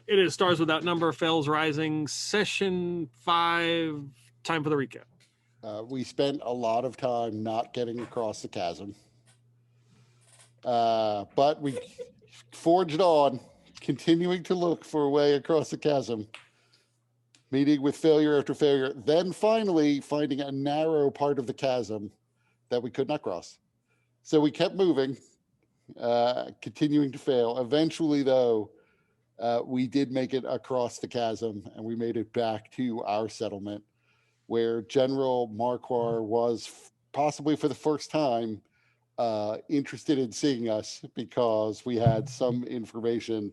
It is Stars Without Number, Fels Rising, Session 5. Time for the recap. We spent a lot of time not getting across the chasm. But we forged on, continuing to look for a way across the chasm, meeting with failure after failure, then finally finding a narrow part of the chasm that we could not cross. So we kept moving, continuing to fail. Eventually, though, we did make it across the chasm, and we made it back to our settlement, where General Marquardt was possibly for the first time interested in seeing us, because we had some information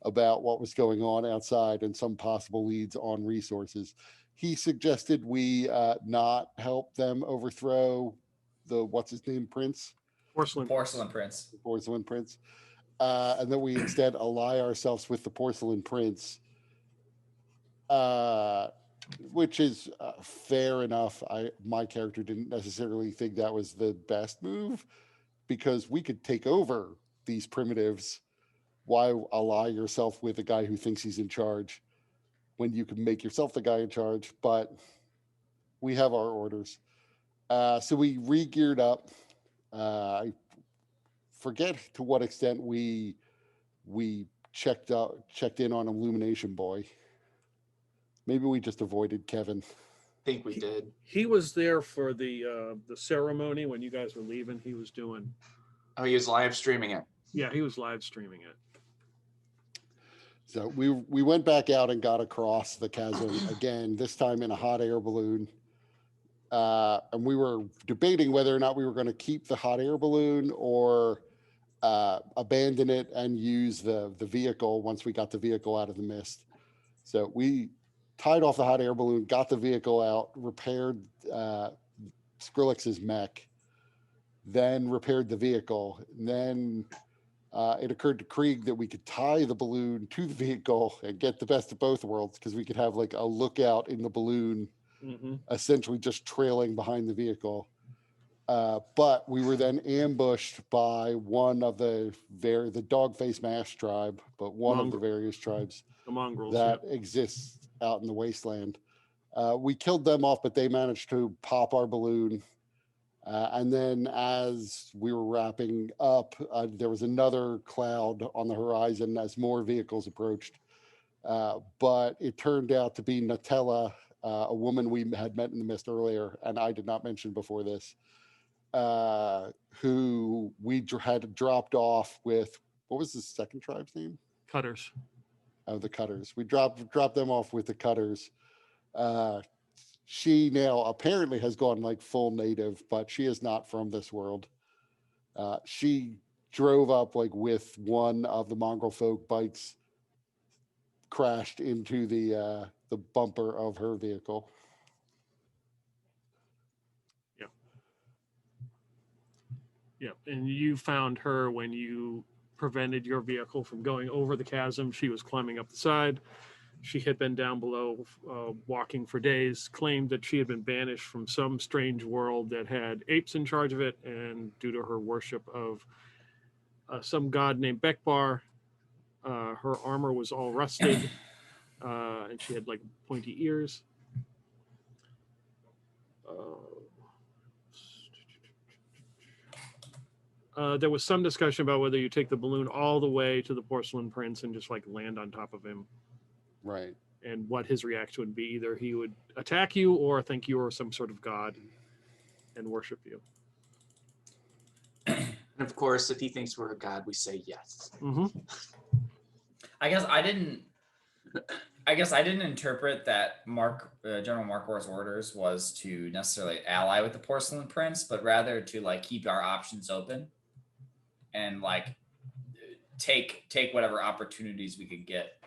about what was going on outside and some possible leads on resources. He suggested we not help them overthrow the, what's his name, Prince? Porcelain Prince. Porcelain Prince. And that we instead ally ourselves with the Porcelain Prince, which is fair enough. My character didn't necessarily think that was the best move, because we could take over these primitives. Why ally yourself with a guy who thinks he's in charge when you can make yourself the guy in charge? But we have our orders. So we re-geared up. I forget to what extent we checked in on Illumination Boy. Maybe we just avoided Kevin. I think we did. He was there for the ceremony when you guys were leaving. He was doing. Oh, he was live streaming it. Yeah, he was live streaming it. So we went back out and got across the chasm again, this time in a hot air balloon. And we were debating whether or not we were going to keep the hot air balloon or abandon it and use the vehicle once we got the vehicle out of the mist. So we tied off the hot air balloon, got the vehicle out, repaired Skrillex's mech, then repaired the vehicle. And then it occurred to Krieg that we could tie the balloon to the vehicle and get the best of both worlds, because we could have like a lookout in the balloon, essentially just trailing behind the vehicle. But we were then ambushed by one of the dog-faced mash tribe, but one of the various tribes the mongrels, that exists out in the wasteland. We killed them off, but they managed to pop our balloon. And then as we were wrapping up, there was another cloud on the horizon as more vehicles approached. But it turned out to be Nutella, a woman we had met in the mist earlier, and I did not mention before this, who we had dropped off with, what was the second tribe's name? Cutters. Oh, the Cutters. We dropped them off with the Cutters. She now apparently has gone like full native, but she is not from this world. She drove up like with one of the mongrel folk bikes, crashed into the bumper of her vehicle. Yeah, and you found her when you prevented your vehicle from going over the chasm. She was climbing up the side. She had been down below walking for days, claimed that she had been banished from some strange world that had apes in charge of it, and due to her worship of some god named Bekbar, her armor was all rusted, and she had like pointy ears. There was some discussion about whether you take the balloon all the way to the Porcelain Prince and just like land on top of him. Right. And what his reaction would be. Either he would attack you or think you were some sort of god and worship you. And of course, if he thinks we're a god, we say yes. Mm-hmm. I guess I didn't interpret that General Marquardt's orders was to necessarily ally with the Porcelain Prince, but rather to like keep our options open and like take whatever opportunities we could get.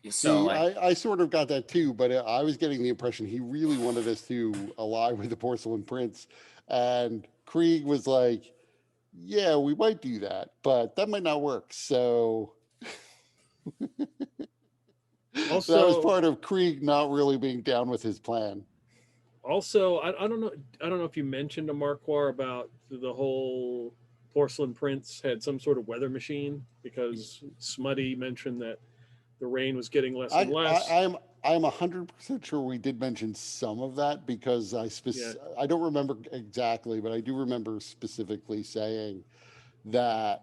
So like, I sort of got that too, but I was getting the impression he really wanted us to ally with the Porcelain Prince, and Krieg was like, yeah, we might do that, but that might not work. So Also, that was part of Krieg not really being down with his plan. Also, I don't know. I don't know if you mentioned to Marquardt about the whole Porcelain Prince had some sort of weather machine, because Smutty mentioned that the rain was getting less and less. I'm 100% sure we did mention some of that, because Yeah. I don't remember exactly, but I do remember specifically saying that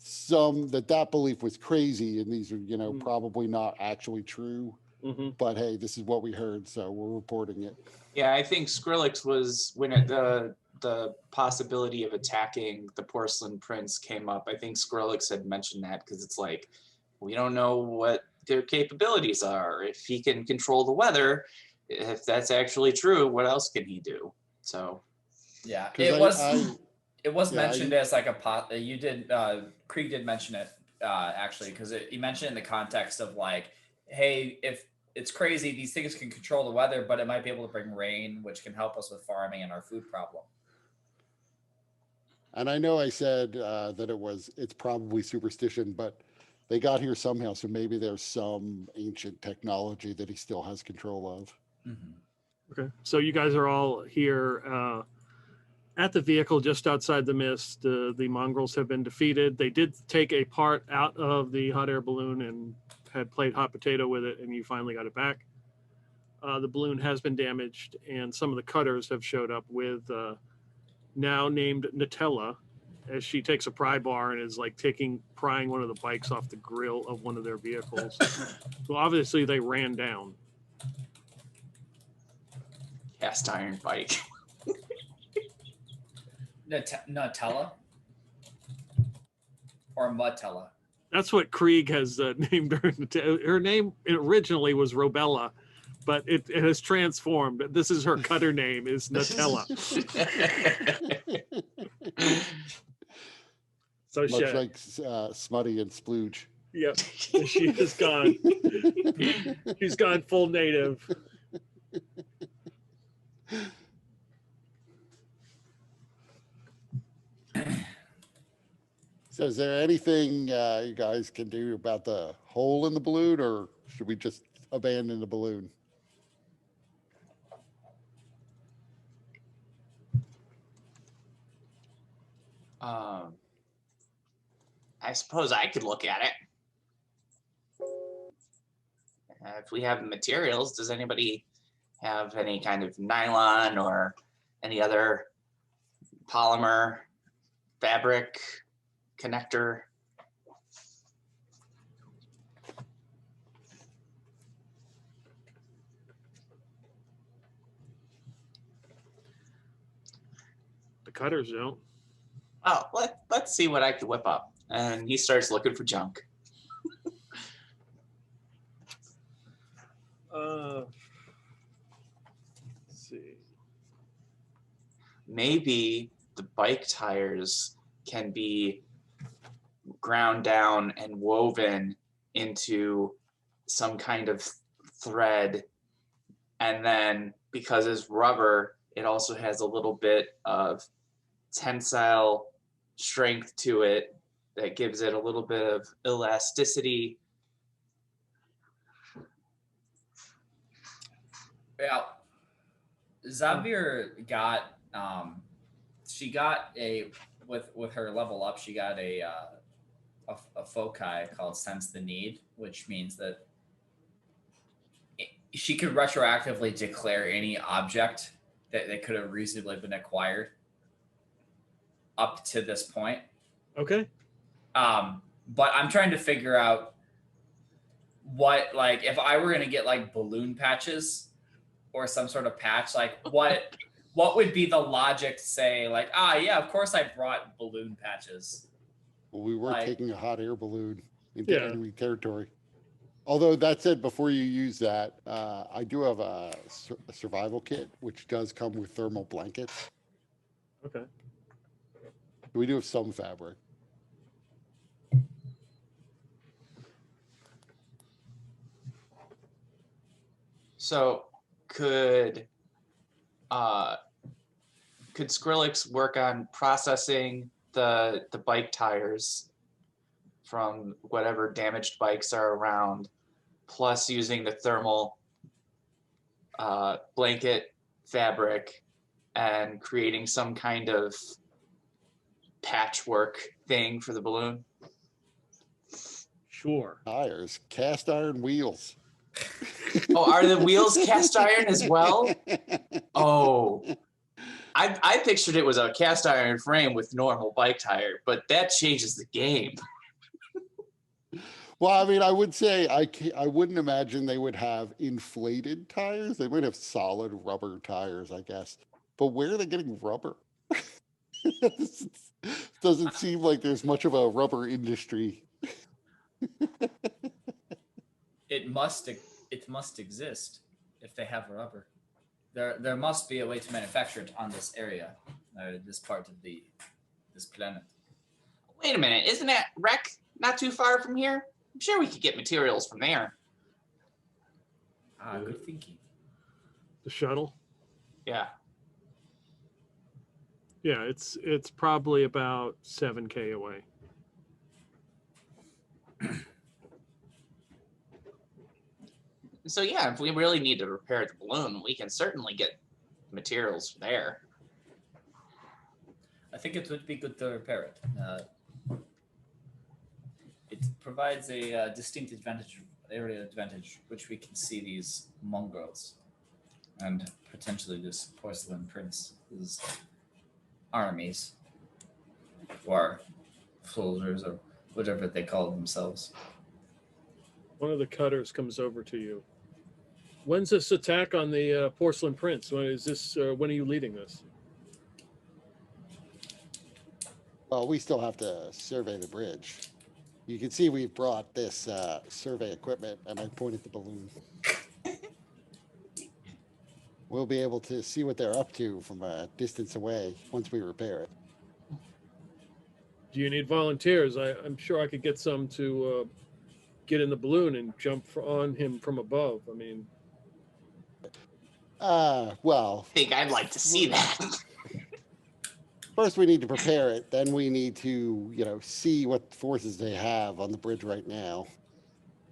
that belief was crazy, and these are, Mm. probably not actually true. Mm-hmm. But hey, this is what we heard, so we're reporting it. Yeah, I think Skrillex was when the possibility of attacking the Porcelain Prince came up. I think Skrillex had mentioned that because it's like, we don't know what their capabilities are. If he can control the weather, if that's actually true, what else can he do? So Yeah, 'Cause it was yeah, mentioned as like a pot. You did Krieg did mention it actually, because he mentioned in the context of like, hey, if it's crazy, these things can control the weather, but it might be able to bring rain, which can help us with farming and our food problem. and I know I said that it's probably superstition, but they got here somehow, so maybe there's some ancient technology that he still has control of. Mm-hmm. Okay. So you guys are all here at the vehicle just outside the mist. The mongrels have been defeated. They did take a part out of the hot air balloon and had played hot potato with it, and you finally got it back. The balloon has been damaged, and some of the cutters have showed up with now named Nutella, as she takes a pry bar and is like prying one of the bikes off the grill of one of their vehicles. So obviously they ran down. cast iron bike. Nutella or Mutella. That's what Krieg has named her. Her name originally was Robella, but it has transformed. This is her cutter name, is Nutella. So Much like Smutty and Splooge. Yep, she is gone. She's gone full native. So is there anything you guys can do about the hole in the balloon, or should we just abandon the balloon? I suppose I could look at it. If we have materials, does anybody have any kind of nylon or any other polymer, fabric, connector? The cutters don't. Oh, let's see what I could whip up. And he starts looking for junk. Let's see. Maybe the bike tires can be ground down and woven into some kind of thread. And then because it's rubber, it also has a little bit of tensile strength to it that gives it a little bit of elasticity. Yeah, Xavier got she got a with her level up. She got a foci called Sense the Need, which means that she could retroactively declare any object that could have reasonably been acquired up to this point. Okay. But I'm trying to figure out what, like, if I were going to get like balloon patches or some sort of patch, like what would be the logic to say like, yeah, of course I brought balloon patches. Well, we were Like, taking a hot air balloon into Yeah. enemy territory. Although that said, before you use that, I do have a survival kit, which does come with thermal blankets. Okay. We do have some fabric. So could Skrillex work on processing the bike tires from whatever damaged bikes are around, plus using the thermal blanket fabric and creating some kind of patchwork thing for the balloon? Sure. Tires, cast iron wheels. Oh, are the wheels cast iron as well? Oh, I pictured it was a cast iron frame with normal bike tire, but that changes the game. Well, I mean, I would say I wouldn't imagine they would have inflated tires. They might have solid rubber tires, I guess. But where are they getting rubber? Doesn't seem like there's much of a rubber industry. It must exist if they have rubber. There must be a way to manufacture it on this area, this part of this planet. Wait a minute, isn't that wreck not too far from here? I'm sure we could get materials from there. Ah, good thinking. The shuttle. Yeah. Yeah, it's probably about 7K away. So yeah, if we really need to repair the balloon, we can certainly get materials from there. I think it would be good to repair it. It provides a distinct area advantage, which we can see these mongrels and potentially this Porcelain Prince, his armies, or soldiers, or whatever they call themselves. One of the cutters comes over to you. When's this attack on the Porcelain Prince? When is this? When are you leading this? Well, we still have to survey the bridge. You can see we've brought this survey equipment, and I pointed the balloon. We'll be able to see what they're up to from a distance away once we repair it. Do you need volunteers? I'm sure I could get some to get in the balloon and jump on him from above. I mean, well, I think I'd like to see that. first we need to prepare it. Then we need to, see what forces they have on the bridge right now.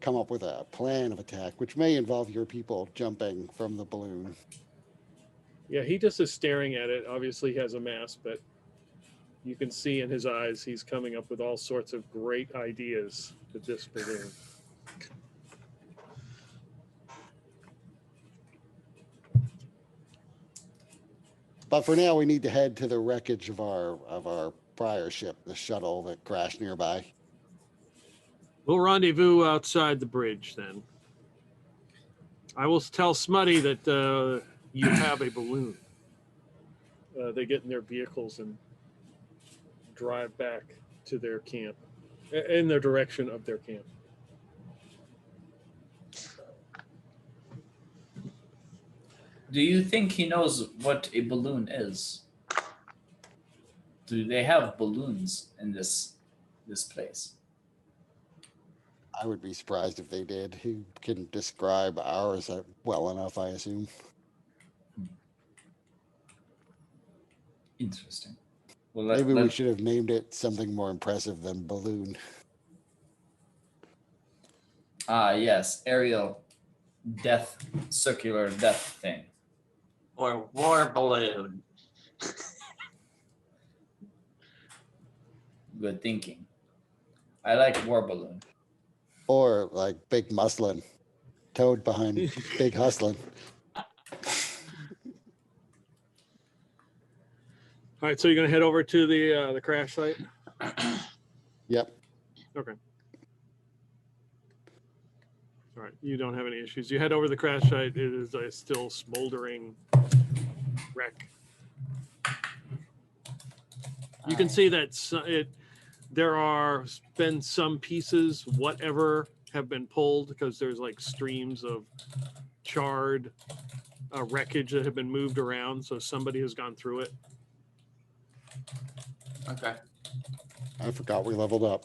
Come up with a plan of attack, which may involve your people jumping from the balloon. yeah, he just is staring at it. Obviously, he has a mask, but you can see in his eyes he's coming up with all sorts of great ideas with this balloon. But for now, we need to head to the wreckage of our prior ship, the shuttle that crashed nearby. We'll rendezvous outside the bridge then. I will tell Smutty that you have a balloon. They get in their vehicles and drive back to their camp, in the direction of their camp. Do you think he knows what a balloon is? Do they have balloons in this place? I would be surprised if they did. He can describe ours well enough, I assume. Interesting. Well, Maybe we should have named it something more impressive than balloon. Yes, aerial circular death thing. Or war balloon. Good thinking. I like war balloon. Or like big muslin. Toad behind big hustlin'. All right, so you're gonna head over to the crash site. Yep. Okay. All right, you don't have any issues. You head over to the crash site. It is a still smoldering wreck. You can see that there are been some pieces, whatever, have been pulled because there's like streams of charred wreckage that have been moved around. So somebody has gone through it. Okay. I forgot we leveled up.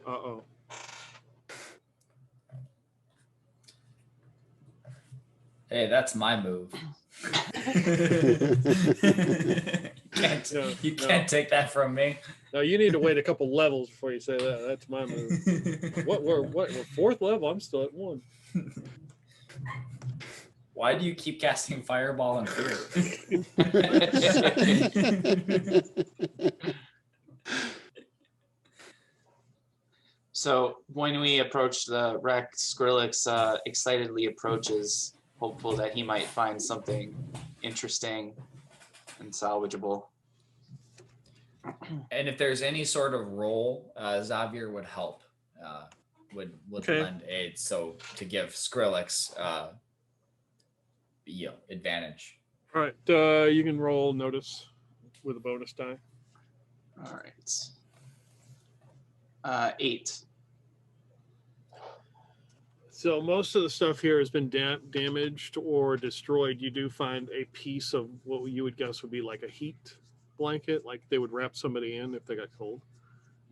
Uh-oh. Hey, that's my move. You can't take that from me. No, you need to wait a couple levels before you say that. That's my move. We're fourth level? I'm still at 1. Why do you keep casting fireball and fear? So when we approach the wreck, Skrillex excitedly approaches, hopeful that he might find something interesting and salvageable. And if there's any sort of role, Xavier would help, would Okay. lend aid. So to give Skrillex, advantage. All right. You can roll notice with a bonus die. All right. 8. So most of the stuff here has been damaged or destroyed. You do find a piece of what you would guess would be like a heat blanket, like they would wrap somebody in if they got cold.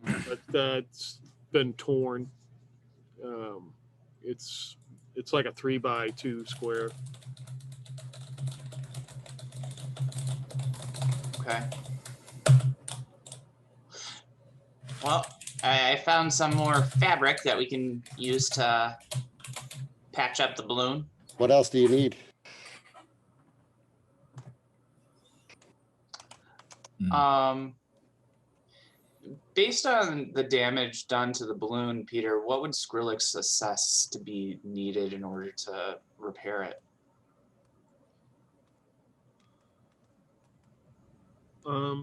But that's been torn. It's like a 3x2 square. Okay. Well, I found some more fabric that we can use to patch up the balloon. What else do you need? Based on the damage done to the balloon, Peter, what would Skrillex assess to be needed in order to repair it?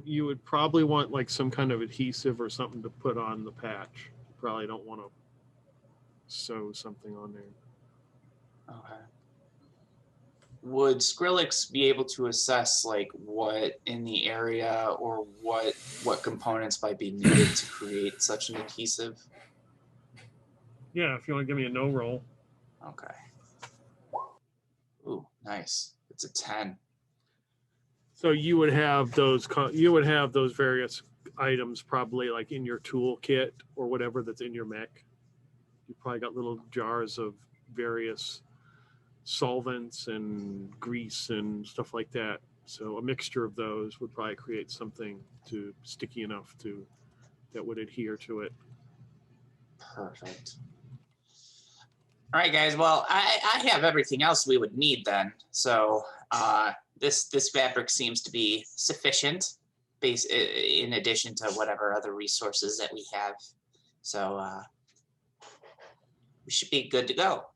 You would probably want like some kind of adhesive or something to put on the patch. You probably don't want to sew something on there. Okay. Would Skrillex be able to assess like what in the area or what components might be needed to create such an adhesive? Yeah, if you want to give me a no roll. Okay. Ooh, nice. It's a 10. So you would have those various items probably like in your toolkit or whatever that's in your mech. You probably got little jars of various solvents and grease and stuff like that. So a mixture of those would probably create something sticky enough that would adhere to it. Perfect. All right, guys. Well, I have everything else we would need then. So this fabric seems to be sufficient, in addition to whatever other resources that we have. So we should be good to go.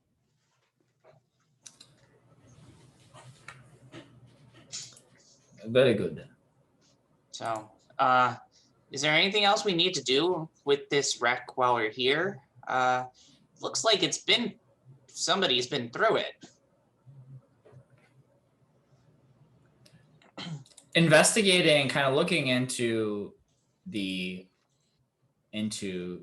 Very good. So, is there anything else we need to do with this wreck while we're here? Looks like somebody's been through it. Investigating, kind of looking into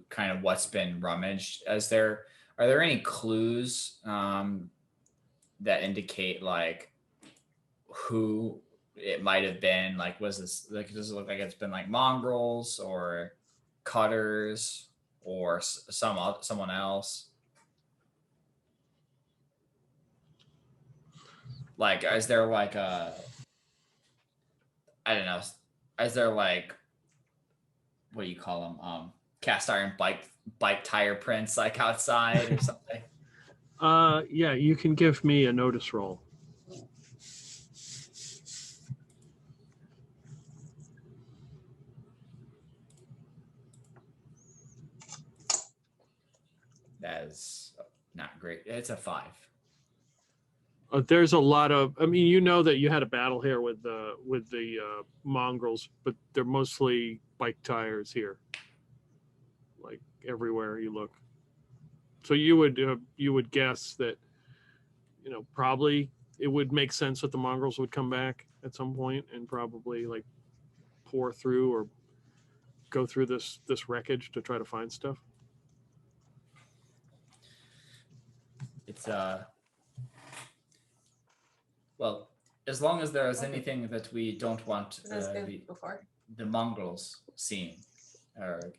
kind of what's been rummaged. Are there any clues that indicate like who it might have been? Like, does it look like it's been like mongrels or cutters or someone else? Like, is there like I don't know. Is there like, what do you call them? Cast iron bike tire prints like outside or something? Yeah, you can give me a notice roll. That is not great. It's a 5. There's a lot of. I mean, you know that you had a battle here with the mongrels, but they're mostly bike tires here, like everywhere you look. So you would guess that, probably it would make sense that the mongrels would come back at some point and probably like pour through or go through this wreckage to try to find stuff. It's well, as long as there is anything that we don't want the mongrels seeing or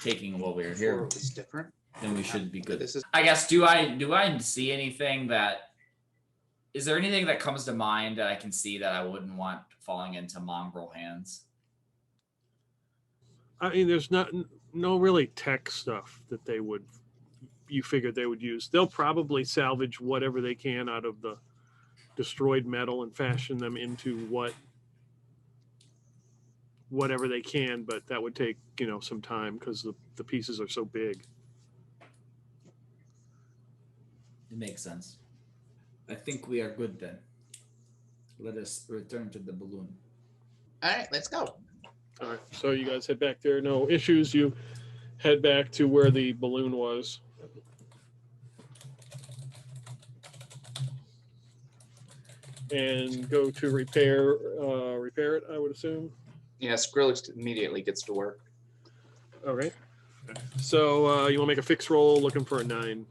taking what we're here, It's different. then we should be good. I guess, do I see anything is there anything that comes to mind that I can see that I wouldn't want falling into mongrel hands? I mean, there's no really tech stuff that they would, you figured they would use. They'll probably salvage whatever they can out of the destroyed metal and fashion them into whatever they can, but that would take, some time because the pieces are so big. It makes sense. I think we are good then. Let us return to the balloon. All right, let's go. All right, so you guys head back there. No issues. You head back to where the balloon was. And go to repair it, I would assume. Yeah, Skrillex immediately gets to work. All right. So you want to make a fix roll looking for a 9.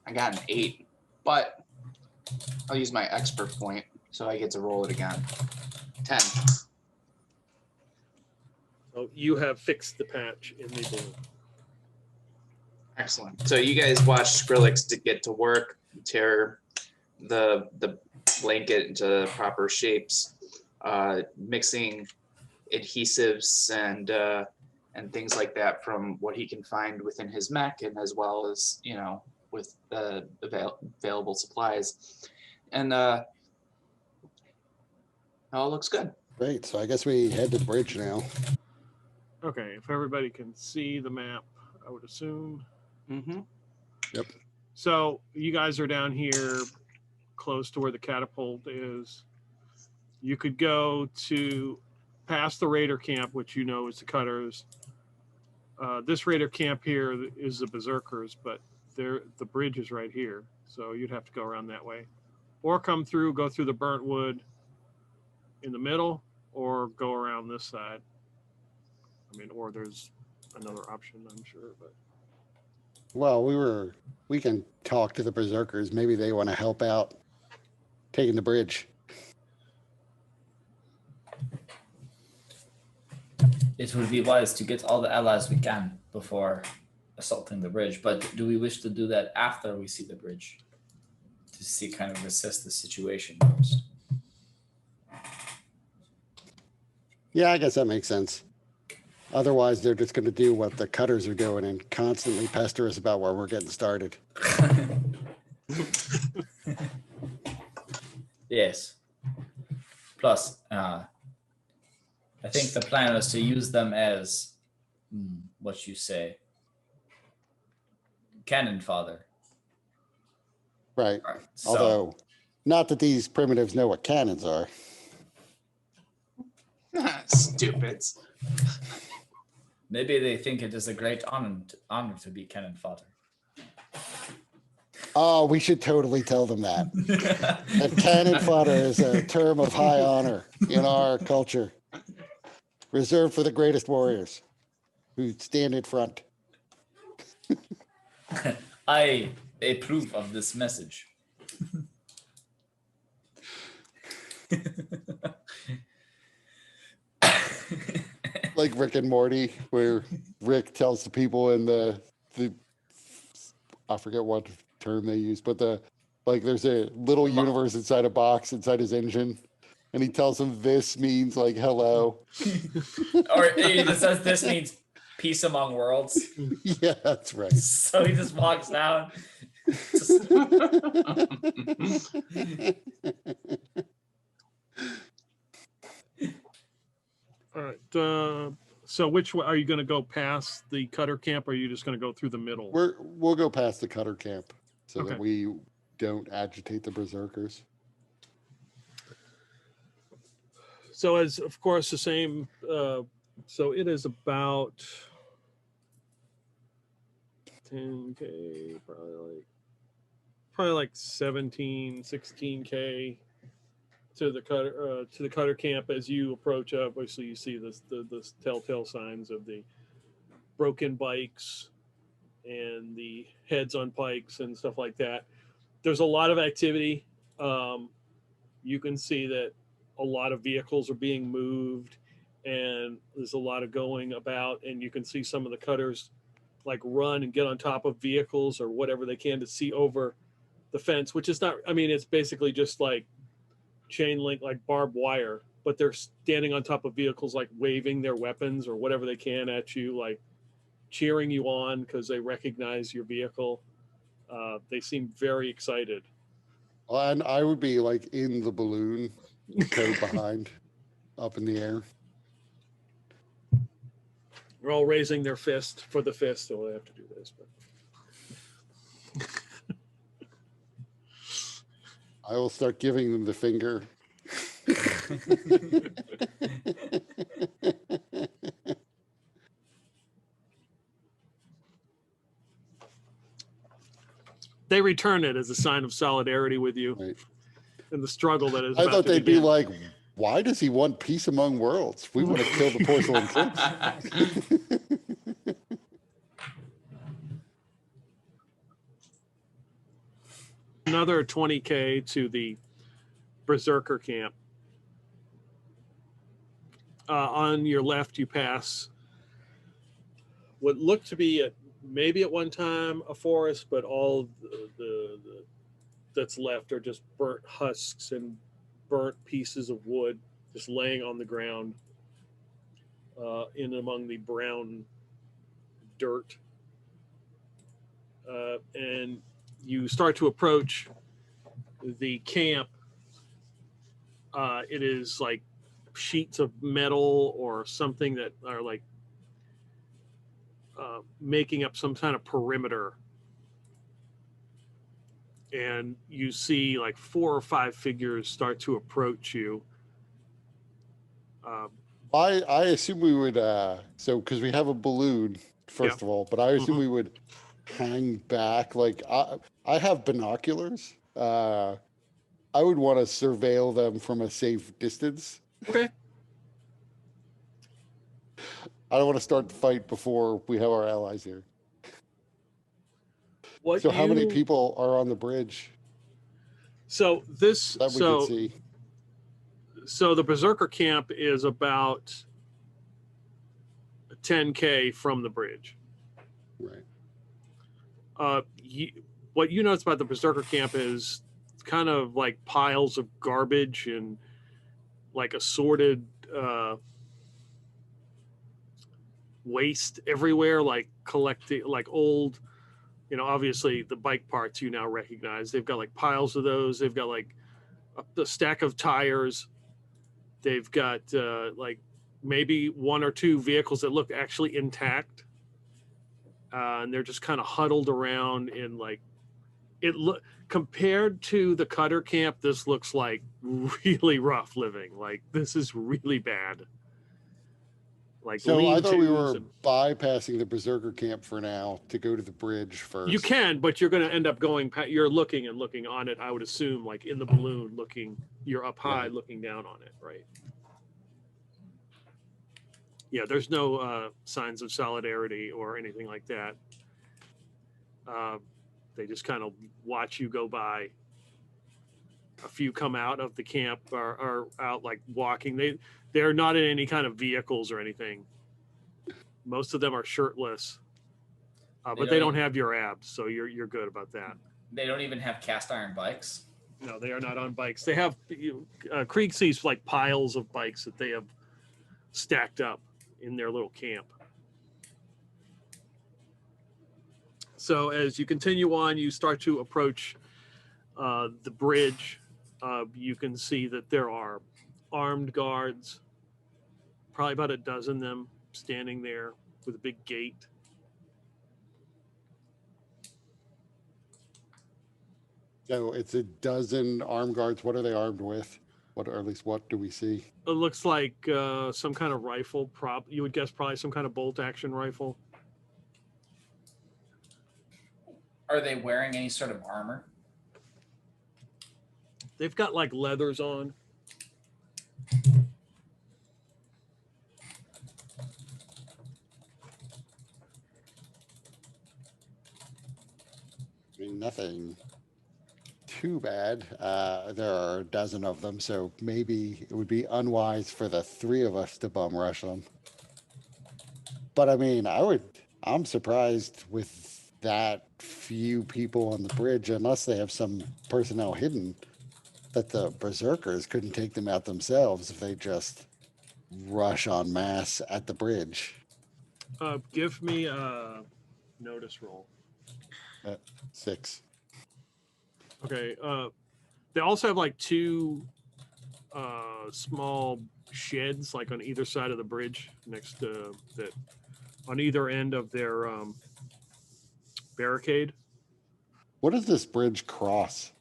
I got an 8, but I'll use my expert point so I get to roll it again. 10. So you have fixed the patch in the balloon. Excellent. So you guys watch Skrillex to get to work, tear the blanket into proper shapes, mixing adhesives and things like that from what he can find within his mech, and as well as with the available supplies, and it all looks good. Great. So I guess we head to the bridge now. Okay, if everybody can see the map, I would assume. Mm-hmm. Yep. So you guys are down here close to where the catapult is. You could go to past the raider camp, which is the cutters. This raider camp here is the berserkers, but the bridge is right here. So you'd have to go around that way. Or go through the burnt wood in the middle, or go around this side. Or there's another option, I'm sure, but Well, we can talk to the berserkers. Maybe they want to help out taking the bridge. It would be wise to get all the allies we can before assaulting the bridge, but do we wish to do that after we see the bridge? To kind of assess the situation first. Yeah, I guess that makes sense. Otherwise, they're just going to do what the cutters are doing and constantly pester us about where we're getting started. Yes. Plus, I think the plan was to use them as, what you say, cannon fodder. Right. So, Although, not that these primitives know what cannons are. Stupids. maybe they think it is a great honor to be cannon fodder. Oh, we should totally tell them that. That cannon fodder is a term of high honor in our culture, reserved for the greatest warriors who stand in front. I approve of this message. Like Rick and Morty, where Rick tells the people in the I forget what term they use, but there's a little universe inside a box inside his engine, and he tells them this means like hello. Or it says this means peace among worlds. Yeah, that's right. So he just walks down. all right. So which way are you going to go past the cutter camp, or are you just going to go through the middle? We'll go past the cutter camp so Okay. that we don't agitate the berserkers. So as of course the same. So it is about 10K, probably like 17, 16K to the cutter camp. As you approach up, obviously you see the telltale signs of the broken bikes and the heads on pikes and stuff like that. There's a lot of activity. You can see that a lot of vehicles are being moved, and there's a lot of going about, and you can see some of the cutters like run and get on top of vehicles or whatever they can to see over the fence, which is not, it's basically just like chain link, like barbed wire, but they're standing on top of vehicles, like waving their weapons or whatever they can at you, like cheering you on because they recognize your vehicle. They seem very excited. And I would be like in the balloon, towed behind, up in the air. They're all raising their fist for the fist, so they have to do this. But I will start giving them the finger. they return it as a sign of solidarity with you Right. in the struggle that is. I about thought to they'd be begin. like, why does he want peace among worlds? We want to kill the Porcelain Prince. Another 20K to the Berserker camp. On your left, you pass what looked to be maybe at one time a forest, but all the that's left are just burnt husks and burnt pieces of wood just laying on the ground in among the brown dirt. And you start to approach the camp. It is like sheets of metal or something that are like making up some kind of perimeter. And you see like 4 or 5 figures start to approach you. I assume we would, so because we have a balloon, first of all, but I assume we would hang back. Like, I have binoculars. I would want to surveil them from a safe distance. Okay. I don't want to start the fight before we have our allies here. So how many people are on the bridge So this that we could see? So the Berserker camp is about 10K from the bridge. Right. What you notice about the Berserker camp is kind of like piles of garbage and like assorted waste everywhere, like collecting like old, obviously the bike parts you now recognize. They've got like piles of those. They've got like a stack of tires. They've got like maybe 1 or 2 vehicles that look actually intact. And they're just kind of huddled around in like compared to the Cutter camp, this looks like really rough living. Like this is really bad. Like So I thought we were and, bypassing the Berserker camp for now to go to the bridge first. you can, but you're going to end up going. You're looking on it. I would assume, like in the balloon, looking. You're up high, Right. looking down on it, right? Yeah, there's no signs of solidarity or anything like that. They just kind of watch you go by. A few come out of the camp, are out like walking. They're not in any kind of vehicles or anything. Most of them are shirtless, but they don't have your abs, so you're good about that. They don't even have cast iron bikes. No, they are not on bikes. They have Krieg sees like piles of bikes that they have stacked up in their little camp. So as you continue on, you start to approach the bridge. You can see that there are armed guards, probably about a dozen of them standing there with a big gate. So it's a dozen armed guards. What are they armed with? Or at least what do we see? It looks like some kind of rifle prop. You would guess probably some kind of bolt action rifle. Are they wearing any sort of armor? They've got like leathers on. I mean, nothing too bad. There are a dozen of them, so maybe it would be unwise for the 3 of us to bum rush them. But I mean, I'm surprised with that few people on the bridge, unless they have some personnel hidden, that the Berserkers couldn't take them out themselves if they just rush en masse at the bridge. Give me a notice roll. 6. Okay. They also have like two small sheds, like on either side of the bridge, next to that, on either end of their barricade. What does this bridge cross?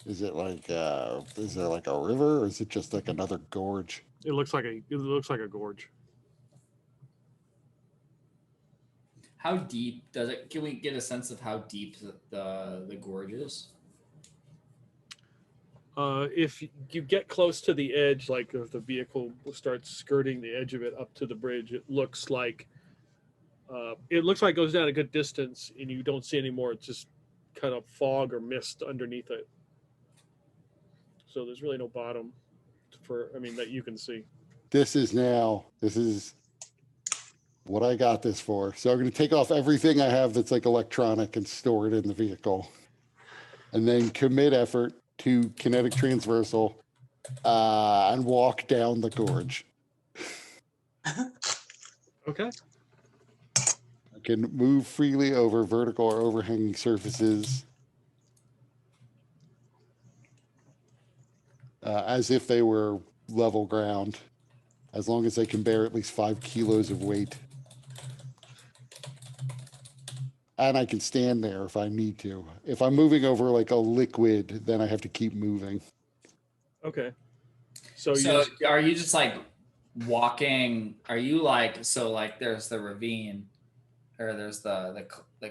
Is it like is there like a river, or is it just like another gorge? It looks like a gorge. How deep does it? Can we get a sense of how deep the gorge is? If you get close to the edge, like if the vehicle starts skirting the edge of it up to the bridge, it looks like it goes down a good distance, and you don't see any more. It's just kind of fog or mist underneath it. So there's really no bottom that you can see. This is what I got this for. So I'm going to take off everything I have that's like electronic and store it in the vehicle, and then commit effort to kinetic transversal and walk down the gorge. Okay. I can move freely over vertical or overhanging surfaces as if they were level ground, as long as they can bear at least 5 kilos of weight. And I can stand there if I need to. If I'm moving over like a liquid, then I have to keep moving. Okay. So are you just like walking? Are you like, so like there's the ravine, or there's the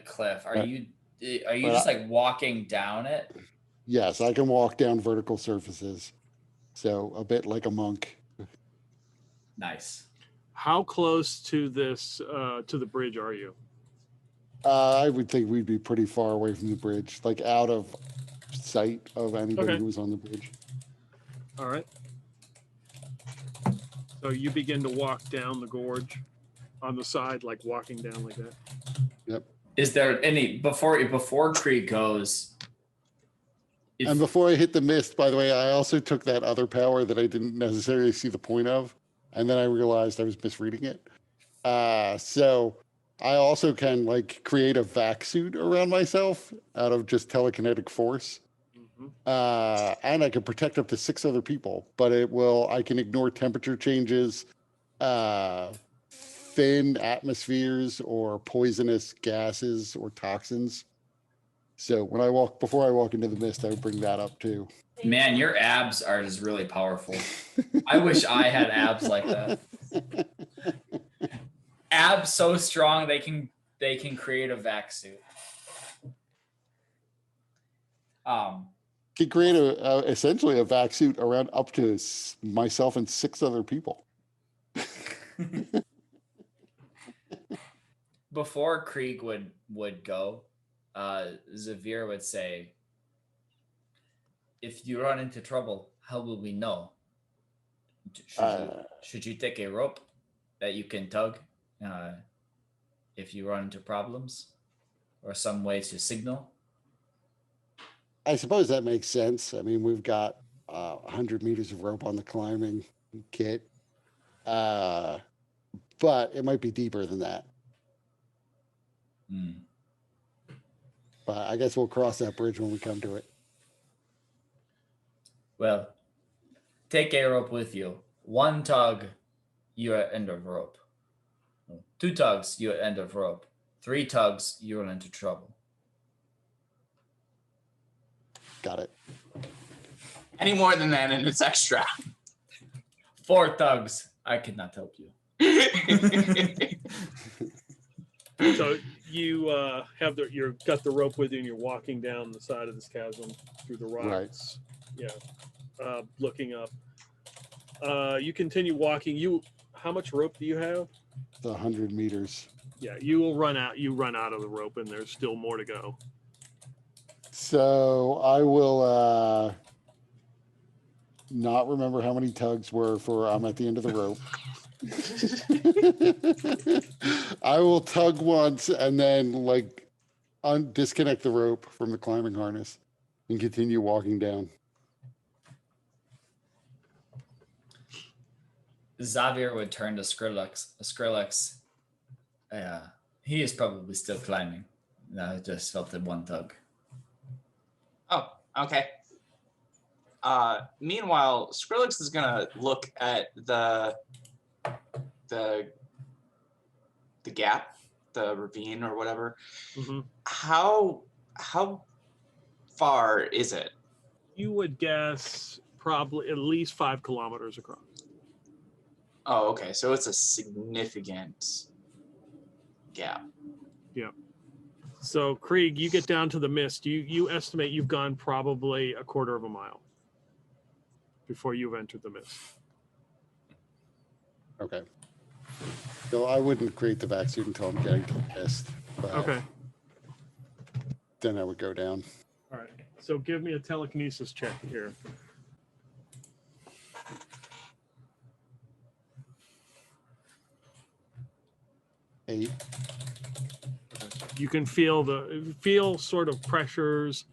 cliff? Are you just like walking down it? Yes, I can walk down vertical surfaces. So a bit like a monk. Nice. how close to this to the bridge are you? I would think we'd be pretty far away from the bridge, like out of sight of anybody Okay. who was on the bridge. All right. So you begin to walk down the gorge on the side, like walking down like that. Yep. Is there any before Krieg goes? And before I hit the mist, by the way, I also took that other power that I didn't necessarily see the point of, and then I realized I was misreading it. So I also can like create a vac suit around myself out of just telekinetic force. And I can protect up to 6 other people, but I can ignore temperature changes, thin atmospheres, or poisonous gases or toxins. So before I walk into the mist, I would bring that up too. Man, your abs are just really powerful. I wish I had abs like that. Abs so strong they can create a vac suit. Could create essentially a vac suit around up to myself and 6 other people. Before Krieg would go, Xavier would say, "If you run into trouble, how will we know? Should you take a rope that you can tug if you run into problems, or some way to signal?" I suppose that makes sense. I mean, we've got 100 meters of rope on the climbing kit, but it might be deeper than that. But I guess we'll cross that bridge when we come to it. Well, take a rope with you. 1 tug, you're at end of rope. 2 tugs, you're at end of rope. 3 tugs, you're into trouble. Got it. Any more than that, and it's extra. 4 tugs, I cannot help you. So you you've got the rope with you, and you're walking down the side of this chasm through the rocks. Right. Yeah. Looking up. You continue walking. How much rope do you have? The 100 meters. Yeah, you will run out. You run out of the rope, and there's still more to go. So I will not remember how many tugs were for I'm at the end of the rope. I will tug once and then like disconnect the rope from the climbing harness and continue walking down. Xavier would turn to Skrillex. He is probably still climbing. No, I just felt the one thug. Oh, okay. Meanwhile, Skrillex is gonna look at the gap, the ravine or whatever. Hmm. How far is it? You would guess probably at least 5 kilometers across. Oh, okay. So it's a significant gap. Yeah. So Krieg, you get down to the mist. You estimate you've gone probably a quarter of a mile before you've entered the mist. Okay. So I wouldn't create the vac suit until I'm getting to the mist. But Okay. then I would go down. All right. So give me a telekinesis check here. Eight. You can feel sort of pressures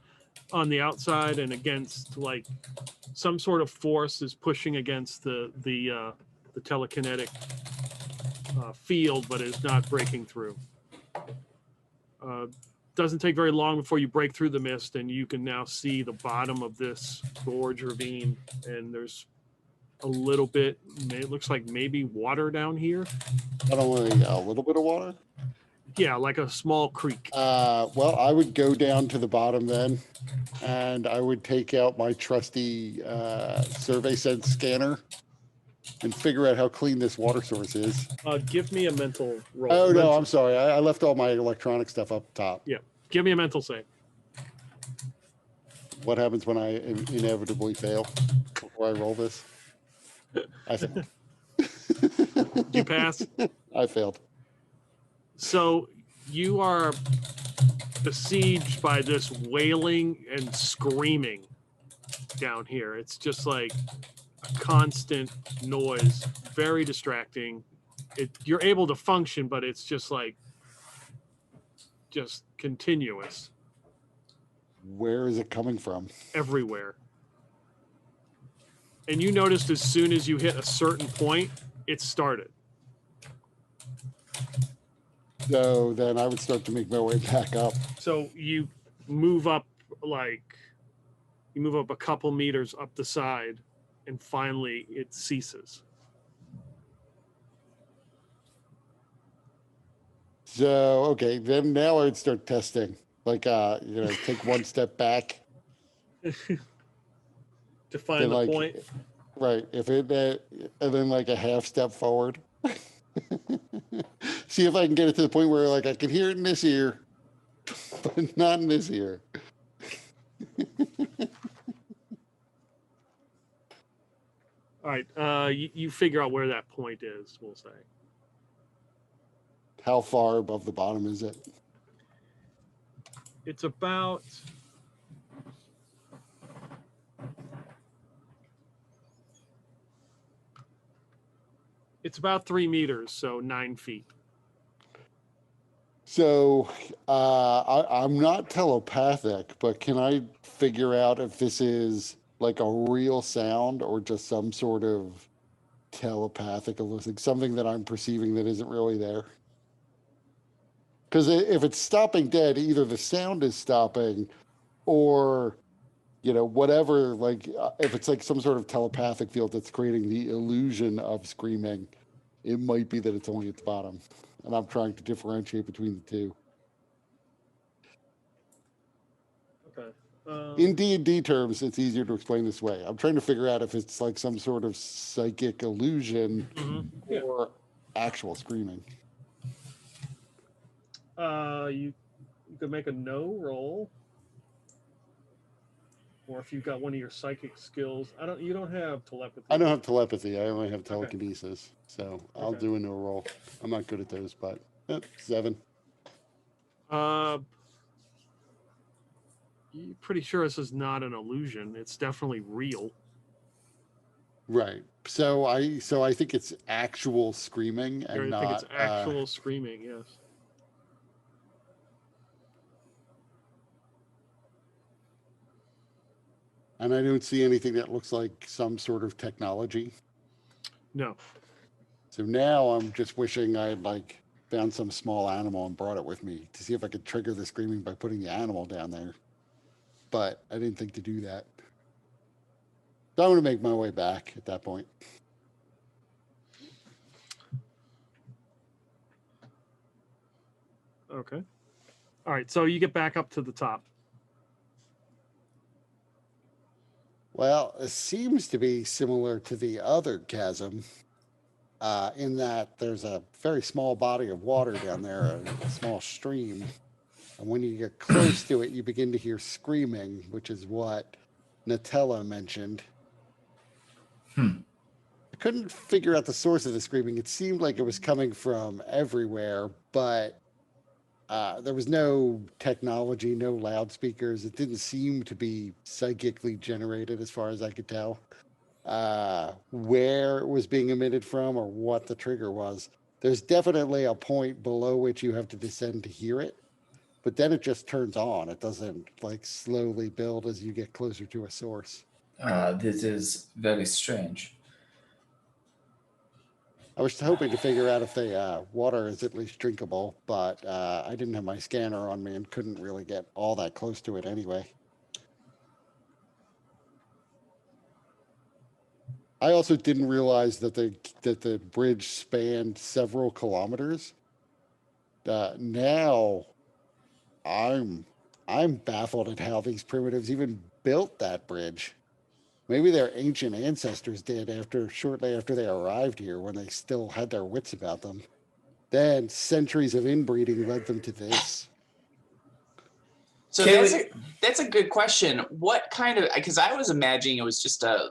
on the outside and against, like some sort of force is pushing against the telekinetic field, but is not breaking through. Doesn't take very long before you break through the mist, and you can now see the bottom of this gorge ravine, and there's a little bit, it looks like maybe water down here. Not only a little bit of water. Yeah, like a small creek. Well, I would go down to the bottom then, and I would take out my trusty survey sense scanner and figure out how clean this water source is. Give me a mental roll. Oh, no, Mental- I'm sorry. I left all my electronic stuff up top. Yeah, give me a mental save. What happens when I inevitably fail before I roll this? I failed. You pass. I failed. So you are besieged by this wailing and screaming down here. It's just like a constant noise, very distracting. You're able to function, but it's just like just continuous Where is it coming from? everywhere. And you noticed as soon as you hit a certain point, it started. So then I would start to make my way back up. So you move up a couple meters up the side, and finally it ceases. So, okay, then now I'd start testing. Like, take one step back. To find Then, the like, point. right. If it, and then like a half step forward. See if I can get it to the point where like I can hear it in this ear, but not in this ear. All right, you figure out where that point is, we'll say. How far above the bottom is it? It's about it's about 3 meters, so 9 feet. So I'm not telepathic, but can I figure out if this is like a real sound or just some sort of telepathic eliciting, something that I'm perceiving that isn't really there? Because if it's stopping dead, either the sound is stopping or, whatever, like if it's like some sort of telepathic field that's creating the illusion of screaming, it might be that it's only at the bottom. And I'm trying to differentiate between the two. Okay. In D&D terms, it's easier to explain this way. I'm trying to figure out if it's like some sort of psychic illusion Yeah. or actual screaming. You could make a no roll, or if you've got one of your psychic skills. You don't have telepathy. I don't have telepathy. I only have telekinesis. So I'll Okay. do a no roll. I'm not good at those, but 7. You're pretty sure this is not an illusion. It's definitely real. Right. So I think it's actual screaming and I not. think it's actual screaming. Yes. And I don't see anything that looks like some sort of technology. No. So now I'm just wishing I had like found some small animal and brought it with me to see if I could trigger the screaming by putting the animal down there. But I didn't think to do that. So I'm going to make my way back at that point. Okay. All right. So you get back up to the top. Well, it seems to be similar to the other chasm in that there's a very small body of water down there, a small stream. And when you get close to it, you begin to hear screaming, which is what Nutella mentioned. I couldn't figure out the source of the screaming. It seemed like it was coming from everywhere, but there was no technology, no loudspeakers. It didn't seem to be psychically generated as far as I could tell. Where it was being emitted from or what the trigger was. There's definitely a point below which you have to descend to hear it, but then it just turns on. It doesn't like slowly build as you get closer to a source. This is very strange. I was hoping to figure out if the water is at least drinkable, but I didn't have my scanner on me and couldn't really get all that close to it anyway. I also didn't realize that the bridge spanned several kilometers. Now, I'm baffled at how these primitives even built that bridge. Maybe their ancient ancestors did shortly after they arrived here, when they still had their wits about them. Then centuries of inbreeding led them to this. So that's a good question. What kind of, because I was imagining it was just a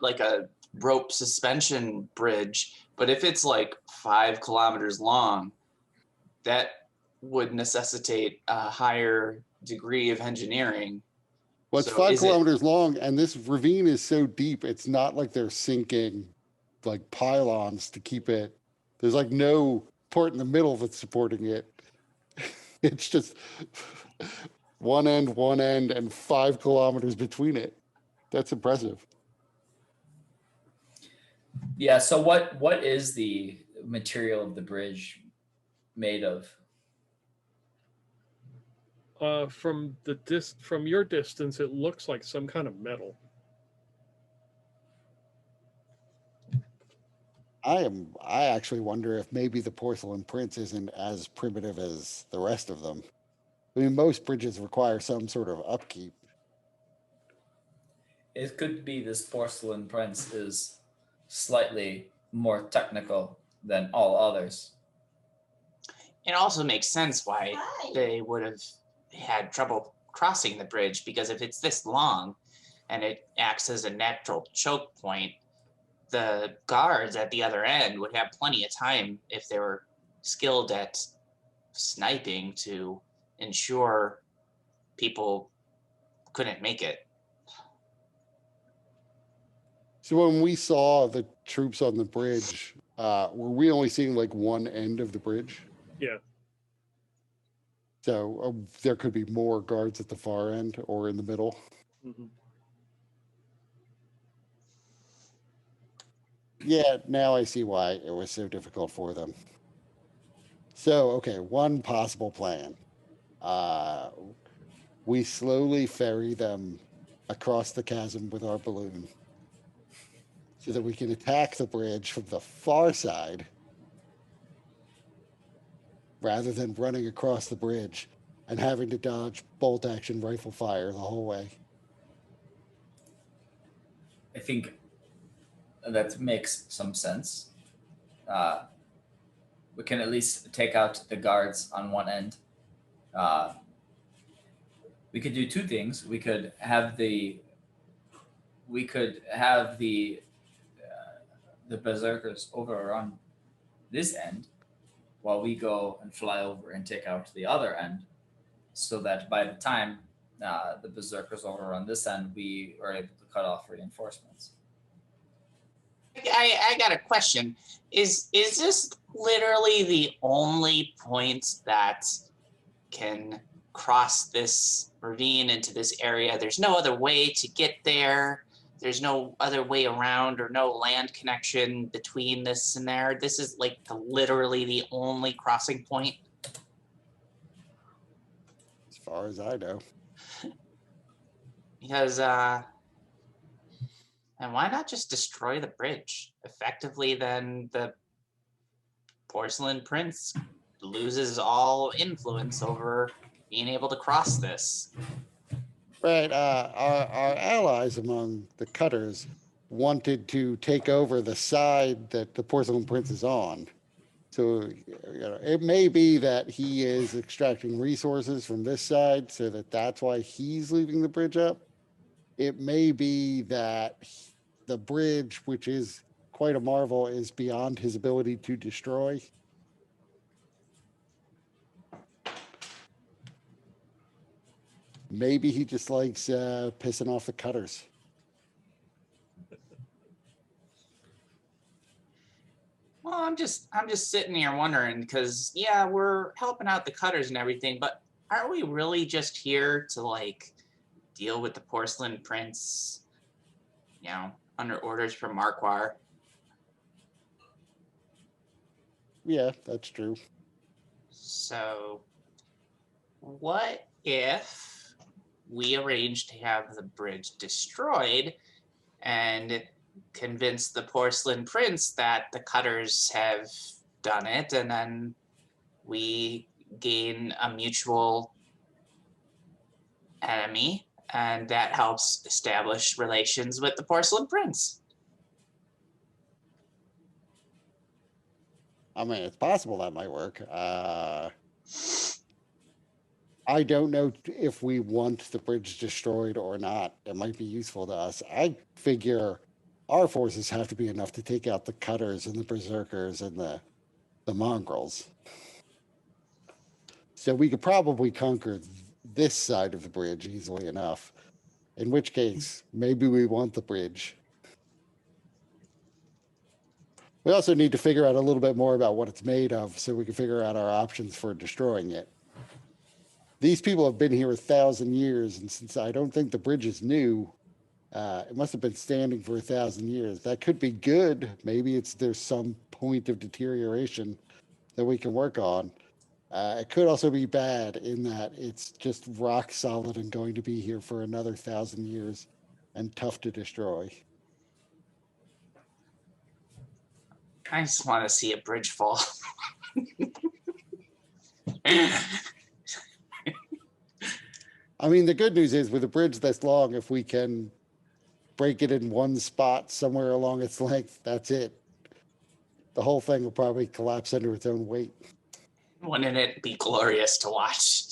rope suspension bridge, but if it's like 5 kilometers long, that would necessitate a higher degree of engineering. Well, it's So 5 kilometers long, and this ravine is so deep, it's not like they're sinking like pylons to keep it. There's like no part in the middle that's supporting it. It's just one end, and 5 kilometers between it. That's impressive. Yeah. So what is the material of the bridge made of? From your distance, it looks like some kind of metal. I actually wonder if maybe the Porcelain Prince isn't as primitive as the rest of them. I mean, most bridges require some sort of upkeep. It could be this Porcelain Prince is slightly more technical than all others. It also makes sense why they would have had trouble crossing the bridge, because if it's this long and it acts as a natural choke point, the guards at the other end would have plenty of time, if they were skilled at sniping, to ensure people couldn't make it. So when we saw the troops on the bridge, were we only seeing like one end of the bridge? Yeah. So there could be more guards at the far end or in the middle. Mm-hmm. Yeah, now I see why it was so difficult for them. So, okay, one possible plan. We slowly ferry them across the chasm with our balloon so that we can attack the bridge from the far side rather than running across the bridge and having to dodge bolt action rifle fire the whole way. I think that makes some sense. We can at least take out the guards on one end. We could do two things. We could have the berserkers overrun this end while we go and fly over and take out the other end, so that by the time the berserkers overrun this end, we are able to cut off reinforcements. I got a question. Is this literally the only point that can cross this ravine into this area? There's no other way to get there. There's no other way around, or no land connection between this and there. This is like literally the only crossing point. far as I know. Because, and why not just destroy the bridge? Effectively, then the Porcelain Prince loses all influence over being able to cross this. Right. Our allies among the cutters wanted to take over the side that the Porcelain Prince is on. So it may be that he is extracting resources from this side, so that's why he's leaving the bridge up. It may be that the bridge, which is quite a marvel, is beyond his ability to destroy. Maybe he just likes pissing off the cutters. Well, I'm just sitting here wondering because yeah, we're helping out the cutters and everything, but aren't we really just here to like deal with the Porcelain Prince, under orders from Marquar? Yeah, that's true. So, what if we arrange to have the bridge destroyed and convince the Porcelain Prince that the cutters have done it, and then we gain a mutual enemy, and that helps establish relations with the Porcelain Prince? I mean, it's possible that might work. I don't know if we want the bridge destroyed or not. It might be useful to us. I figure our forces have to be enough to take out the cutters and the berserkers and the mongrels. So we could probably conquer this side of the bridge easily enough. In which case, maybe we want the bridge. We also need to figure out a little bit more about what it's made of so we can figure out our options for destroying it. These people have been here 1,000 years, and since I don't think the bridge is new, it must have been standing for 1,000 years. That could be good. Maybe there's some point of deterioration that we can work on. It could also be bad in that it's just rock solid and going to be here for another 1,000 years and tough to destroy. I just want to see a bridge fall. I mean, the good news is with a bridge that's long, if we can break it in one spot somewhere along its length, that's it. The whole thing will probably collapse under its own weight. Wouldn't it be glorious to watch?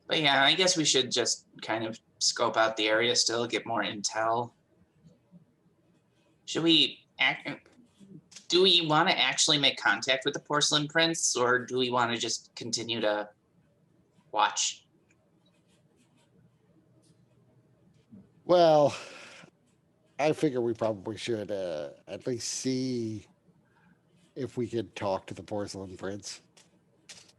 But yeah, I guess we should just kind of scope out the area still, get more intel. Should we do we want to actually make contact with the Porcelain Prince, or do we want to just continue to watch? Well, I figure we probably should at least see if we could talk to the Porcelain Prince.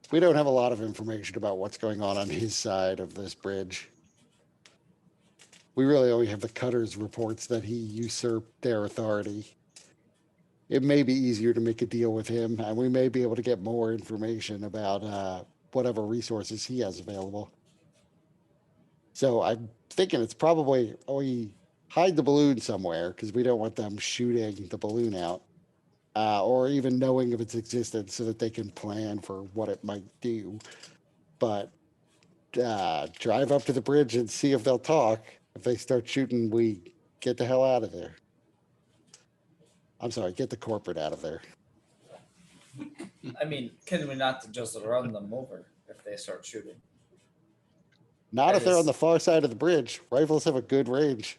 We don't have a lot of information about what's going on his side of this bridge. We really only have the Cutter's reports that he usurped their authority. It may be easier to make a deal with him, and we may be able to get more information about whatever resources he has available. So I'm thinking it's probably we hide the balloon somewhere because we don't want them shooting the balloon out, or even knowing of its existence so that they can plan for what it might do. But drive up to the bridge and see if they'll talk. If they start shooting, we get the hell out of there. I'm sorry, get the corporate out of there. I mean, can we not just run them over if they start shooting? Not That if they're on is- the far side of the bridge. Rifles have a good range.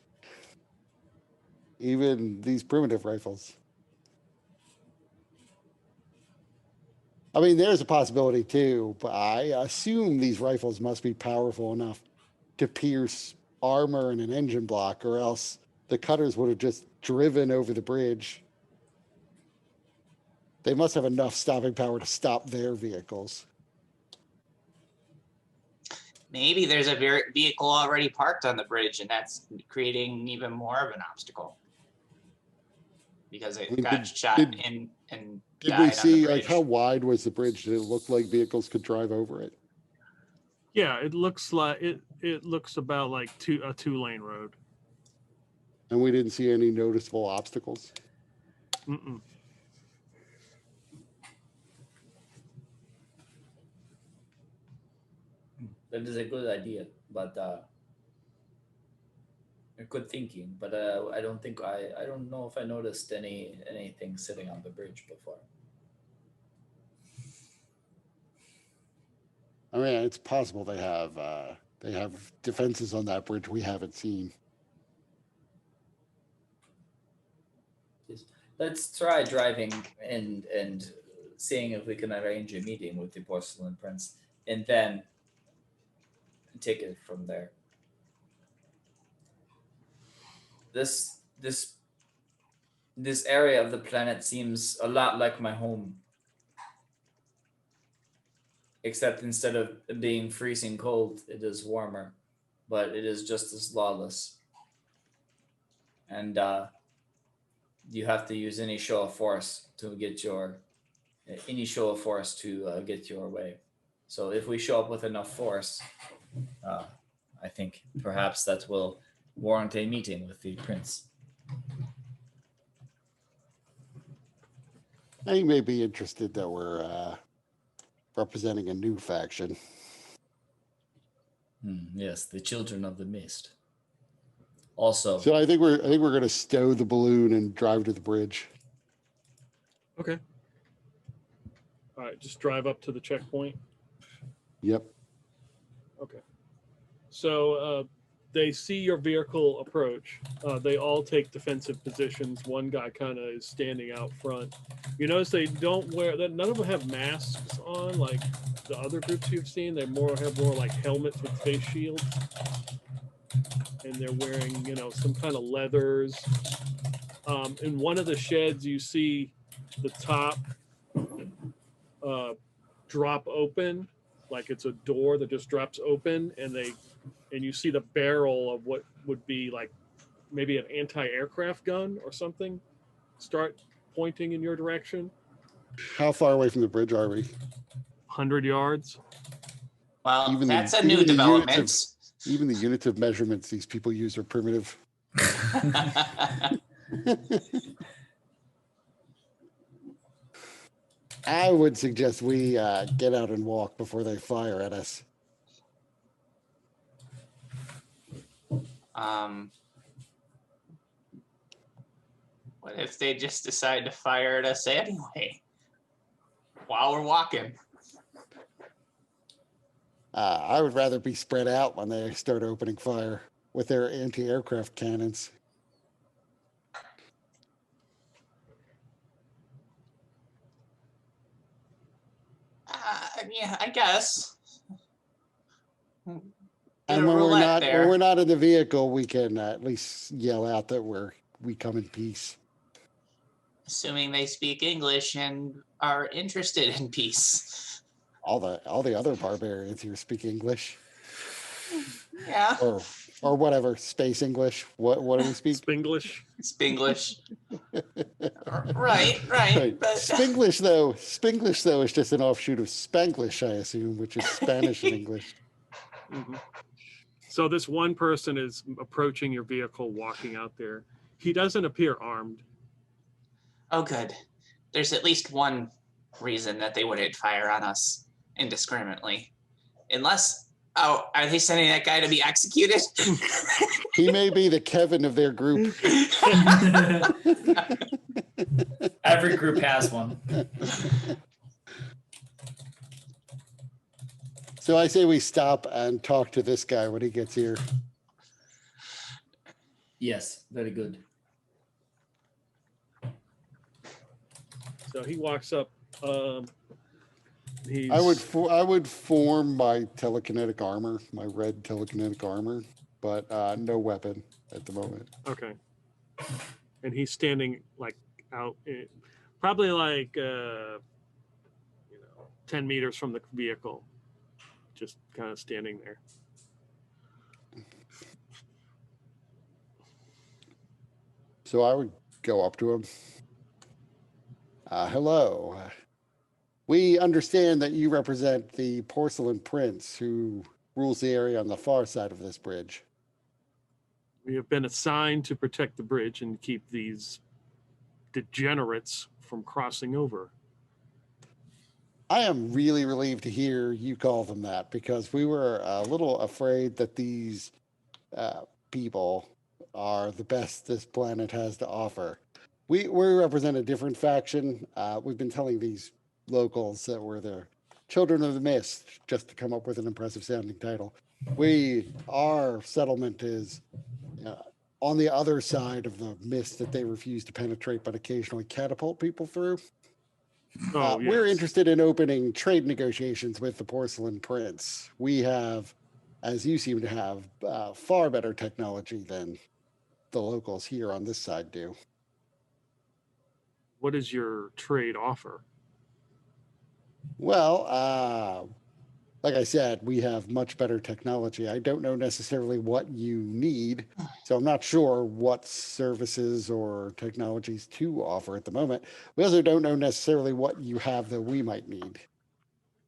Even these primitive rifles. I mean, there's a possibility too, but I assume these rifles must be powerful enough to pierce armor and an engine block, or else the cutters would have just driven over the bridge. They must have enough stopping power to stop their vehicles. Maybe there's a vehicle already parked on the bridge, and that's creating even more of an obstacle because it I mean, got shot in. Did we guide on the see, like, bridge. how wide was the bridge? Did it look like vehicles could drive over it? Yeah, it looks like it looks about like a 2-lane road. And we didn't see any noticeable obstacles? Mm-mm. That is a good idea, but good thinking. But I don't think I don't know if I noticed anything sitting on the bridge before. I mean, it's possible they have defenses on that bridge we haven't seen. Let's try driving and seeing if we can arrange a meeting with the Porcelain Prince, and then take it from there. This area of the planet seems a lot like my home, except instead of being freezing cold, it is warmer, but it is just as lawless. And you have to use any show of force to get your way. So if we show up with enough force, I think perhaps that will warrant a meeting with the prince. He may be interested that we're representing a new faction. Yes, the Children of the Mist. Also, So I think we're going to stow the balloon and drive to the bridge. Okay. All right, just drive up to the checkpoint. Yep. Okay. So they see your vehicle approach. They all take defensive positions. One guy kind of is standing out front. You notice they don't wear that. None of them have masks on like the other groups you've seen. They have more like helmets with face shields, and they're wearing some kind of leathers. In one of the sheds, you see the top drop open, like it's a door that just drops open, and you see the barrel of what would be like maybe an anti-aircraft gun or something start pointing in your direction. How far away from the bridge are we? 100 yards. Well, that's a new development. Even the units of measurements these people use are primitive. I would suggest we get out and walk before they fire at us. What if they just decide to fire at us anyway while we're walking? I would rather be spread out when they start opening fire with their anti-aircraft cannons. Yeah, I guess. And when we're not in the vehicle, we can at least yell out that we come in peace. Assuming they speak English and are interested in peace. All the other barbarians here speak English. Yeah. Or whatever, space English. What do we speak? Spanglish. Spanglish. Right. But Spanglish though is just an offshoot of Spanglish, I assume, which is Spanish and English. Mm-hmm. So this one person is approaching your vehicle, walking out there. He doesn't appear armed. Oh, good. There's at least one reason that they wouldn't fire on us indiscriminately. Unless, are they sending that guy to be executed? He may be the Kevin of their group. Every group has one. So I say we stop and talk to this guy when he gets here. Yes, very good. So he walks up. I would form my telekinetic armor, my red telekinetic armor, but no weapon at the moment. Okay. And he's standing like out, probably like 10 meters from the vehicle, just kind of standing there. So I would go up to him. Hello. We understand that you represent the Porcelain Prince who rules the area on the far side of this bridge. We have been assigned to protect the bridge and keep these degenerates from crossing over. I am really relieved to hear you call them that because we were a little afraid that these people are the best this planet has to offer. We represent a different faction. We've been telling these locals that we're the Children of the Mist, just to come up with an impressive sounding title. Our settlement is on the other side of the mist that they refuse to penetrate, but occasionally catapult people through. Oh, We're yes. interested in opening trade negotiations with the Porcelain Prince. We have, as you seem to have, far better technology than the locals here on this side do. What is your trade offer? Well, like I said, we have much better technology. I don't know necessarily what you need, so I'm not sure what services or technologies to offer at the moment. We also don't know necessarily what you have that we might need.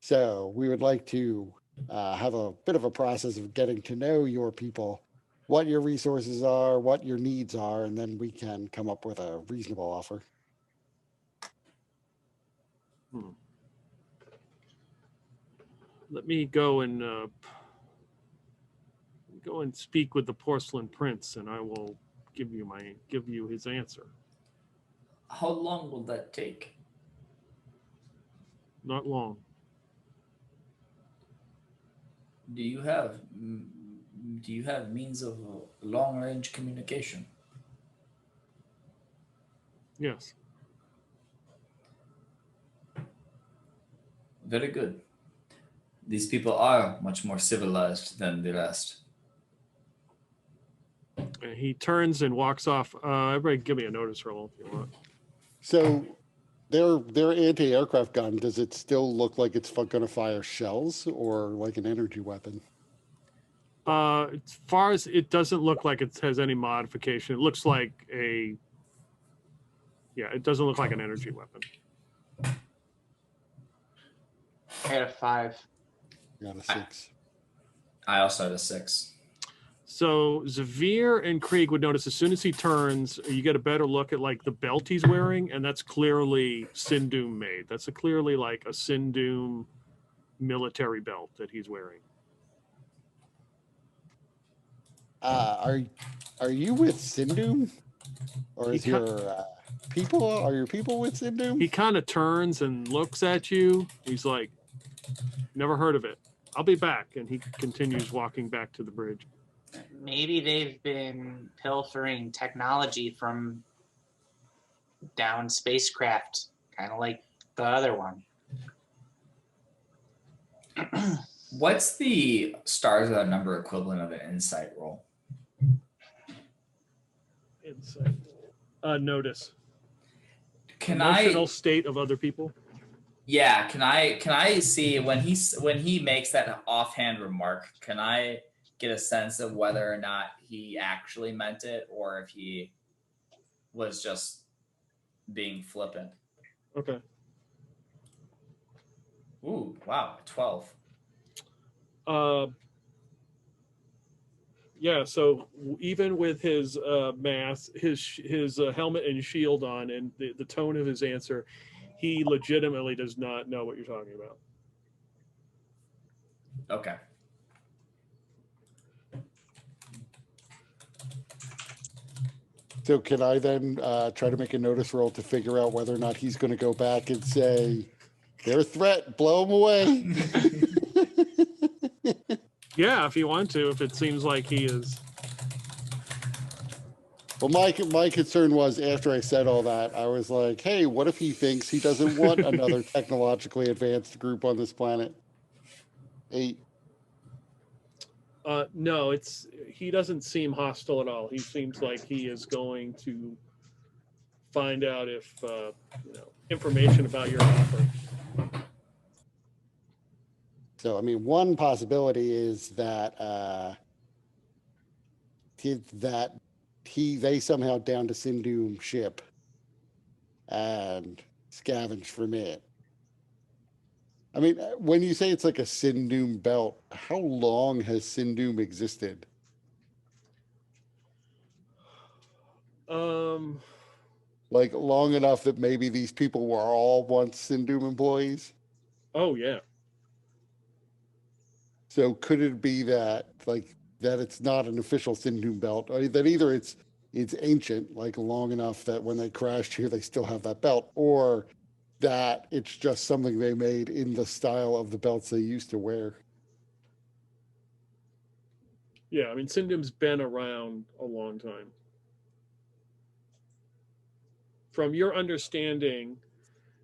So we would like to have a bit of a process of getting to know your people, what your resources are, what your needs are, and then we can come up with a reasonable offer. Let me go and speak with the Porcelain Prince, and I will give you his answer. How long will that take? Not long. Do you have means of long range communication? Yes. Very good. These people are much more civilized than the rest. And he turns and walks off. Everybody, give me a notice roll if you want. So their anti-aircraft gun, does it still look like it's going to fire shells or like an energy weapon? As far as it doesn't look like it has any modification. It looks like it doesn't look like an energy weapon. I had a 5. Got a 6. I also had a 6. So Zavir and Krieg would notice as soon as he turns, you get a better look at like the belt he's wearing, and that's clearly Sindum made. That's clearly like a Sindum military belt that he's wearing. Are you with Sindum, or is your people? Are your people with Sindum? He kind of turns and looks at you. He's like, "Never heard of it. I'll be back," and he continues walking back to the bridge. Maybe they've been pilfering technology from down spacecraft, kind of like the other one. What's the stars of that number equivalent of an insight roll? Insight. Notice. Can Emotional state of other people. Yeah, can I see when he makes that offhand remark, can I get a sense of whether or not he actually meant it or if he was just being flippant? Okay. Ooh, wow, 12. Yeah, so even with his mask, his helmet and shield on, and the tone of his answer, he legitimately does not know what you're talking about. Okay. So can I then try to make a notice roll to figure out whether or not he's going to go back and say, "They're a threat, blow them away"? Yeah, if you want to, if it seems like he is. Well, my concern was after I said all that, I was like, hey, what if he thinks he doesn't want another technologically advanced group on this planet? 8. No, he doesn't seem hostile at all. He seems like he is going to find out if information about your offer. So, I mean, one possibility is that they somehow downed a Sindum ship, and scavenge from it. I mean, when you say it's like a Sindoom belt, how long has Sindoom existed? Um, Like long enough that maybe these people were all once Sindoom employees? oh yeah. So could it be that like that it's not an official Sindoom belt, or that either it's ancient, like long enough that when they crashed here they still have that belt, or that it's just something they made in the style of the belts they used to wear? Yeah, I mean, Sindoom's been around a long time. From your understanding,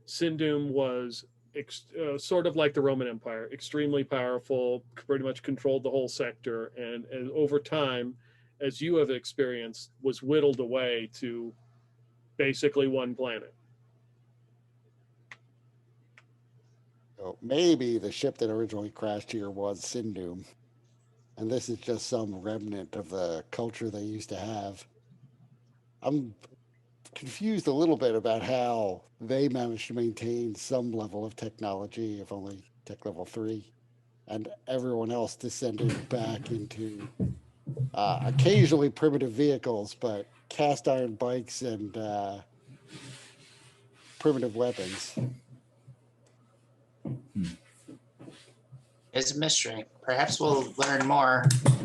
Sindoom was sort of like the Roman Empire, extremely powerful, pretty much controlled the whole sector, and over time, as you have experienced, was whittled away to basically one planet. So maybe the ship that originally crashed here was Sindoom, and this is just some remnant of the culture they used to have. I'm confused a little bit about how they managed to maintain some level of technology, if only tech level 3, and everyone else descended back into occasionally primitive vehicles, but cast iron bikes and primitive weapons. It's a mystery. Perhaps we'll learn more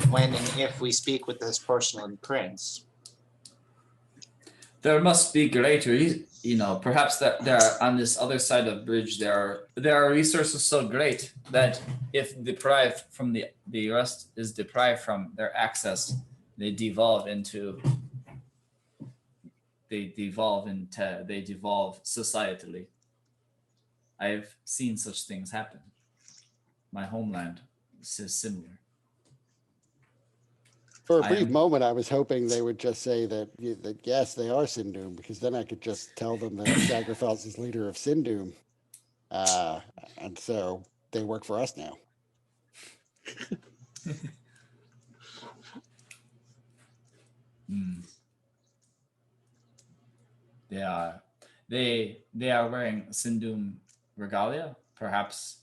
when and if we speak with this Porcelain Prince. There must be greater, perhaps that there are, on this other side of the bridge, there are resources so great that if deprived from the rest is deprived from their access, they devolve societally. I've seen such things happen. My homeland is similar. For a I brief am moment, I was hoping they would just say that yes, they are Sindoom, because then I could just tell them that Sagrafels is leader of Sindoom, and so they work for us now. They are they are wearing Sindoom regalia. Perhaps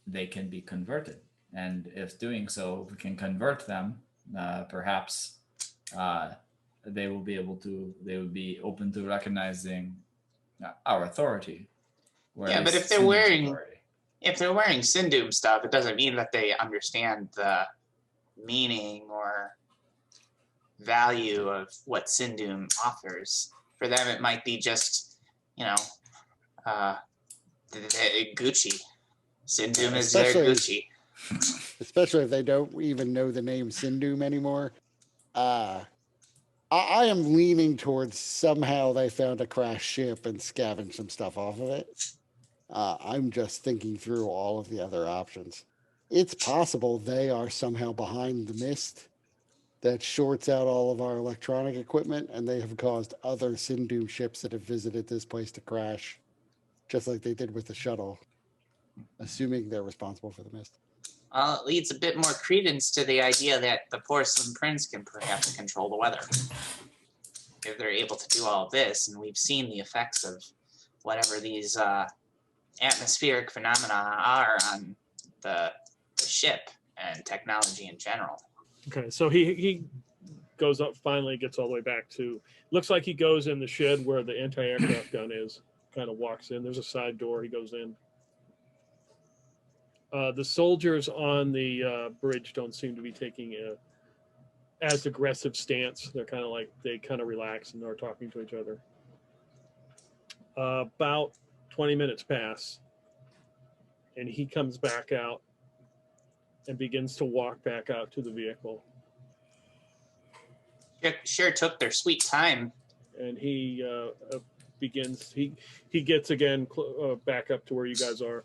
they can be converted, and if doing so, we can convert them. Perhaps they will be able to. They would be open to recognizing our authority. Or at Yeah, but least if they're Sindoom's wearing authority. Sindoom stuff, it doesn't mean that they understand the meaning or value of what Sindoom offers. For them, it might be just, uh, Gucci. Sindoom is their Gucci. Especially if they don't even know the name Sindoom anymore. I am leaning towards somehow they found a crashed ship and scavenged some stuff off of it. I'm just thinking through all of the other options. It's possible they are somehow behind the mist that shorts out all of our electronic equipment, and they have caused other Sindoom ships that have visited this place to crash, just like they did with the shuttle, assuming they're responsible for the mist. It leads a bit more credence to the idea that the Porcelain Prince can perhaps control the weather. If they're able to do all of this, and we've seen the effects of whatever these atmospheric phenomena are on the ship and technology in general. Okay, so he goes up, finally gets all the way back to, looks like he goes in the shed where the anti-aircraft gun is, kind of walks in. There's a side door, he goes in. The soldiers on the bridge don't seem to be taking a as aggressive stance. They're kind of like, they kind of relax and they're talking to each other. About 20 minutes pass, and he comes back out and begins to walk back out to the vehicle. Sure took their sweet time. And he begins, he gets again back up to where you guys are.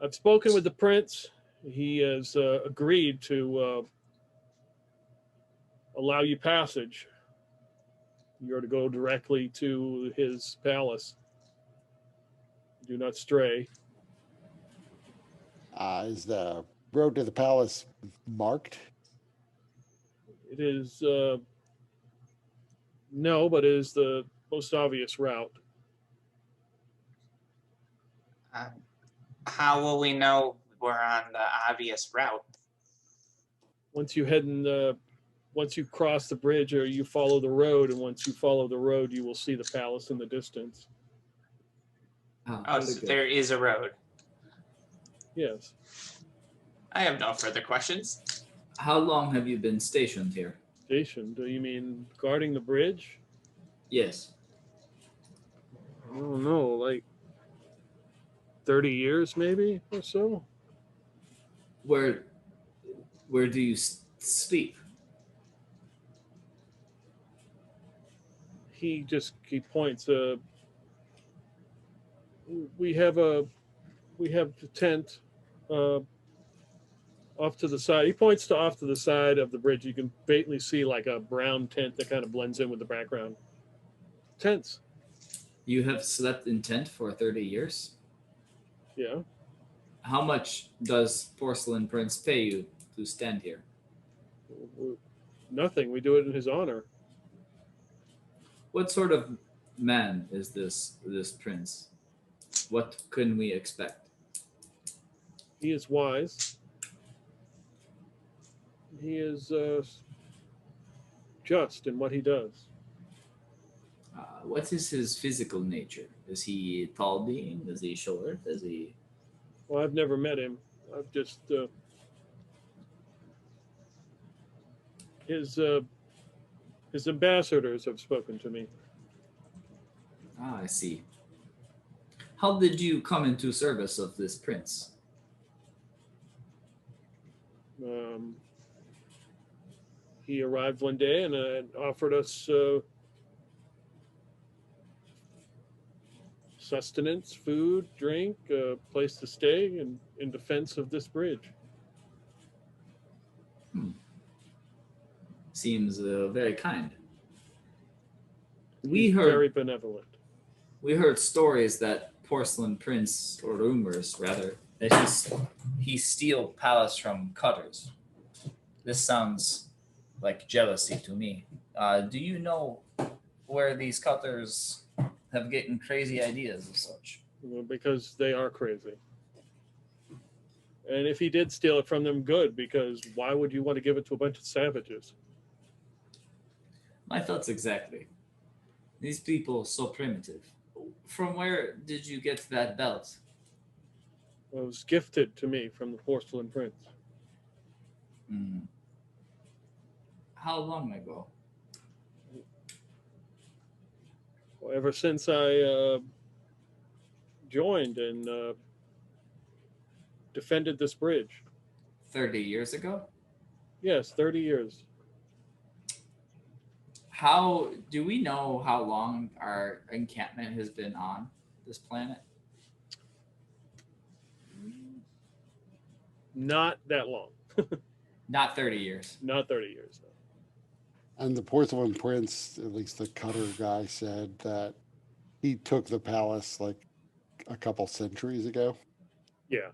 I've spoken with the prince. He has agreed to allow you passage. You're to go directly to his palace. Do not stray. Is the road to the palace marked? It is no, but it is the most obvious route. How will we know we're on the obvious route? Once you head in the, once you cross the bridge, or you follow the road, and once you follow the road, you will see the palace in the distance. Oh, very so good. there is a road. Yes. I have no further questions. How long have you been stationed here? Station? Do you mean guarding the bridge? Yes. I don't know, like 30 years maybe or so. Where do you sleep? He points. We have the tent uh, off to the side. He points to off to the side of the bridge. You can faintly see like a brown tent that kind of blends in with the background. Tents. You have slept in tent for 30 years? Yeah. How much does Porcelain Prince pay you to stand here? Nothing. We do it in his honor. What sort of man is this prince? What can we expect? He is wise. He is just in what he does. What is his physical nature? Is he a tall being? Is he short? Is he? Well, I've never met him. I've just his ambassadors have spoken to me. I see. How did you come into service of this prince? He arrived one day and offered us sustenance, food, drink, a place to stay, and in defense of this bridge. Seems very kind. He's very benevolent. We heard stories that Porcelain Prince, or rumors rather, That he steal palace from cutters. This sounds like jealousy to me. Do you know where these cutters have getting crazy ideas of such? Because they are crazy. And if he did steal it from them, good, because why would you want to give it to a bunch of savages? my thoughts exactly. These people so primitive. From where did you get that belt? It was gifted to me from the Porcelain Prince. How long ago? Well, ever since I joined and defended this bridge. 30 years ago? Yes, 30 years. How do we know how long our encampment has been on this planet? Not that long. Not 30 years. Not 30 years. No. And the Porcelain Prince, at least the cutter guy, said that he took the palace like a couple centuries ago. Yeah.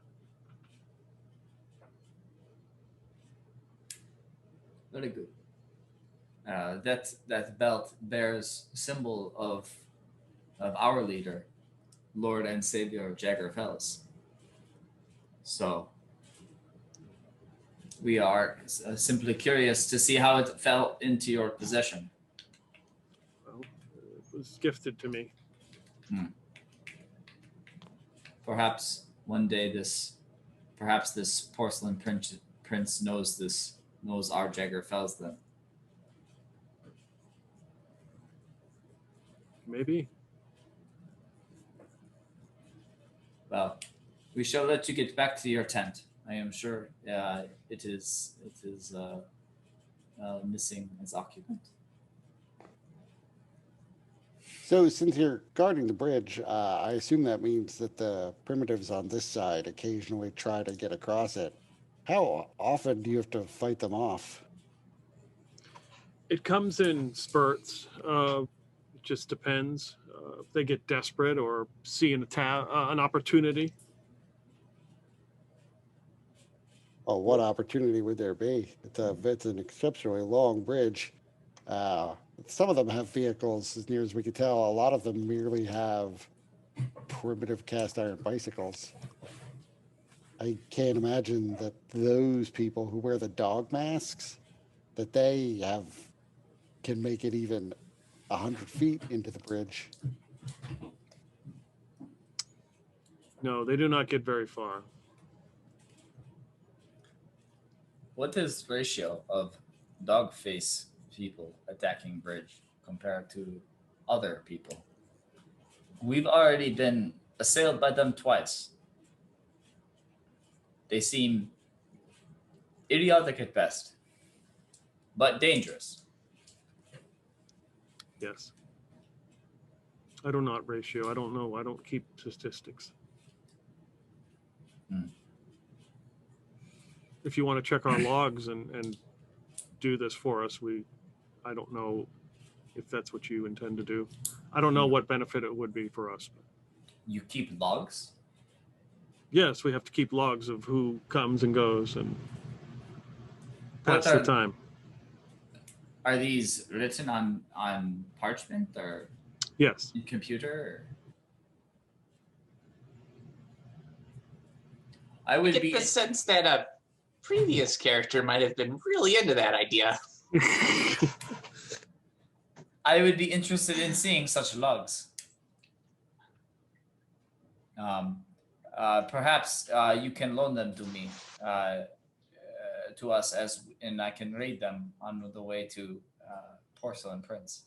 Very good. That belt bears symbol of our leader, Lord and Savior Jagger Fels. So we are simply curious to see how it fell into your possession. Well, it was gifted to me. Perhaps one day this Porcelain Prince knows our Jagger Fels then. Maybe. Well, we shall let you get back to your tent. I am sure it is missing its occupant. So, since you're guarding the bridge, I assume that means that the primitives on this side occasionally try to get across it. How often do you have to fight them off? It comes in spurts. It just depends. If they get desperate or see an opportunity. Oh, what opportunity would there be? It's an exceptionally long bridge. Some of them have vehicles, as near as we can tell. A lot of them merely have primitive cast iron bicycles. I can't imagine that those people who wear the dog masks, that they can make it even 100 feet into the bridge. No, they do not get very far. What is ratio of dog face people attacking bridge compared to other people? We've already been assailed by them twice. They seem idiotic at best, but dangerous. Yes. I do not ratio. I don't know. I don't keep statistics. Hmm. If you want to check our logs and do this for us, I don't know if that's what you intend to do. I don't know what benefit it would be for us. You keep logs? Yes, we have to keep logs of who comes and goes and What pass the time. Are these written on parchment or Yes. in computer? Or? I would Get be the sense that a previous character might have been really into that idea. I would be interested in seeing such logs. Perhaps you can loan them to me, to us, and I can read them on the way to Porcelain Prince.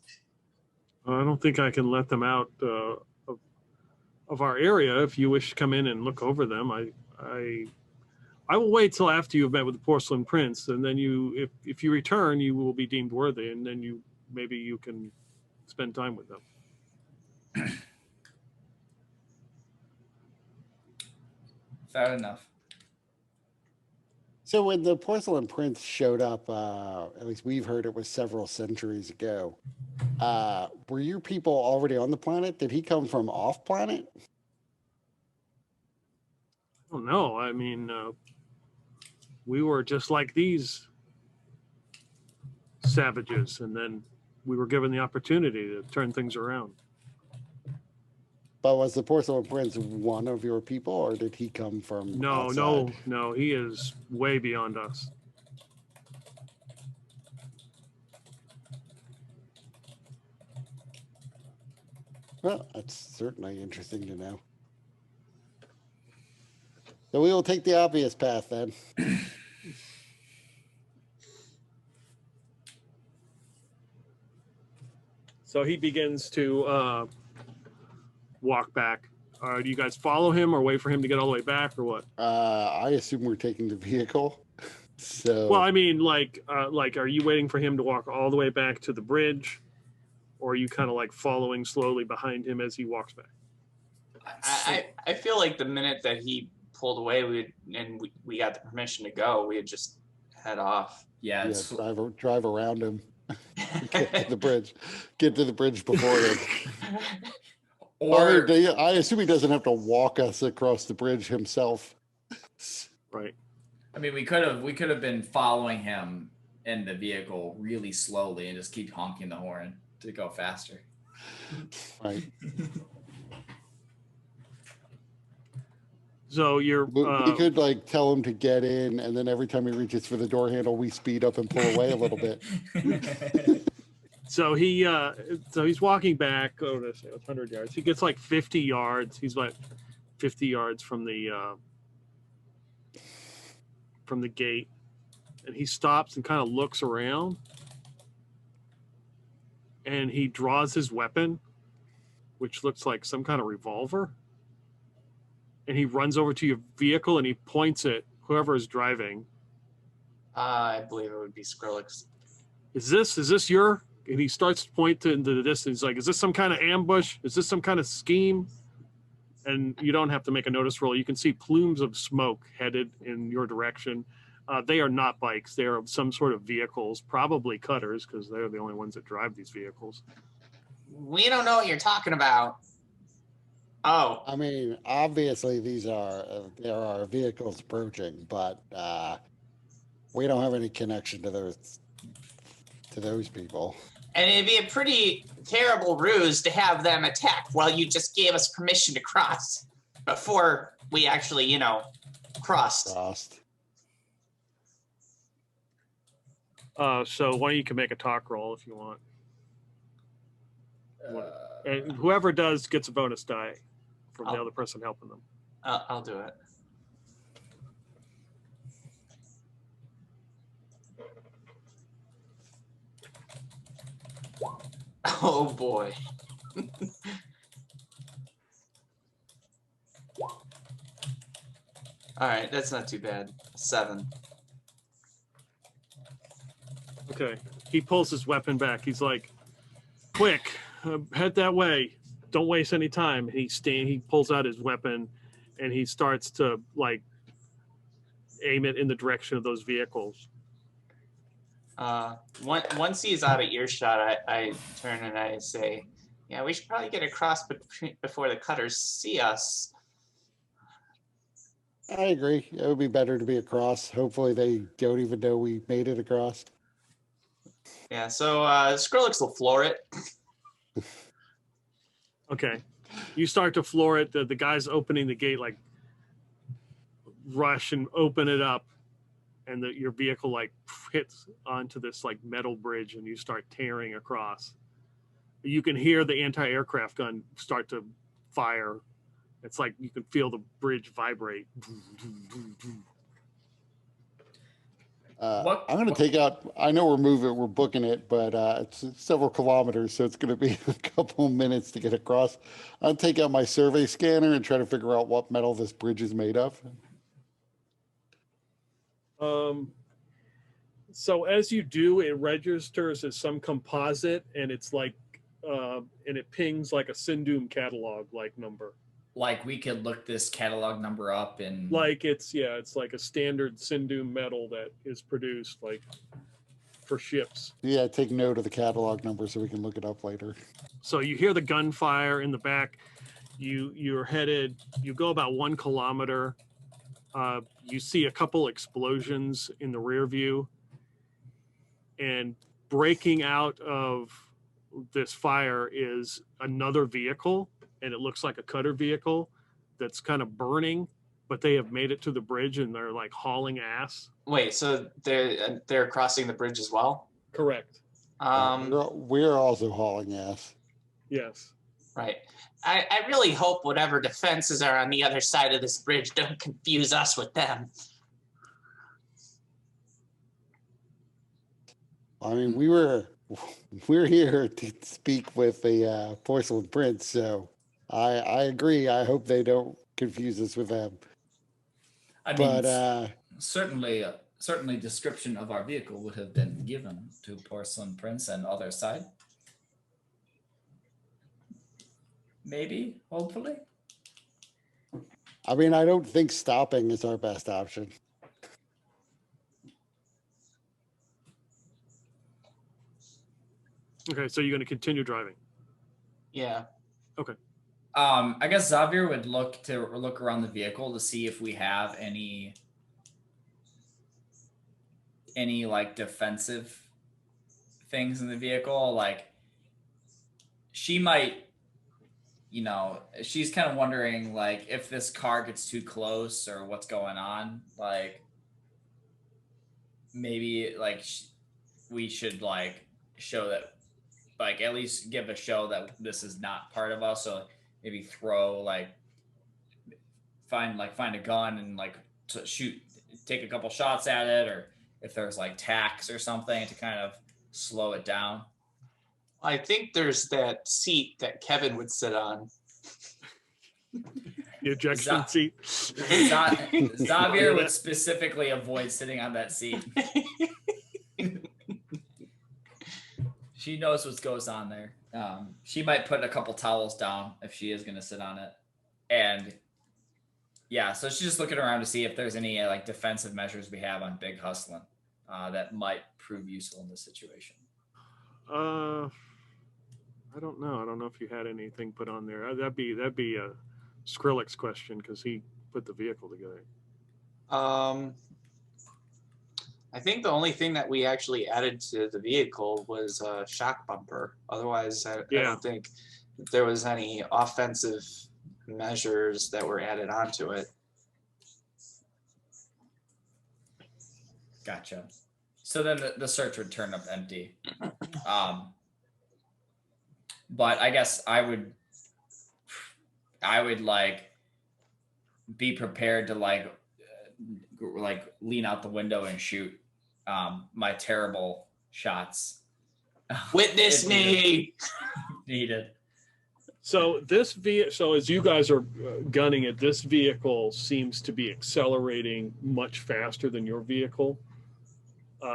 I don't think I can let them out of our area. If you wish to come in and look over them, I will wait till after you have met with the Porcelain Prince, and then if you return, you will be deemed worthy, and then maybe you can spend time with them. Fair enough. So when the Porcelain Prince showed up, at least we've heard it was several centuries ago. Were your people already on the planet? Did he come from off planet? I don't know. I mean, we were just like these savages, and then we were given the opportunity to turn things around. But was the Porcelain Prince one of your people, or did he come from outside? No. He is way beyond us. Well, that's certainly interesting to know. So we will take the obvious path then. So he begins to walk back. Do you guys follow him or wait for him to get all the way back or what? I assume we're taking the vehicle. So Well, I mean, are you waiting for him to walk all the way back to the bridge, or are you kind of like following slowly behind him as he walks back? I feel like the minute that he pulled away, we got the permission to go, we had just head off. Yeah, yeah, drive around him. Get to the bridge. Get to the bridge before him. or I assume he doesn't have to walk us across the bridge himself. Right. I mean, we could have been following him in the vehicle really slowly and just keep honking the horn to go faster. Right. So you're. We could like tell him to get in, and then every time he reaches for the door handle, we speed up and pull away a little bit. So he's walking back. Oh, let's say 100 yards. He gets like 50 yards. He's like 50 yards from the gate, and he stops and kind of looks around, and he draws his weapon, which looks like some kind of revolver, and he runs over to your vehicle and he points at whoever is driving. I believe it would be Skrillex. Is this your? And he starts to point into the distance, like, is this some kind of ambush? Is this some kind of scheme? And you don't have to make a notice roll. You can see plumes of smoke headed in your direction. They are not bikes. They are some sort of vehicles, probably cutters, because they're the only ones that drive these vehicles. We don't know what you're talking about. Oh, I mean, obviously there are vehicles approaching, but we don't have any connection to those people. And it'd be a pretty terrible ruse to have them attack while you just gave us permission to cross before we actually, crossed. So one of you can make a talk roll if you want. And whoever does gets a bonus die from the other person helping them. I'll do it. Oh boy. All right, that's not too bad. 7. Okay. He pulls his weapon back. He's like, quick, head that way. Don't waste any time. He pulls out his weapon and he starts to like aim it in the direction of those vehicles. Once he's out of earshot, I turn and I say, yeah, we should probably get across before the cutters see us. I agree. It would be better to be across. Hopefully they don't even know we made it across. Yeah, so Skrillex will floor it. Okay. You start to floor it. The guys opening the gate like rush and open it up, and your vehicle like hits onto this like metal bridge and you start tearing across. You can hear the anti-aircraft gun start to fire. It's like you can feel the bridge vibrate. I'm going to take out, I know we're booking it, but it's several kilometers, so it's going to be a couple minutes to get across. I'll take out my survey scanner and try to figure out what metal this bridge is made of. So as you do, it registers as some composite, and it's like, and it pings like a Sindum catalog like number. Like we could look this catalog number up and Like it's like a standard Sindum metal that is produced like for ships. Yeah, take note of the catalog number so we can look it up later. So you hear the gunfire in the back. You go about 1 kilometer. You see a couple explosions in the rear view, and breaking out of this fire is another vehicle, and it looks like a cutter vehicle that's kind of burning, but they have made it to the bridge and they're like hauling ass. Wait, so they're crossing the bridge as well? Correct. We're also hauling ass. Yes. Right. I really hope whatever defenses are on the other side of this bridge don't confuse us with them. I mean, we're here to speak with the Porcelain Prince, so I agree. I hope they don't confuse us with them. I mean, certainly description of our vehicle would have been given to Porcelain Prince and other side. Maybe, hopefully. I mean, I don't think stopping is our best option. Okay, so you're going to continue driving. Yeah. Okay. I guess Xavier would look around the vehicle to see if we have any like defensive things in the vehicle. Like she might, she's kind of wondering like if this car gets too close or what's going on. Like maybe like we should like show that, like at least give a show that this is not part of us. So maybe throw find a gun and like to take a couple shots at it, or if there's like tacks or something to kind of slow it down. I think there's that seat that Kevin would sit on. The ejection seat. Xavier would specifically avoid sitting on that seat. She knows what goes on there. She might put a couple towels down if she is going to sit on it. And yeah, so she's just looking around to see if there's any like defensive measures we have on Big Hustlin' that might prove useful in this situation. I don't know. I don't know if you had anything put on there. That'd be a Skrillex question because he put the vehicle together. I think the only thing that we actually added to the vehicle was a shock bumper. Otherwise, I Yeah. don't think there was any offensive measures that were added onto it. Gotcha. So then the search would turn up empty. But I guess I would like be prepared to like lean out the window and shoot my terrible shots. Witness If me! needed. So so as you guys are gunning it, this vehicle seems to be accelerating much faster than your vehicle.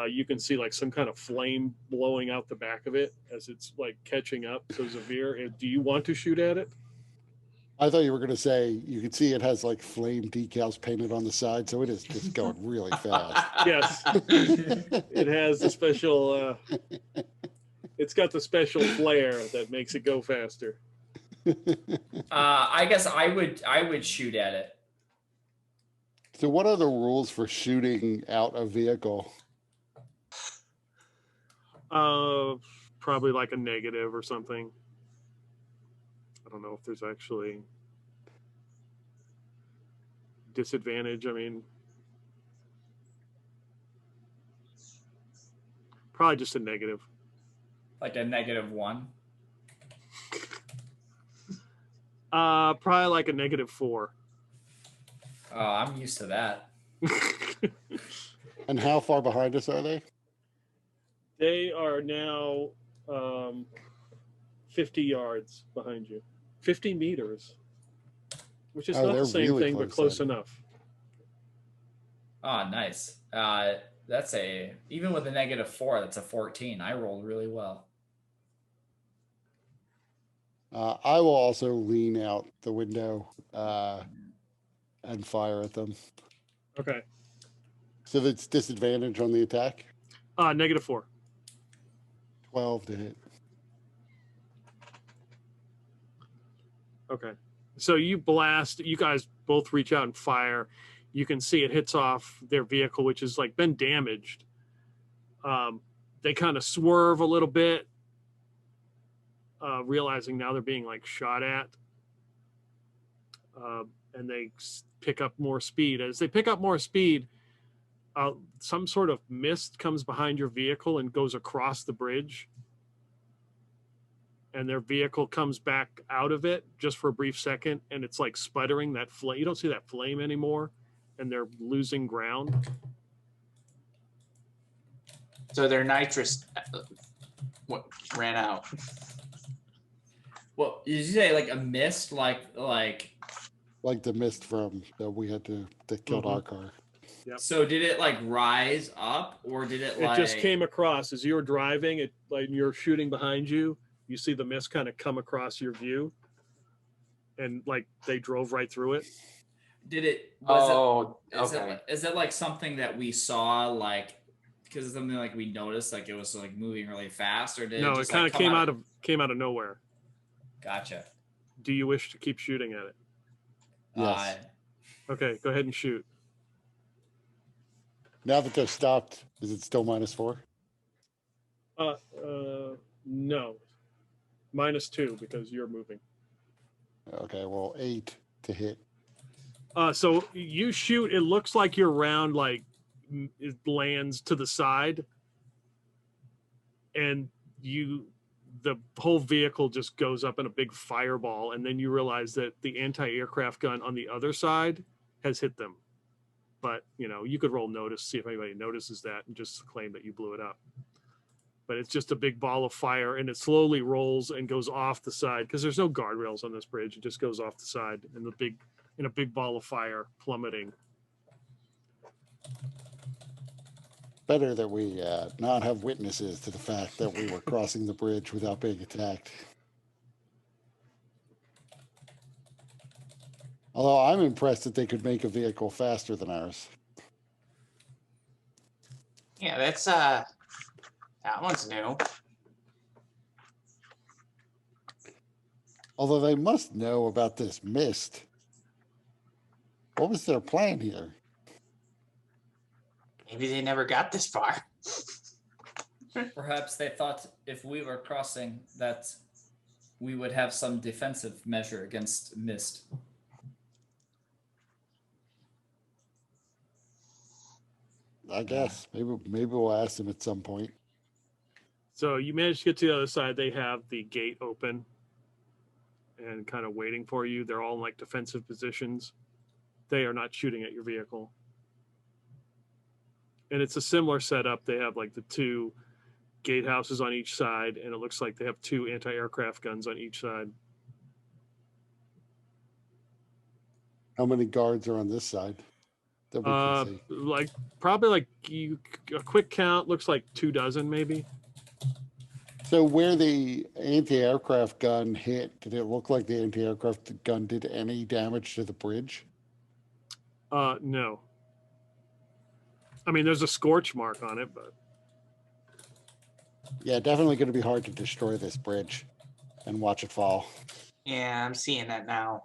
You can see like some kind of flame blowing out the back of it as it's like catching up. So Zavir, do you want to shoot at it? I thought you were going to say you can see it has like flame decals painted on the side, so it is just going really fast. Yes. It has the special. It's got the special flare that makes it go faster. I guess I would shoot at it. So, what are the rules for shooting out a vehicle? Probably like a negative or something. I don't know if there's actually disadvantage. I mean, probably just a negative. Like a -1. Probably like a -4. Oh, I'm used to that. And how far behind us are they? They are now 50 yards behind you. 50 meters, which is Oh, not they're the same really thing, but close close then. enough. Oh, nice. That's even with a -4, that's a 14. I rolled really well. I will also lean out the window and fire at them. Okay. So that's disadvantage on the attack. -4. 12 to hit. Okay. So you blast, you guys both reach out and fire. You can see it hits off their vehicle, which has like been damaged. They kind of swerve a little bit, realizing now they're being like shot at. And they pick up more speed. As they pick up more speed, some sort of mist comes behind your vehicle and goes across the bridge. And their vehicle comes back out of it just for a brief second, and it's like sputtering that flame. You don't see that flame anymore, and they're losing ground. So their nitrous ran out. Well, did you say like a mist, like Like the mist from that we had that killed our car. Yep. So did it like rise up, or did it It just came across as you're driving. It like you're shooting behind you. You see the mist kind of come across your view, and like they drove right through it. Did it? Okay. Is it like something that we saw, like because it's something like we noticed, like it was like moving really fast, or did No, it it just, kind like, of came out of nowhere. Gotcha. Do you wish to keep shooting at it? Yes. Okay, go ahead and shoot. Now that they're stopped, is it still -4? No, -2 because you're moving. Okay, well, 8 to hit. So you shoot. It looks like your round like it lands to the side, and the whole vehicle just goes up in a big fireball, and then you realize that the anti-aircraft gun on the other side has hit them. But you could roll notice, see if anybody notices that, and just claim that you blew it up. But it's just a big ball of fire, and it slowly rolls and goes off the side because there's no guardrails on this bridge. It just goes off the side, and in a big ball of fire plummeting. Better that we not have witnesses to the fact that we were crossing the bridge without being attacked. Although I'm impressed that they could make a vehicle faster than ours. Yeah, that's that one's new. Although they must know about this mist. What was their plan here? Maybe they never got this far. Perhaps they thought if we were crossing that we would have some defensive measure against mist. I guess maybe we'll ask them at some point. So you manage to get to the other side. They have the gate open and kind of waiting for you. They're all in like defensive positions. They are not shooting at your vehicle. And it's a similar setup. They have like the two gatehouses on each side, and it looks like they have two anti-aircraft guns on each side. How many guards are on this side that we can see? Like probably like a quick count looks like 24 maybe. So where the anti-aircraft gun hit, did it look like the anti-aircraft gun did any damage to the bridge? No. I mean, there's a scorch mark on it, but Yeah, definitely going to be hard to destroy this bridge and watch it fall. Yeah, I'm seeing that now.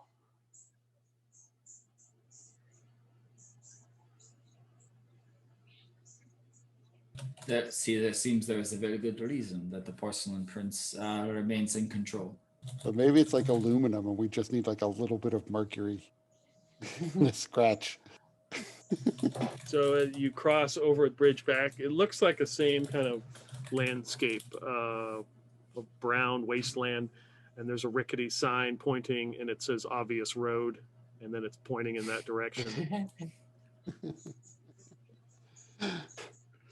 There seems there is a very good reason that the Porcelain Prince remains in control. But maybe it's like aluminum and we just need like a little bit of mercury. A scratch. so you cross over the bridge back. It looks like the same kind of landscape, a brown wasteland, and there's a rickety sign pointing, and it says obvious road, and then it's pointing in that direction.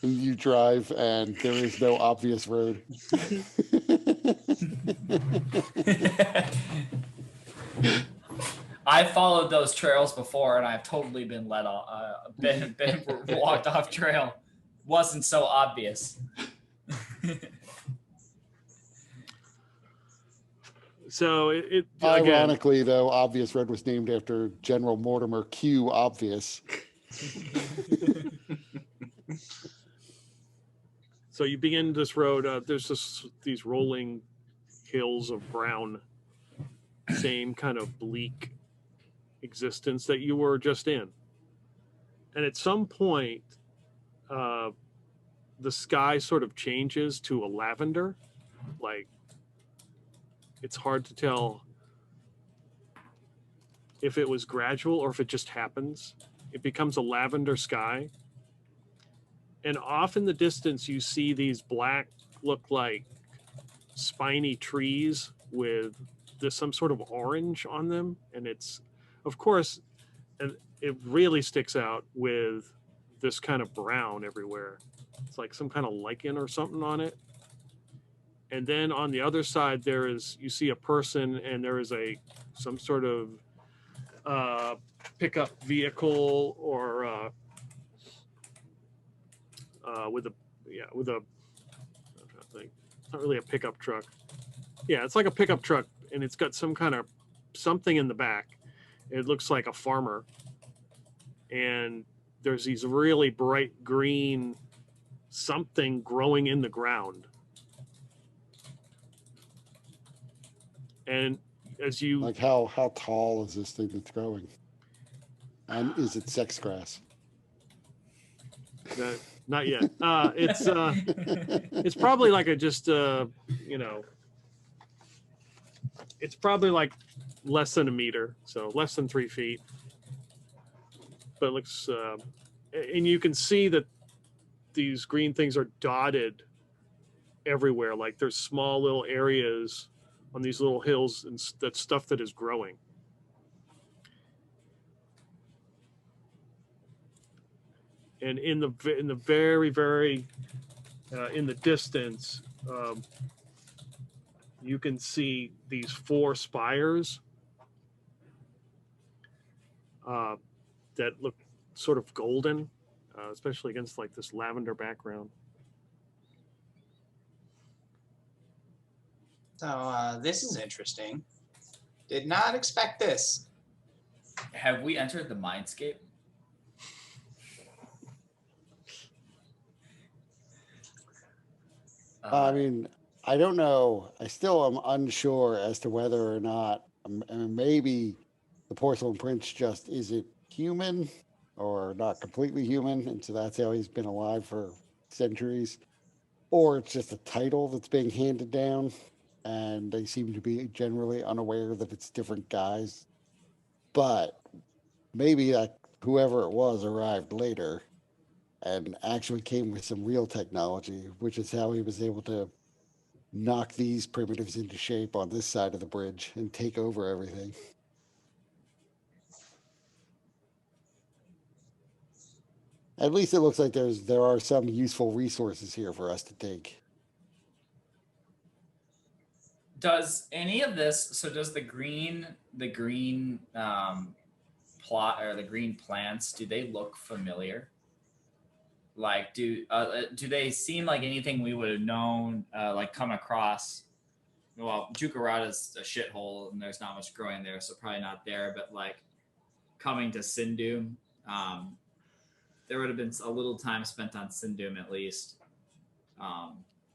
And you drive and there is no obvious road. I followed those trails before, and I've totally been let off, been walked off trail. Wasn't so obvious. So it Ironically, though, obvious road was named after General Mortimer Q. Obvious. So you begin this road. There's these rolling hills of brown, same kind of bleak existence that you were just in. And at some point, the sky sort of changes to a lavender. Like, it's hard to tell if it was gradual or if it just happens. It becomes a lavender sky. And off in the distance, you see these black, look like spiny trees with some sort of orange on them. And it's, of course, and it really sticks out with this kind of brown everywhere. It's like some kind of lichen or something on it. And then on the other side, you see a person, and there is some sort of pickup vehicle or with a I'm trying to think. It's not really a pickup truck. Yeah, it's like a pickup truck, and it's got some kind of something in the back. It looks like a farmer, and there's these really bright green something growing in the ground. And as you Like how tall is this thing that's growing? And is it sex grass? not yet. It's probably like it's probably like less than a meter, so less than 3 feet. But it looks, and you can see that these green things are dotted everywhere. Like there's small little areas on these little hills, and that's stuff that is growing. And in the very, very in the distance, you can see these 4 spires that look sort of golden, especially against like this lavender background. So this is interesting. Did not expect this. Have we entered the mindscape? I mean, I don't know. I still am unsure as to whether or not, maybe the Porcelain Prince just isn't human, or not completely human, and so that's how he's been alive for centuries, or it's just a title that's being handed down, and they seem to be generally unaware that it's different guys. But maybe whoever it was arrived later and actually came with some real technology, which is how he was able to knock these primitives into shape on this side of the bridge and take over everything. At least it looks like there are some useful resources here for us to take. Does any of this? So does the green plot or the green plants? Do they look familiar? Like, do they seem like anything we would have known, like come across? Well, Jukarata's a shithole, and there's not much growing there, so probably not there. But like coming to Sindum, um, there would have been a little time spent on Sindum at least,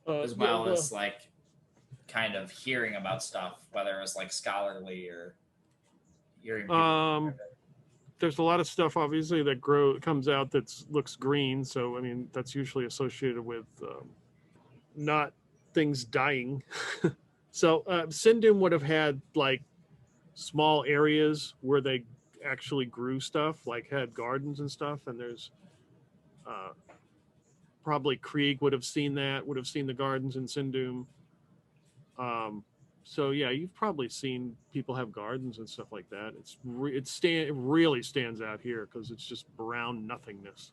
as well as like kind of hearing about stuff, whether it was like scholarly or hearing people. There's a lot of stuff obviously that comes out that looks green. So I mean, that's usually associated with not things dying. So Sindum would have had like small areas where they actually grew stuff, like had gardens and stuff. And there's uh, probably Krieg would have seen that, would have seen the gardens in Sindum. So yeah, you've probably seen people have gardens and stuff like that. It really stands out here because it's just brown nothingness.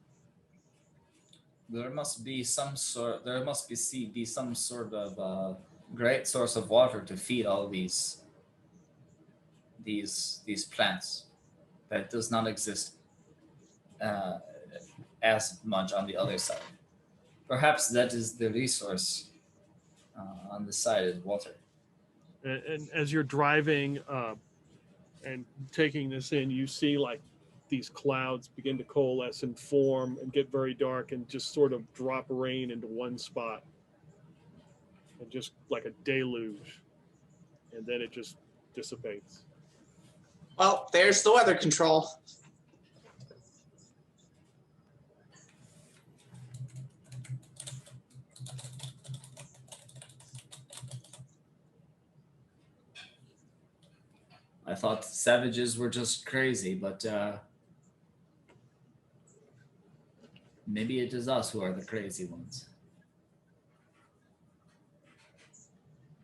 There must be some sort. There must be some sort of great source of water to feed all these plants that does not exist uh, as much on the other side. Perhaps that is the resource on the side is water. And as you're driving and taking this in, you see like these clouds begin to coalesce and form and get very dark and just sort of drop rain into one spot, and just like a deluge, and then it just dissipates. Well, there's the weather control. I thought savages were just crazy, but maybe it is us who are the crazy ones.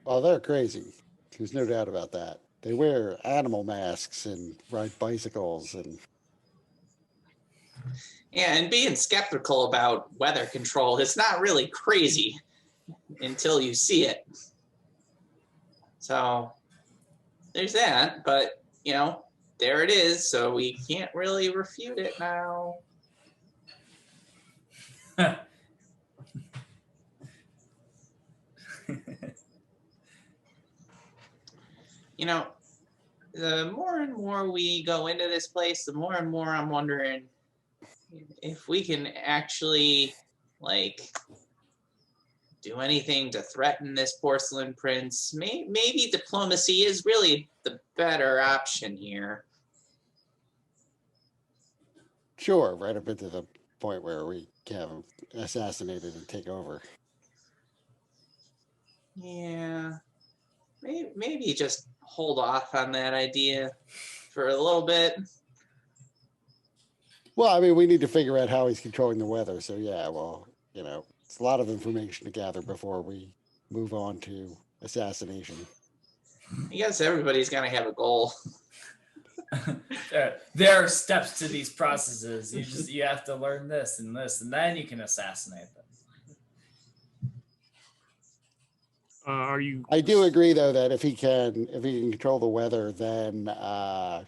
Oh, they're crazy. There's no doubt about that. They wear animal masks and ride bicycles and Yeah, and being skeptical about weather control is not really crazy until you see it. So there's that, but you know, there it is, so we can't really refute it now. You know, the more and more we go into this place, the more and more I'm wondering if we can actually like do anything to threaten this porcelain prince. Maybe diplomacy is really the better option here. sure, right up into the point where we have him assassinated and take over. Yeah, maybe just hold off on that idea for a little bit. Well, I mean, we need to figure out how he's controlling the weather. So yeah, well, it's a lot of information to gather before we move on to assassination. I guess everybody's gonna have a goal. There are steps to these processes. You have to learn this, and then you can assassinate them. I do agree, though, that if he can control the weather, then a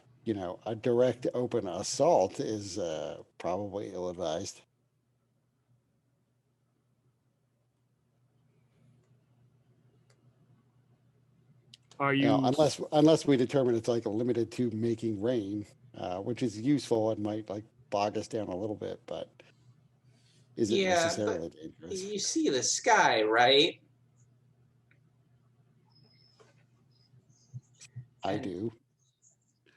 direct open assault is probably ill-advised. Are you? Unless we determine it's like limited to making rain, which is useful and might like bog us down a little bit, but isn't necessarily dangerous. You see the sky, right? I do.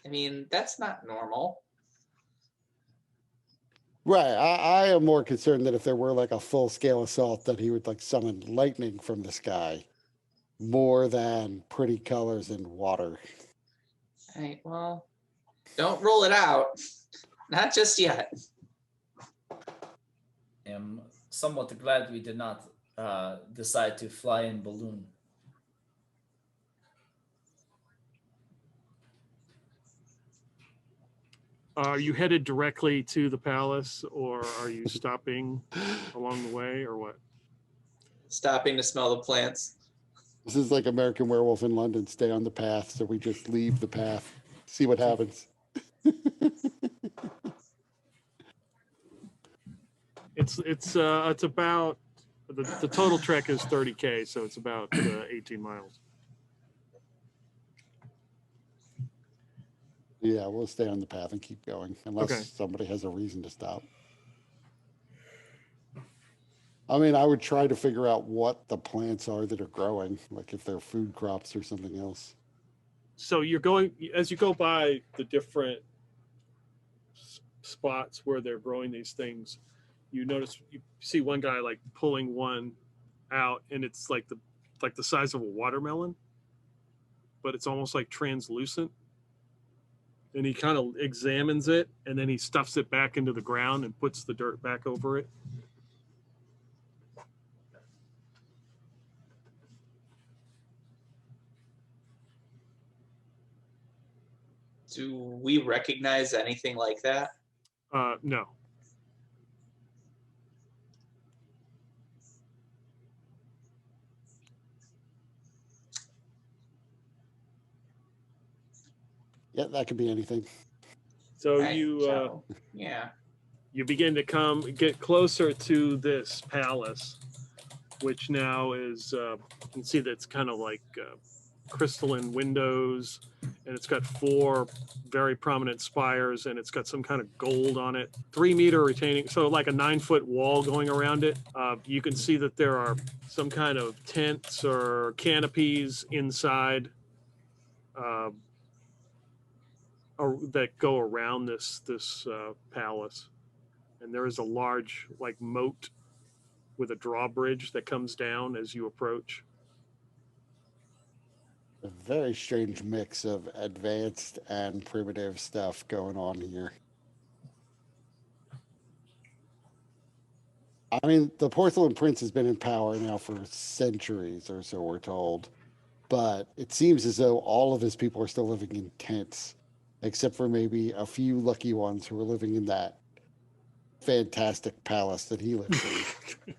I mean, that's not normal. Right. I am more concerned that if there were like a full scale assault, that he would like summon lightning from the sky more than pretty colors and water. All right, well, don't roll it out. Not just yet. I am somewhat glad we did not decide to fly in balloon. Are you headed directly to the palace, or are you stopping along the way, or what? Stopping to smell the plants. This is like American Werewolf in London. Stay on the path, so we just leave the path, see what happens. It's about the total trek is 30K, so it's about 18 miles. Yeah, we'll stay on the path and keep going unless Okay. somebody has a reason to stop. I mean, I would try to figure out what the plants are that are growing, like if they're food crops or something else. So you're going, as you go by the different spots where they're growing these things, you see one guy like pulling one out, and it's like the size of a watermelon, but it's almost like translucent. And he kind of examines it, and then he stuffs it back into the ground and puts the dirt back over it. Do we recognize anything like that? No. Yeah, that could be anything. So Right, so, yeah. you begin to get closer to this palace, which now is you can see that it's kind of like crystalline windows, and it's got 4 very prominent spires, and it's got some kind of gold on it. 3-meter retaining, so like a 9-foot wall going around it. You can see that there are some kind of tents or canopies inside that go around this palace, and there is a large like moat with a drawbridge that comes down as you approach. A very strange mix of advanced and primitive stuff going on here. I mean, the Porcelain Prince has been in power now for centuries, or so we're told. But it seems as though all of his people are still living in tents, except for maybe a few lucky ones who are living in that fantastic palace that he lives in.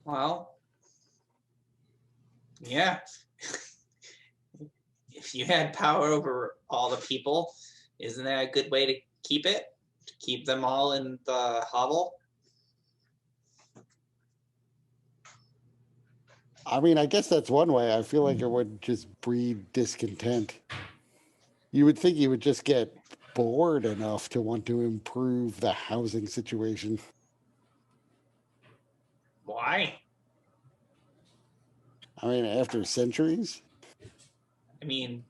Well, yeah. If you had power over all the people, isn't that a good way to keep it? To keep them all in the hovel? I mean, I guess that's one way. I feel like it would just breed discontent. You would think you would just get bored enough to want to improve the housing situation. Why? I mean, after centuries? I mean,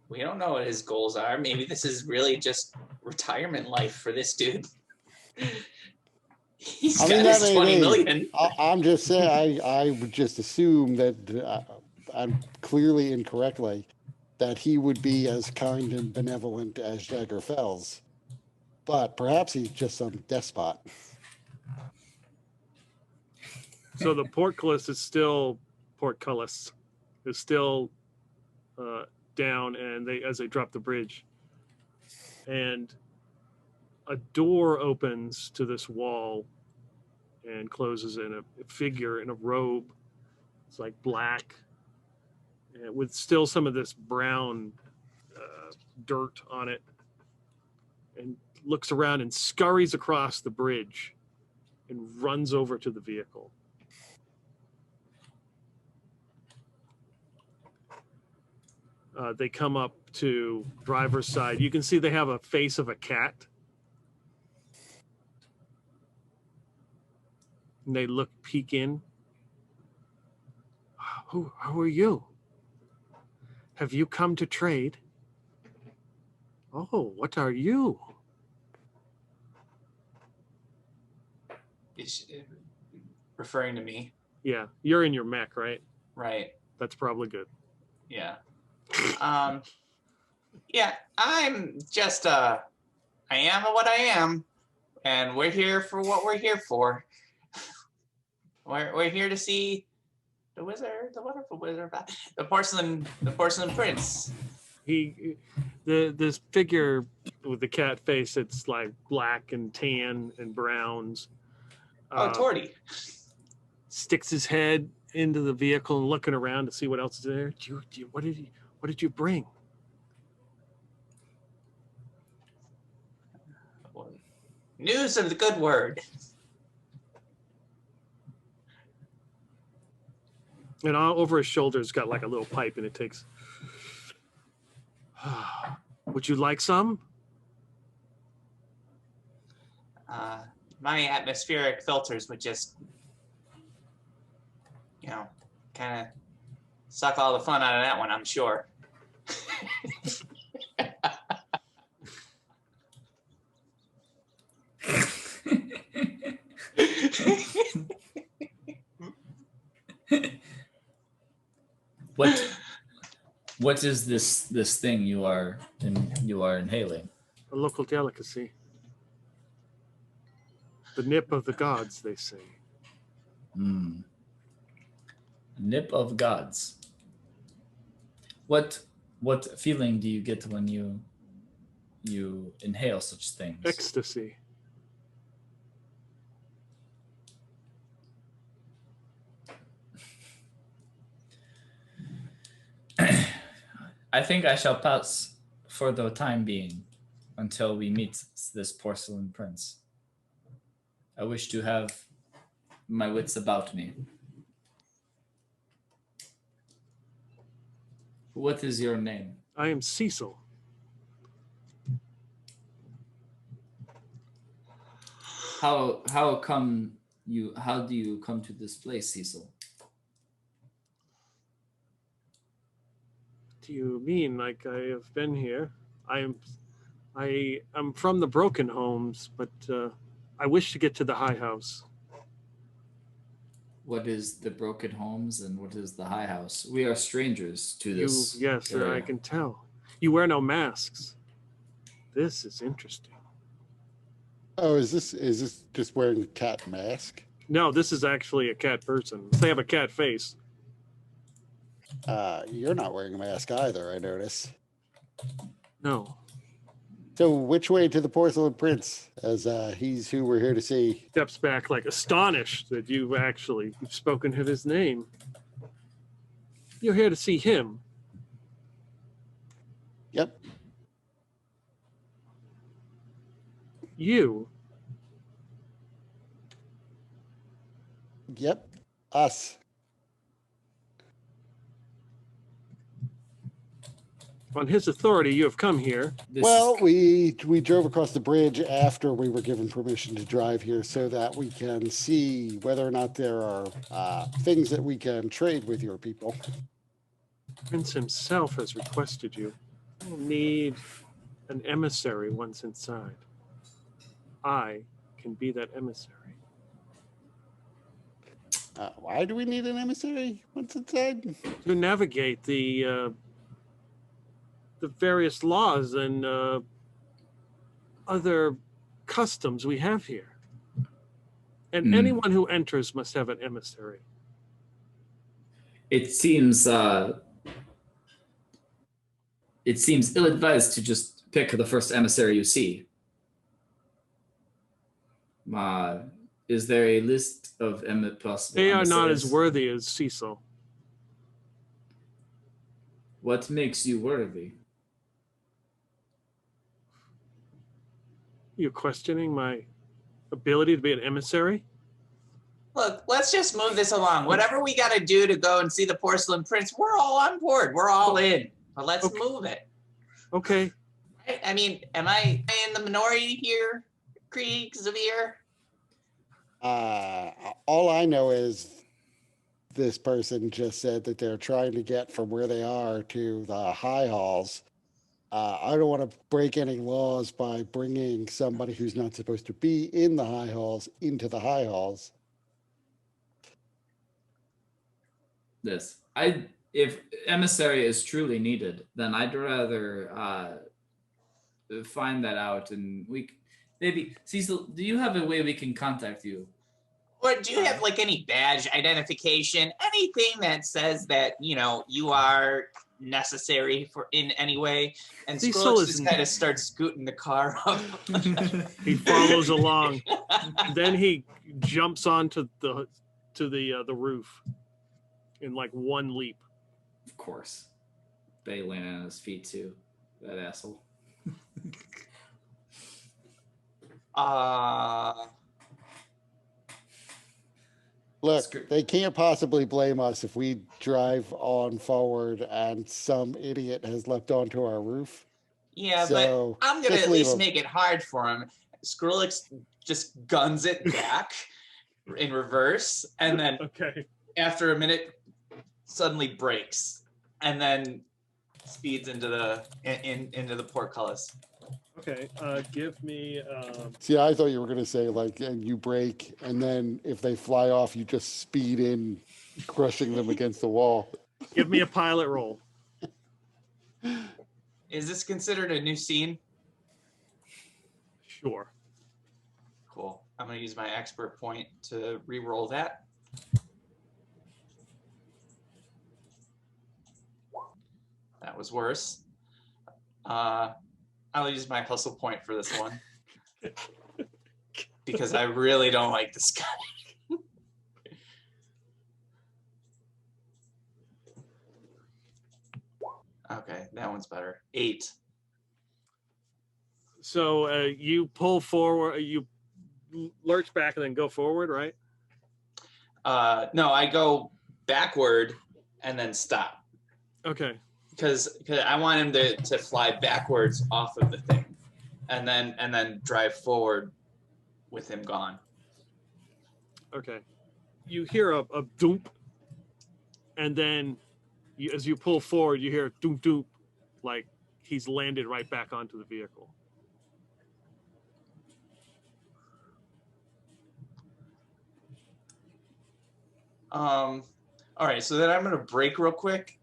we don't know what his goals are. Maybe this is really just retirement life for this dude. He's got his 20 million. I'm just saying, I would just assume that I'm clearly incorrectly that he would be as kind and benevolent as Jagger Fels. But perhaps he's just some despot. So the portcullis is still down, and as they drop the bridge, and a door opens to this wall and closes in a figure in a robe. It's like black, and with still some of this brown dirt on it, and looks around and scurries across the bridge and runs over to the vehicle. They come up to driver's side. You can see they have a face of a cat. And they peek in. Who are you? Have you come to trade? Oh, what are you? Is referring to me, Yeah, you're in your mech, right? right? That's probably good. Yeah. Yeah, I'm just I am what I am, and we're here for what we're here for. We're here to see the wizard, the wonderful wizard, the porcelain prince. This figure with the cat face, it's like black and tan and browns. Oh, Torty. Sticks his head into the vehicle and looking around to see what else is there. What did you bring? News of the good word. And all over his shoulders got like a little pipe, and it takes. Would you like some? My atmospheric filters would just, kind of suck all the fun out of that one, I'm sure. What is this thing you are inhaling? A local delicacy. The nip of the gods, they say. Nip of gods. What feeling do you get when you inhale such things? Ecstasy. I think I shall pass for the time being until we meet this porcelain prince. I wish to have my wits about me. What is your name? I am Cecil. How do you come to this place, Cecil? Do you mean like I have been here? I am from the Broken Homes, but I wish to get to the High House. What is the Broken Homes and what is the High House? We are strangers to this. Yes, area. I can tell. You wear no masks. This is interesting. Oh, is this just wearing a cat mask? No, this is actually a cat person. They have a cat face. You're not wearing a mask either, I notice. No. So which way to the Porcelain Prince, as he's who we're here to see? Steps back like astonished that you've spoken of his name. You're here to see him. Yep. You. Yep. Us. On his authority, you have come here. Well, we drove across the bridge after we were given permission to drive here so that we can see whether or not there are things that we can trade with your people. Prince himself has requested you. You'll need an emissary once inside. I can be that emissary. Why do we need an emissary once inside? To navigate the various laws and other customs we have here. And anyone who enters must have an emissary. It seems ill-advised to just pick the first emissary you see. Is there a list of possible They are not emissaries? as worthy as Cecil. What makes you worthy? You're questioning my ability to be an emissary? Look, let's just move this along. Whatever we got to do to go and see the Porcelain Prince, we're all on board. We're all in. But let's move it. Okay. Right? I mean, am I in the minority here, Krieg, Xavier? All I know is this person just said that they're trying to get from where they are to the high halls I don't want to break any laws by bringing somebody who's not supposed to be in the high halls into the high halls. If emissary is truly needed, then I'd rather find that out, and maybe Cecil, do you have a way we can contact you? Or do you have like any badge identification, anything that says that you are necessary for in any way? And Cecil Skrillex is just kind of starts scooting the car up. He follows along. Then he jumps onto the roof in like one leap. Of course. Bay landed on his feet too. That asshole. Look, they can't possibly blame us if we drive on forward and some idiot has leapt onto our roof. Yeah, So, but I'm gonna just at leave least him. make it hard for him. Skrillex just guns it back in reverse, and then Okay. after a minute, suddenly brakes, and then speeds into the portcullis. Okay. Give me. See, I thought you were going to say, like, and you brake, and then if they fly off, you just speed in, crushing them against the wall. Give me a pilot roll. Is this considered a new scene? Sure. Cool. I'm gonna use my expert point to re-roll that. That was worse. I'll use my hustle point for this one because I really don't like this guy. Okay, that one's better. 8. So you pull forward. You lurch back and then go forward, right? No, I go backward and then stop. Okay. Because I want him to fly backwards off of the thing, and then drive forward with him gone. Okay. You hear a doop, and then as you pull forward, you hear doop doop, like he's landed right back onto the vehicle. All right, so then I'm gonna brake real quick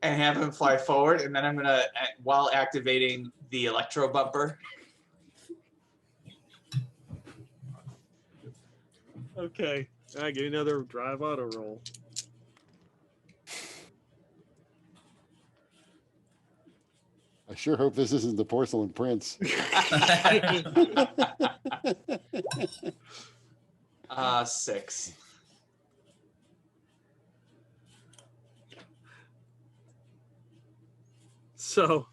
and have him fly forward, and then I'm gonna, while activating the electro bumper. Okay. All right, give me another drive auto roll. I sure hope this isn't the Porcelain Prince. 6. So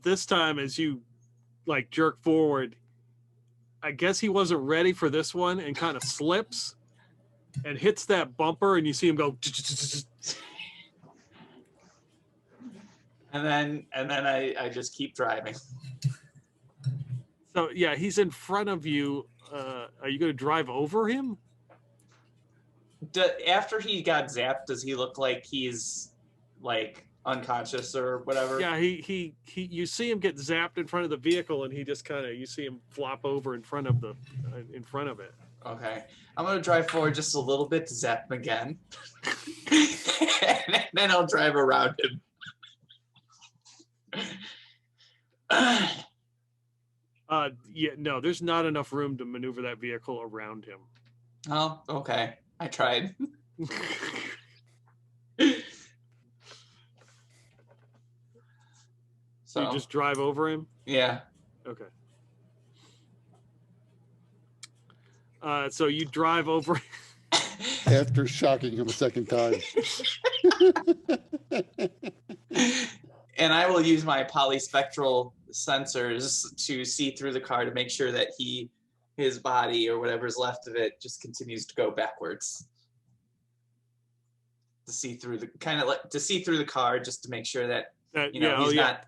this time, as you like jerk forward, I guess he wasn't ready for this one and kind of slips and hits that bumper, and you see him go. And then I just keep driving. So yeah, he's in front of you. Are you going to drive over him? After he got zapped, does he look like he's like unconscious or whatever? Yeah, he you see him get zapped in front of the vehicle, and he just kind of, you see him flop over in front of it. Okay, I'm gonna drive forward just a little bit to zap him again, and then I'll drive around him. Yeah, no, there's not enough room to maneuver that vehicle around him. Oh, okay. I tried. So you just drive over him? Yeah. Okay. So you drive over. After shocking him a second time. And I will use my polyspectral sensors to see through the car to make sure that his body or whatever's left of it just continues to go backwards. To see through the car, just to make sure that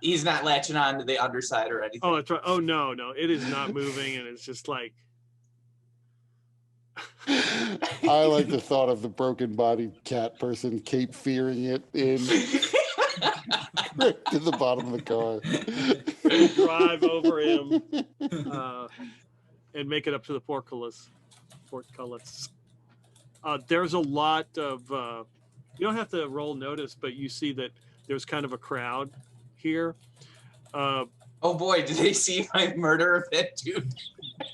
he's not latching on to the underside or anything. Oh, that's right. Oh no, it is not moving, and it's just like I like the thought of the broken-bodied cat person cape fearing it in right to the bottom of the car. Drive over him and make it up to the portcullis. There's a lot of you don't have to roll notice, but you see that there's kind of a crowd here. Oh boy, did they see my murder event, dude?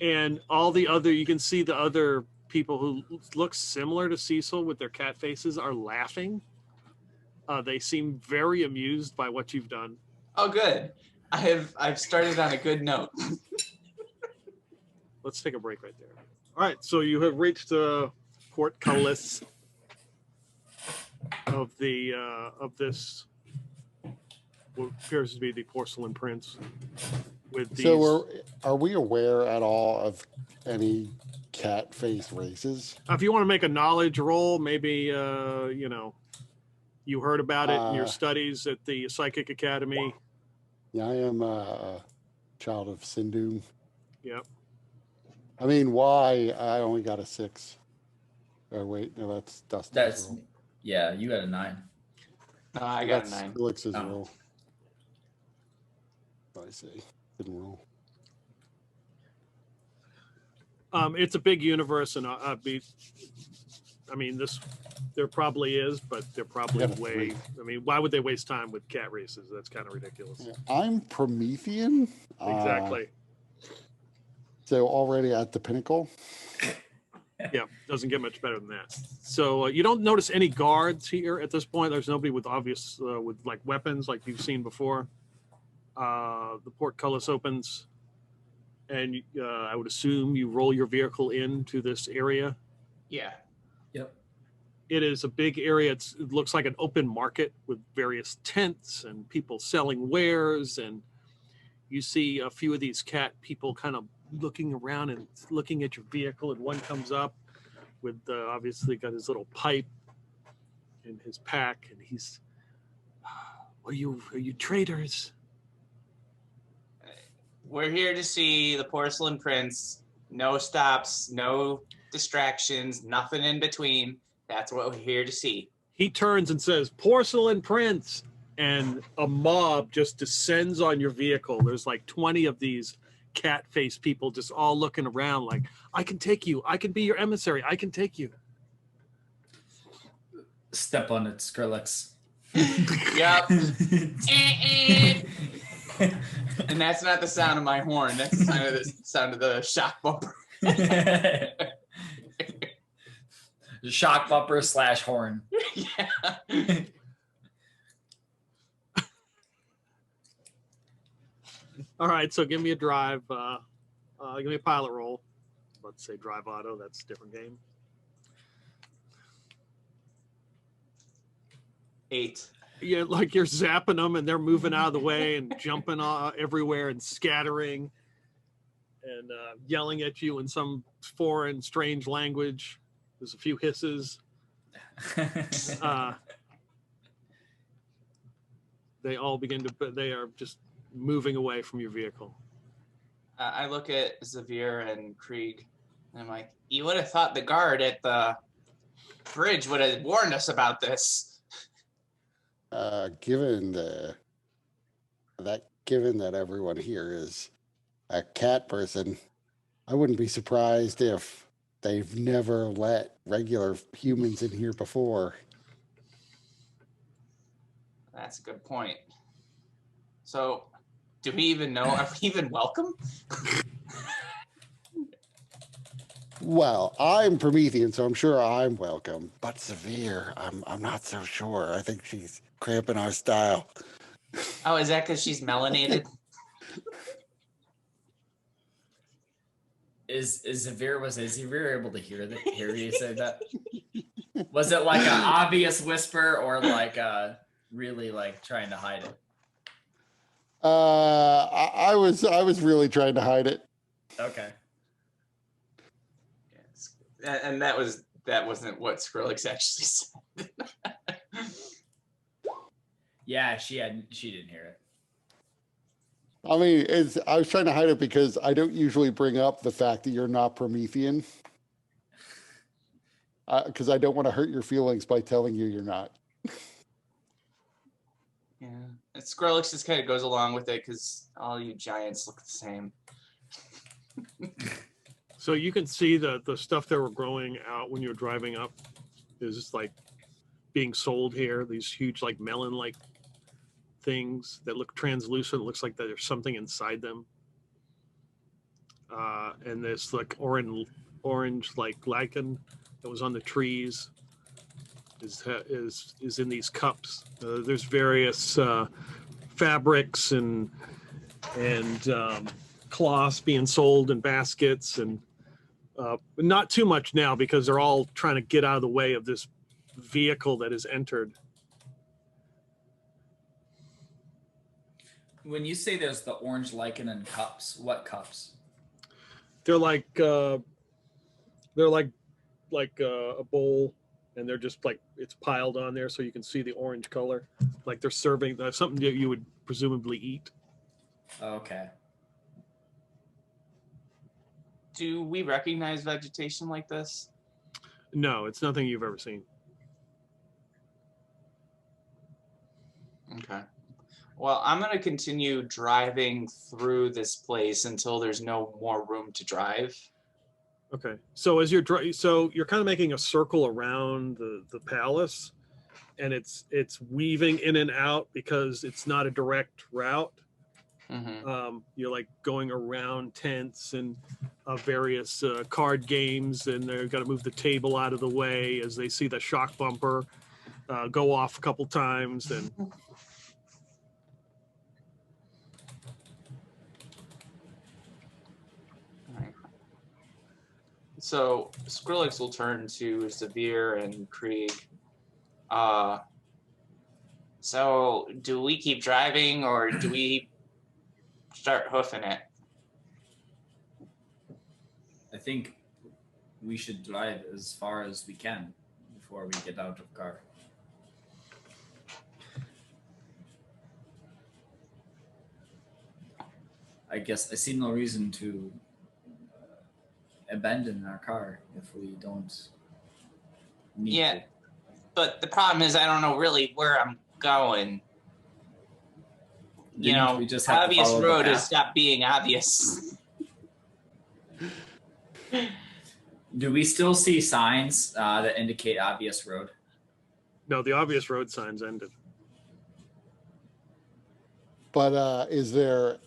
And all the other, you can see the other people who look similar to Cecil with their cat faces are laughing. They seem very amused by what you've done. Oh, good. I've started on a good note. Let's take a break right there. All right, so you have reached the portcullis of this what appears to be the Porcelain Prince. With these, So are we aware at all of any cat face races? if you want to make a knowledge roll, maybe you heard about it in your studies at the Psychic Academy. Yeah, I am a child of Sindum. Yep. I mean, why? I only got a 6. Oh, wait, no, that's Dustin's That's roll. yeah. You got a 9. I got a That's 9. Felix's Oh. roll. I see. Didn't roll. It's a big universe, and there probably is, but they're probably Yeah, way. I mean, why would they waste time with cat races? That's kind of ridiculous. Yeah, I'm Promethean. Exactly. So already at the pinnacle. Yeah, doesn't get much better than that. So you don't notice any guards here at this point. There's nobody with obvious with like weapons like you've seen before. The portcullis opens, and I would assume you roll your vehicle into this area. Yeah. Yep. It is a big area. It looks like an open market with various tents and people selling wares, and you see a few of these cat people kind of looking around and looking at your vehicle, and one comes up with obviously got his little pipe in his pack, and he's, are you traders? We're here to see the Porcelain Prince. No stops, no distractions, nothing in between. That's what we're here to see. He turns and says, Porcelain Prince, and a mob just descends on your vehicle. There's like 20 of these cat-faced people just all looking around like, I can take you. I can be your emissary. I can take you. Step on it, Skrillex. Yep. And that's not the sound of my horn. That's the sound of the shock bumper. Shock bumper / horn. Yeah. All right, so give me a drive. Give me a pilot roll. Let's say drive auto. That's a different game. 8. Yeah, like you're zapping them and they're moving out of the way and jumping everywhere and scattering and yelling at you in some foreign, strange language. There's a few hisses. They all they are just moving away from your vehicle. I look at Xavier and Krieg, and I'm like, you would have thought the guard at the bridge would have warned us about this. Given that everyone here is a cat person, I wouldn't be surprised if they've never let regular humans in here before. That's a good point. So, do we even know? Are we even welcome? Well, I'm Promethean, so I'm sure I'm welcome. But Severe, I'm not so sure. I think she's cramping our style. Oh, is that because she's melanated? Was Xavier able to hear you say that? Was it like an obvious whisper or like really like trying to hide it? I was really trying to hide it. Okay. Yes. And that wasn't what Skrillex actually said. Yeah, she didn't hear it. I mean, I was trying to hide it because I don't usually bring up the fact that you're not Promethean. because I don't want to hurt your feelings by telling you you're not. Yeah, and Skrillex just kind of goes along with it because all you giants look the same. So you can see the stuff that were growing out when you were driving up is just like being sold here. These huge like melon like things that look translucent. It looks like there's something inside them. And this like orange like lichen that was on the trees is in these cups. There's various fabrics and cloths being sold in baskets, and not too much now because they're all trying to get out of the way of this vehicle that has entered. When you say there's the orange lichen and cups, what cups? They're like a bowl, and they're just like it's piled on there, so you can see the orange color. Like they're serving something that you would presumably eat. Okay. Do we recognize vegetation like this? No, it's nothing you've ever seen. Okay. Well, I'm going to continue driving through this place until there's no more room to drive. Okay. So as you're you're kind of making a circle around the palace, and it's weaving in and out because it's not a direct route. You're like going around tents and various card games, and they've got to move the table out of the way as they see the shock bumper go off a couple times. And so Skrillex will turn to Severe and Krieg. So do we keep driving or do we start hoofing it? I think we should drive as far as we can before we get out of car. I guess I see no reason to abandon our car if we don't need to. But the problem is I don't know really where I'm going. You know, We just have obvious to follow road the has path. stopped being obvious. Do we still see signs that indicate obvious road? no, the obvious road signs ended. But is there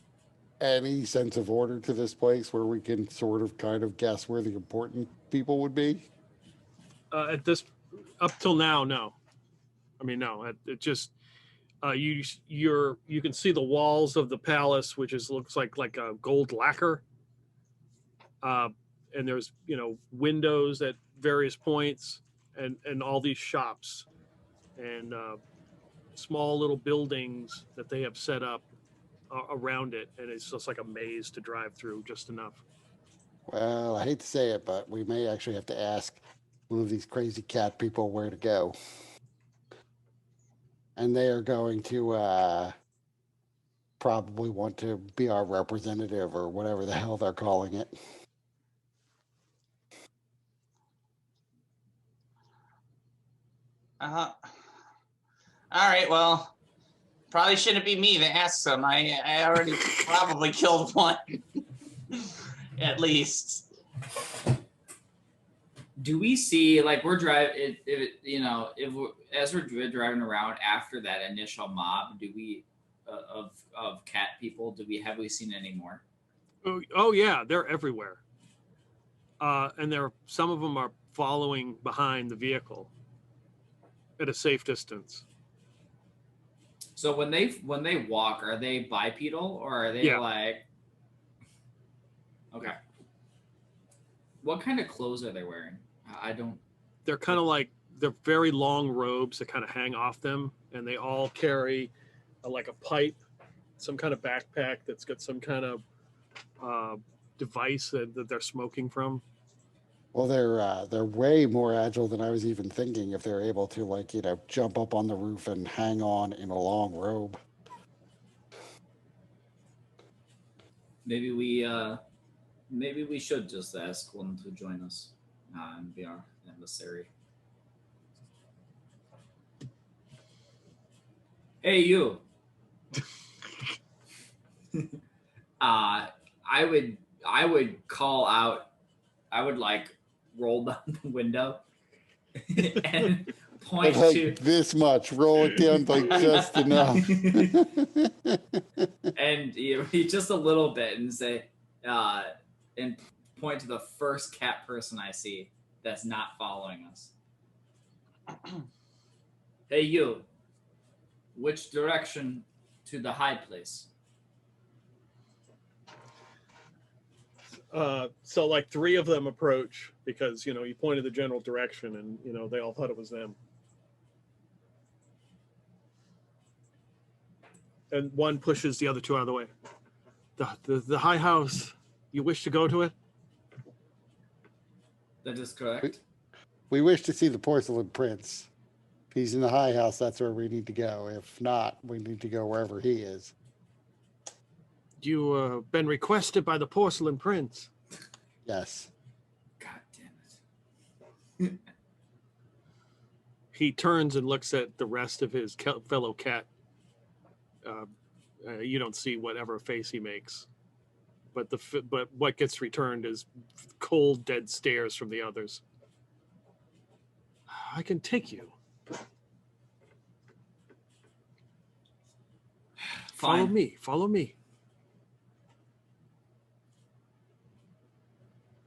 any sense of order to this place where we can sort of kind of guess where the important people would be? At this, up till now, no. I mean, no. It just you can see the walls of the palace, which looks like a gold lacquer. And there's windows at various points, and all these shops and small little buildings that they have set up around it, and it's just like a maze to drive through, just enough. Well, I hate to say it, but we may actually have to ask one of these crazy cat people where to go. And they are going to probably want to be our representative or whatever the hell they're calling it. All right, well, probably shouldn't be me that asks them. I already probably killed one. At least. Do we see like we're driving? As we're driving around after that initial mob, do we of cat people? Have we seen any more? Oh yeah, they're everywhere. And some of them are following behind the vehicle at a safe distance. So when they walk, are they bipedal or are they like? Okay. What kind of clothes are they wearing? I don't. They're kind of like they're very long robes that kind of hang off them, and they all carry like a pipe, some kind of backpack that's got some kind of device that they're smoking from. Well, they're way more agile than I was even thinking. If they're able to jump up on the roof and hang on in a long robe. Maybe we should just ask one to join us and be our emissary. Hey, you. I would call out. I would like roll down the window and point Like to this much, roll it down like just enough. and just a little bit and say, and point to the first cat person I see that's not following us. Hey, you. Which direction to the high place? So like 3 of them approach because, you pointed the general direction and, they all thought it was them. And one pushes the other 2 out of the way. The high house, you wish to go to it? That is correct. We wish to see the Porcelain Prince. If he's in the high house, that's where we need to go. If not, we need to go wherever he is. You been requested by the Porcelain Prince. Yes. God damn it. He turns and looks at the rest of his fellow cat. You don't see whatever face he makes, but what gets returned is cold, dead stares from the others. I can take you. Follow Fine. me. Follow me.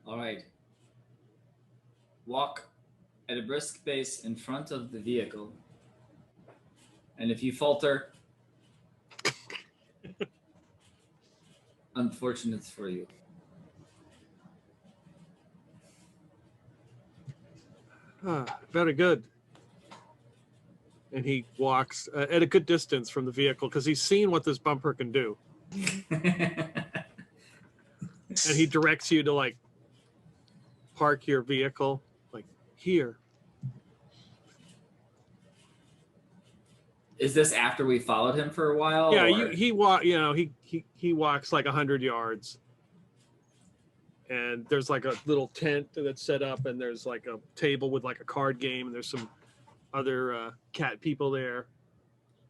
All right. Walk at a brisk pace in front of the vehicle. And if you falter, unfortunate for you. Very good. And he walks at a good distance from the vehicle because he's seen what this bumper can do. And he directs you to like park your vehicle like here. Is this after we followed him for a while? Yeah, or- he walks like 100 yards. And there's like a little tent that's set up and there's like a table with like a card game and there's some other cat people there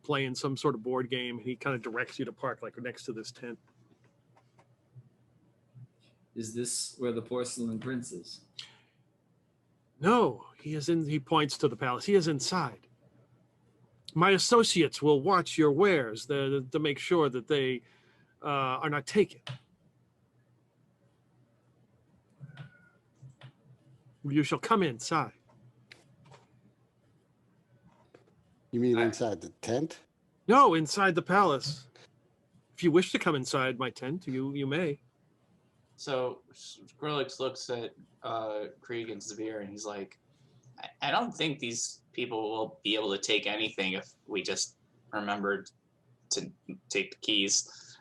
playing some sort of board game. He kind of directs you to park like next to this tent. Is this where the Porcelain Prince is? No, he points to the palace. He is inside. My associates will watch your wares to make sure that they are not taken. You shall come inside. You mean inside the tent? No, inside the palace. If you wish to come inside my tent, you may. So Skrillex looks at Krieg and Zavir and he's like, I don't think these people will be able to take anything if we just remembered to take the keys.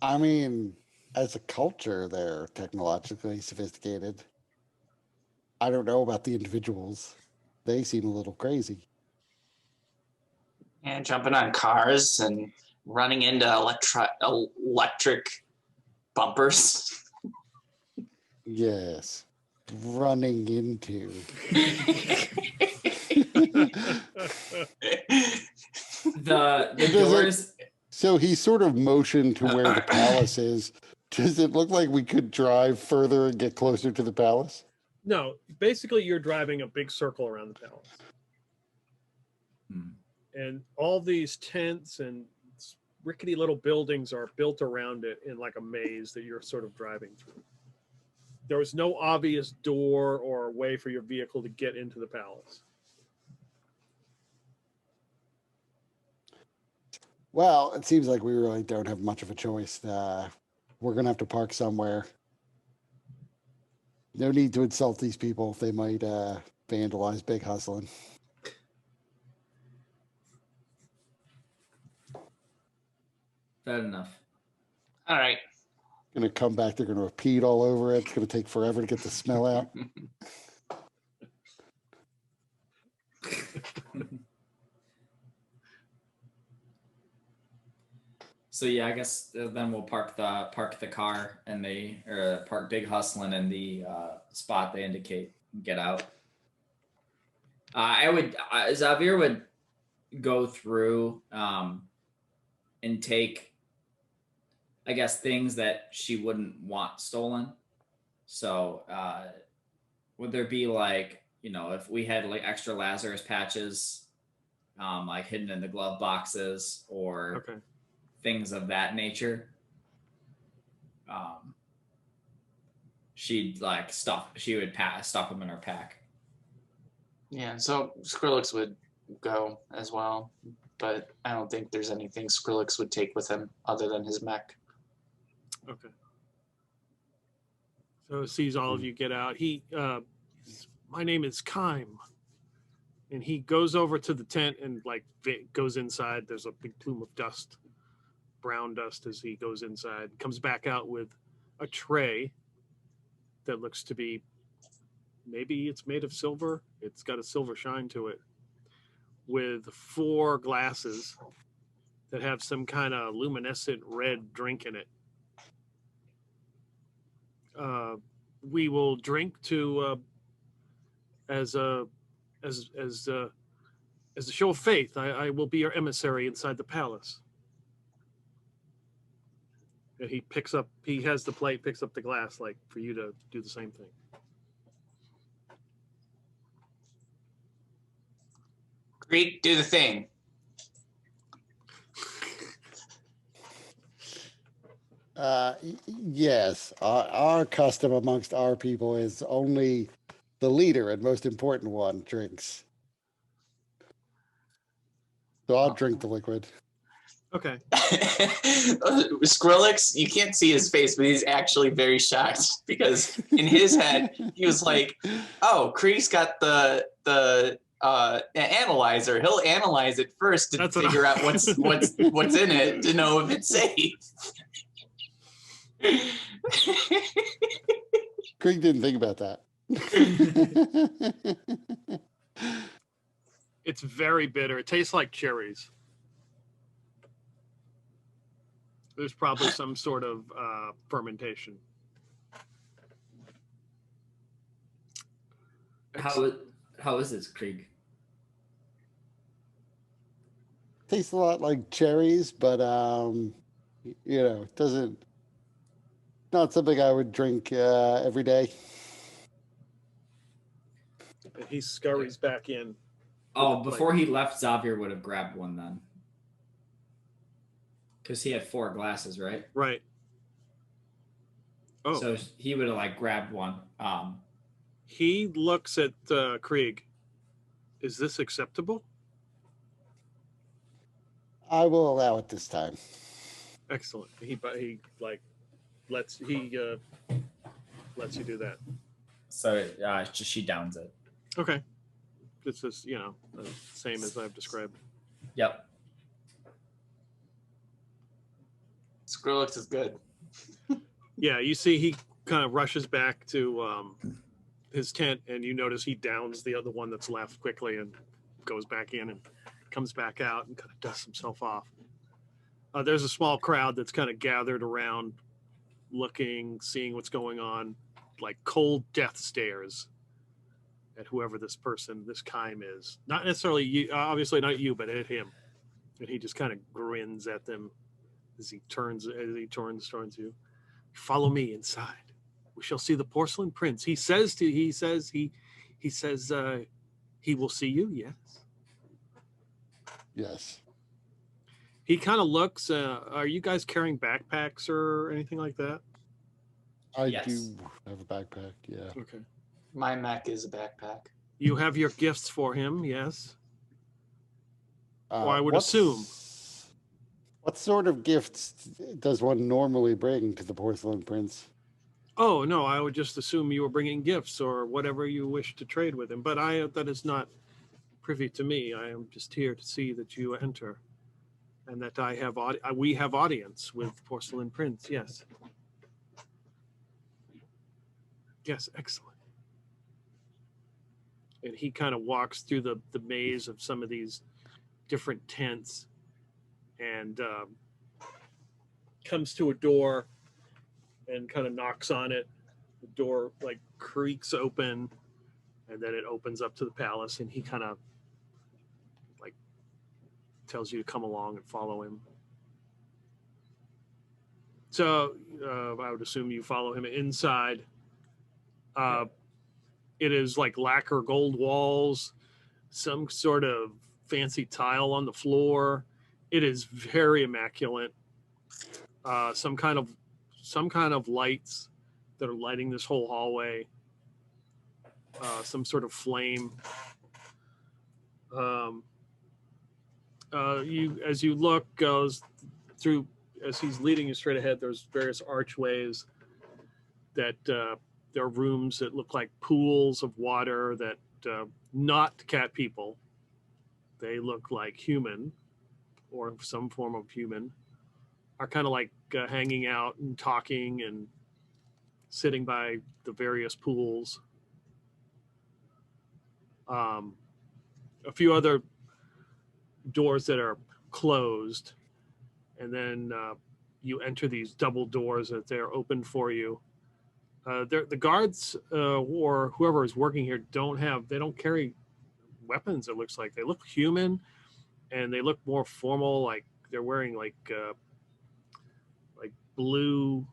I mean, as a culture, they're technologically sophisticated. I don't know about the individuals. They seem a little crazy. And jumping on cars and running into electric bumpers. Yes. Running into. The doors. So he sort of motioned to where the palace is. Does it look like we could drive further and get closer to the palace? No, basically you're driving a big circle around the palace. And all these tents and rickety little buildings are built around it in like a maze that you're sort of driving through. There was no obvious door or way for your vehicle to get into the palace. Well, it seems like we really don't have much of a choice. We're going to have to park somewhere. No need to insult these people. They might vandalize Big Hustling. Fair enough. All right. Going to come back. They're going to have peed all over it. It's going to take forever to get the smell out. So yeah, I guess then we'll park the car and they park Big Hustlin' in the spot they indicate and get out. Xavier would go through and take, I guess, things that she wouldn't want stolen. So would there be like, if we had like extra Lazarus patches, like hidden in the glove boxes or Okay. things of that nature? She'd like she would stuff them in her pack. Yeah, so Skrillex would go as well, but I don't think there's anything Skrillex would take with him other than his mech. Okay. So sees all of you get out. He, my name is Kime, and he goes over to the tent and like goes inside. There's a big plume of dust, brown dust, as he goes inside. Comes back out with a tray that looks to be, maybe it's made of silver. It's got a silver shine to it, with 4 glasses that have some kind of luminescent red drink in it. We will drink to as a show of faith. I will be your emissary inside the palace. And he has the plate, picks up the glass, like for you to do the same thing. Greek, do the thing. Yes, our custom amongst our people is only the leader and most important one drinks. So I'll drink the liquid. Okay. Skrillex, you can't see his face, but he's actually very shocked because in his head he was like, "Oh, Kreek's got the analyzer. He'll analyze it first to figure out what's in it to know if it's safe." Krieg didn't think about that. It's very bitter. It tastes like cherries. There's probably some sort of fermentation. How is this, Krieg? Tastes a lot like cherries, but it doesn't. Not something I would drink every day. And he scurries back in. Oh, before he left, Xavier would have grabbed one then. Because he had 4 glasses, right? Right. Oh. So he would have like grabbed one. He looks at Krieg. Is this acceptable? I will allow it this time. Excellent. He like lets you do that. So she downs it. Okay. This is the same as I've described. Yep. Skrillex is good. Yeah, you see he kind of rushes back to his tent, and you notice he downs the other one that's left quickly and goes back in and comes back out and kind of dusts himself off. There's a small crowd that's kind of gathered around, looking, seeing what's going on, like cold death stares at whoever this Kime is. Not necessarily you, obviously not you, but at him. And he just kind of grins at them as he turns towards you. Follow me inside. We shall see the Porcelain Prince. He says he will see you. Yes. Yes. He kind of looks. Are you guys carrying backpacks or anything like that? I Yes. do have a backpack. Yeah. Okay. My mech is a backpack. You have your gifts for him. Yes. Well, I would assume. What sort of gifts does one normally bring to the Porcelain Prince? Oh no, I would just assume you were bringing gifts or whatever you wish to trade with him. But that is not privy to me. I am just here to see that you enter, and that we have audience with Porcelain Prince. Yes. Yes, excellent. And he kind of walks through the maze of some of these different tents, and comes to a door and kind of knocks on it. The door like creaks open, and then it opens up to the palace, and he kind of like tells you to come along and follow him. So I would assume you follow him inside. It is like lacquer gold walls, some sort of fancy tile on the floor. It is very immaculate. Some kind of lights that are lighting this whole hallway. Some sort of flame. As you look goes through as he's leading you straight ahead. There's various archways that there are rooms that look like pools of water that not cat people. They look like human or some form of human. Are kind of like hanging out and talking and sitting by the various pools. A few other doors that are closed, and then you enter these double doors that they're open for you. The guards or whoever is working here they don't carry weapons. It looks like they look human, and they look more formal. Like they're wearing like blue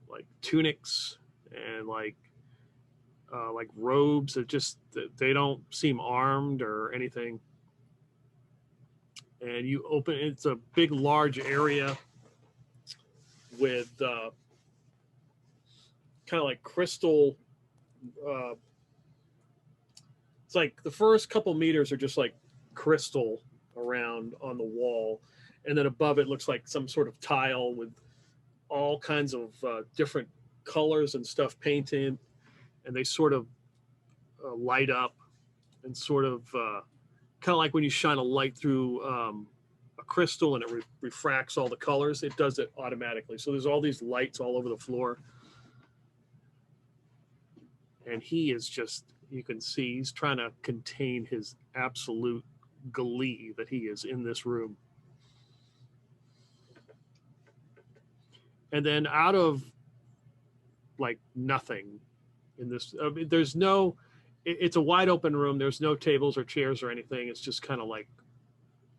like tunics and like robes that just they don't seem armed or anything. And you open it's a big large area with kind of like crystal it's like the first couple meters are just like crystal around on the wall, and then above it looks like some sort of tile with all kinds of different colors and stuff painted, and they sort of light up and sort of kind of like when you shine a light through a crystal and it refracts all the colors. It does it automatically. So there's all these lights all over the floor, and he is just, you can see he's trying to contain his absolute glee that he is in this room. And then out of like nothing in this, I mean, there's no, it's a wide open room. There's no tables or chairs or anything. It's just kind of like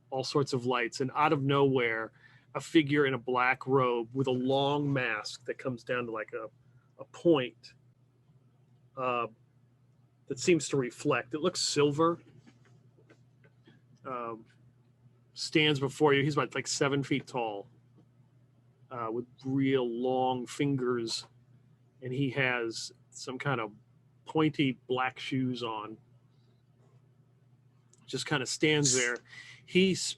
all sorts of lights. And out of nowhere, a figure in a black robe with a long mask that comes down to like a point that seems to reflect. It looks silver. Stands before you. He's about like 7 feet tall. With real long fingers, and he has some kind of pointy black shoes on. Just kind of stands there. He's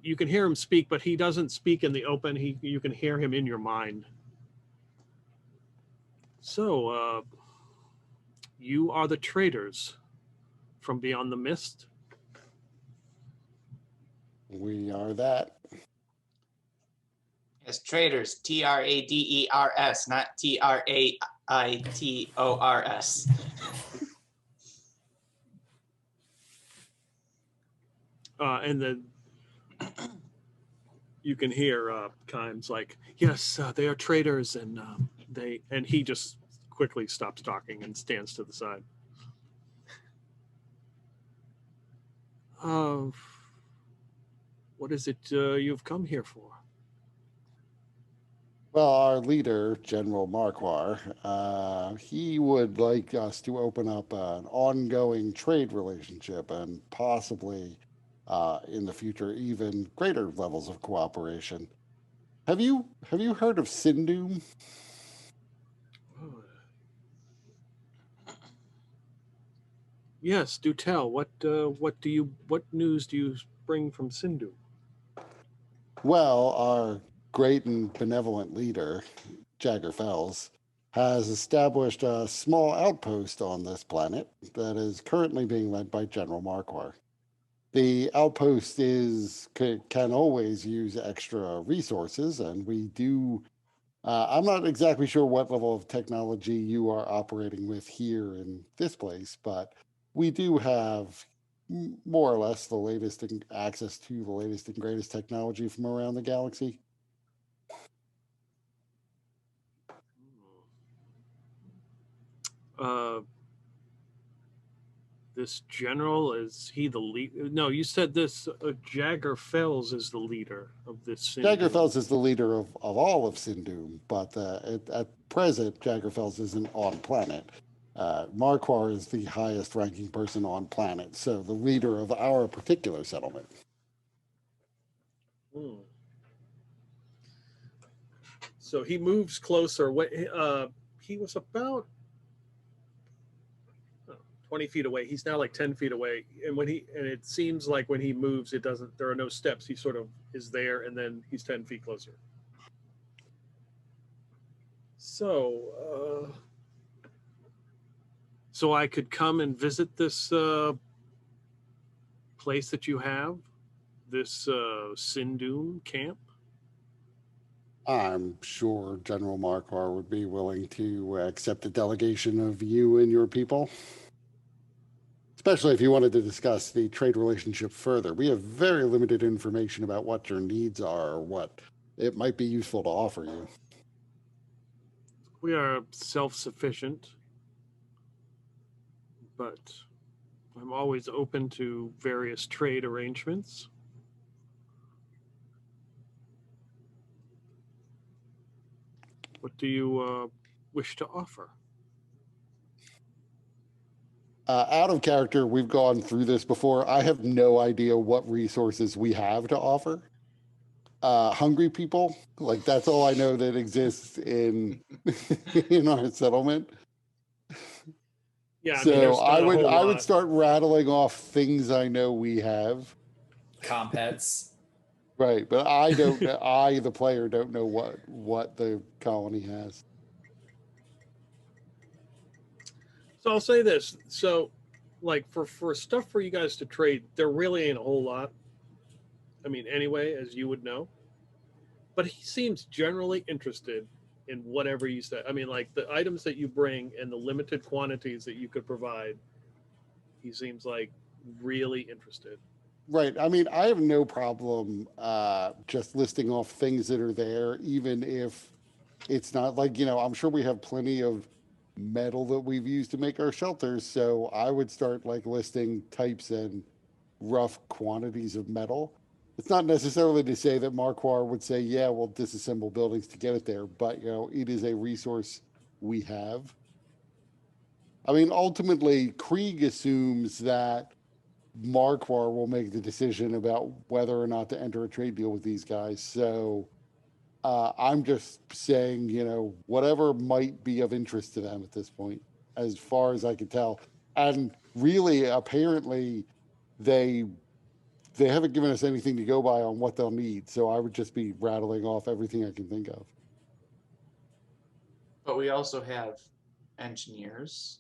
you can hear him speak, but he doesn't speak in the open. You can hear him in your mind. So you are the traders from beyond the mist. We are that. Yes, traders. TRADERS, not TRAITORS. And then you can hear Kimes like, yes, they are traders, and he just quickly stops talking and stands to the side. What is it you've come here for? Well, our leader, General Marquardt, he would like us to open up an ongoing trade relationship and possibly in the future even greater levels of cooperation. Have you heard of Sindum? Yes, do tell. What news do you bring from Sindhu? Well, our great and benevolent leader, Jagger Fels, has established a small outpost on this planet that is currently being led by General Marquardt. The outpost can always use extra resources, and we do. I'm not exactly sure what level of technology you are operating with here in this place, but we do have more or less the latest access to the latest and greatest technology from around the galaxy. Uh, this general, is he the lead? No, you said this Jagger Fels is the leader of this. Jaggerfels is the leader of all of Sindum, but at present, Jaggerfels isn't on planet. Marquar is the highest ranking person on planet, so the leader of our particular settlement. Hmm. So he moves closer. He was about 20 feet away. He's now like 10 feet away. And it seems like when he moves, there are no steps. He sort of is there and then he's 10 feet closer. So I could come and visit this place that you have, this Sindum camp. I'm sure General Marquar would be willing to accept a delegation of you and your people, especially if you wanted to discuss the trade relationship further. We have very limited information about what your needs are or what it might be useful to offer you. We are self-sufficient, but I'm always open to various trade arrangements. What do you wish to offer? Out of character, we've gone through this before. I have no idea what resources we have to offer. Hungry people, like that's all I know that exists in in our settlement. Yeah, I So mean, there's not a whole I would lot. start rattling off things I know we have. Comp heads. Right, but I don't. I, the player, don't know what the colony has. So I'll say this. So, like for stuff for you guys to trade, there really ain't a whole lot. I mean, anyway, as you would know. But he seems generally interested in whatever you say. I mean, like the items that you bring and the limited quantities that you could provide, he seems like really interested. Right. I mean, I have no problem just listing off things that are there, even if it's not like, I'm sure we have plenty of metal that we've used to make our shelters. So I would start like listing types and rough quantities of metal. It's not necessarily to say that Marquar would say, yeah, we'll disassemble buildings to get it there, but it is a resource we have. I mean, ultimately, Krieg assumes that Marquar will make the decision about whether or not to enter a trade deal with these guys. So I'm just saying, whatever might be of interest to them at this point, as far as I can tell. And really, apparently, they haven't given us anything to go by on what they'll need. So I would just be rattling off everything I can think of. But we also have engineers,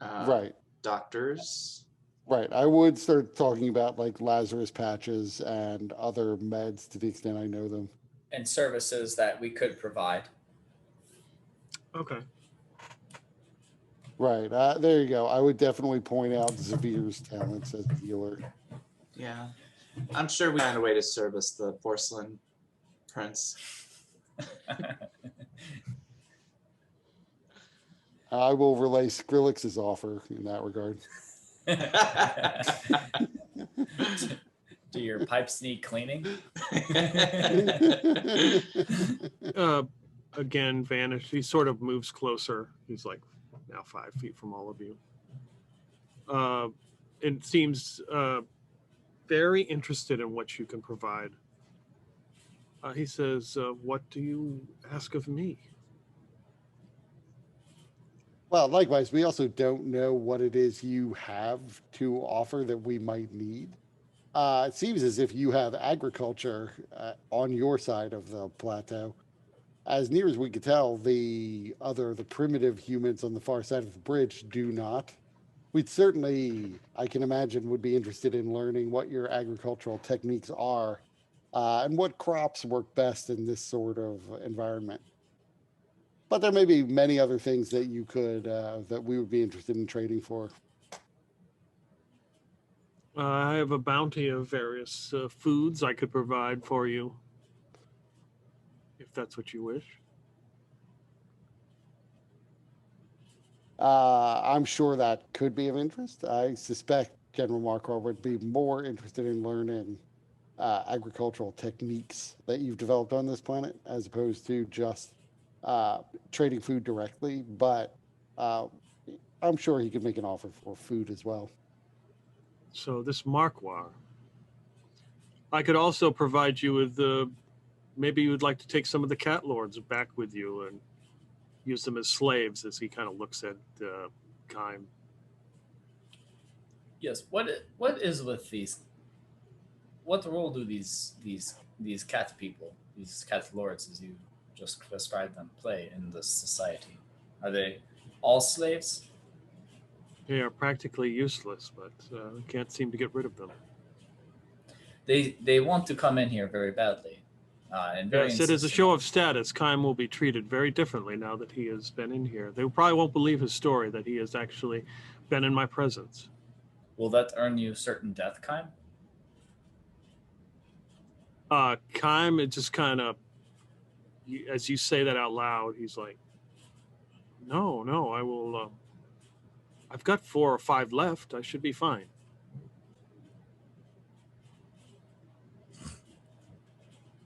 Right. doctors. Right. I would start talking about like Lazarus patches and other meds to the extent I know them. And services that we could provide. Okay. Right. There you go. I would definitely point out Zavir's talents as a healer. Yeah. I'm sure we find a way to service the Porcelain Prince. I will relay Skrillex's offer in that regard. Do your pipes need cleaning? Again, Vanish. He sort of moves closer. He's like now 5 feet from all of you. It seems very interested in what you can provide. He says, what do you ask of me? Well, likewise, we also don't know what it is you have to offer that we might need. It seems as if you have agriculture on your side of the plateau. As near as we could tell, the primitive humans on the far side of the bridge do not. We'd certainly, I can imagine, would be interested in learning what your agricultural techniques are and what crops work best in this sort of environment. But there may be many other things that you could, that we would be interested in trading for. I have a bounty of various foods I could provide for you, if that's what you wish. I'm sure that could be of interest. I suspect General Markov would be more interested in learning agricultural techniques that you've developed on this planet as opposed to just trading food directly. But uh, I'm sure he could make an offer for food as well. So this Marquar. I could also provide you with maybe you would like to take some of the cat lords back with you and use them as slaves as he kind of looks at Kime. Yes. What is with these? What role do these cat people, these cat lords, as you just described them, play in this society? Are they all slaves? They are practically useless, but can't seem to get rid of them. They want to come in here very badly, and very Yes, it is a insistent. show of status. Kime will be treated very differently now that he has been in here. They probably won't believe his story that he has actually been in my presence. Will that earn you certain death, Kime? Kime, it just kind of, as you say that out loud, he's like, no, I will. I've got 4 or 5 left. I should be fine.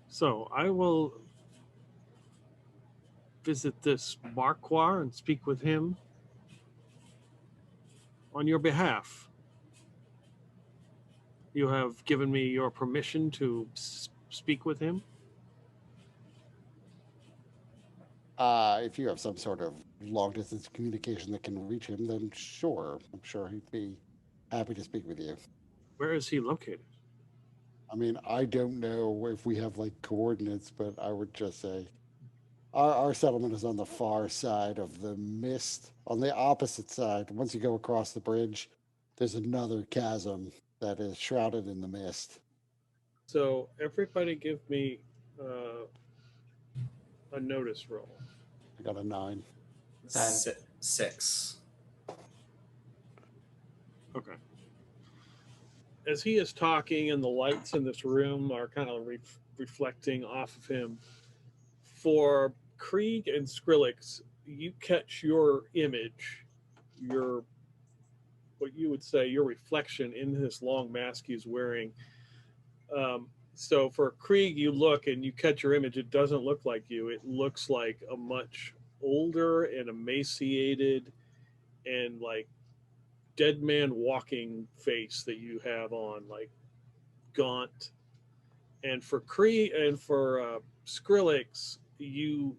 So I will visit this Marquar and speak with him on your behalf. You have given me your permission to speak with him. If you have some sort of long distance communication that can reach him, then sure, I'm sure he'd be happy to speak with you. Where is he located? I mean, I don't know if we have like coordinates, but I would just say our settlement is on the far side of the mist, on the opposite side. Once you go across the bridge, there's another chasm that is shrouded in the mist. So everybody give me a notice roll. I got a 9. 6. Okay. As he is talking and the lights in this room are kind of reflecting off of him, for Krieg and Skrillex, you catch your image, what you would say, your reflection in this long mask he's wearing. So for Krieg, you look and you catch your image. It doesn't look like you. It looks like a much older and emaciated and like dead man walking face that you have on, like gaunt. And for Krieg and for Skrillex, I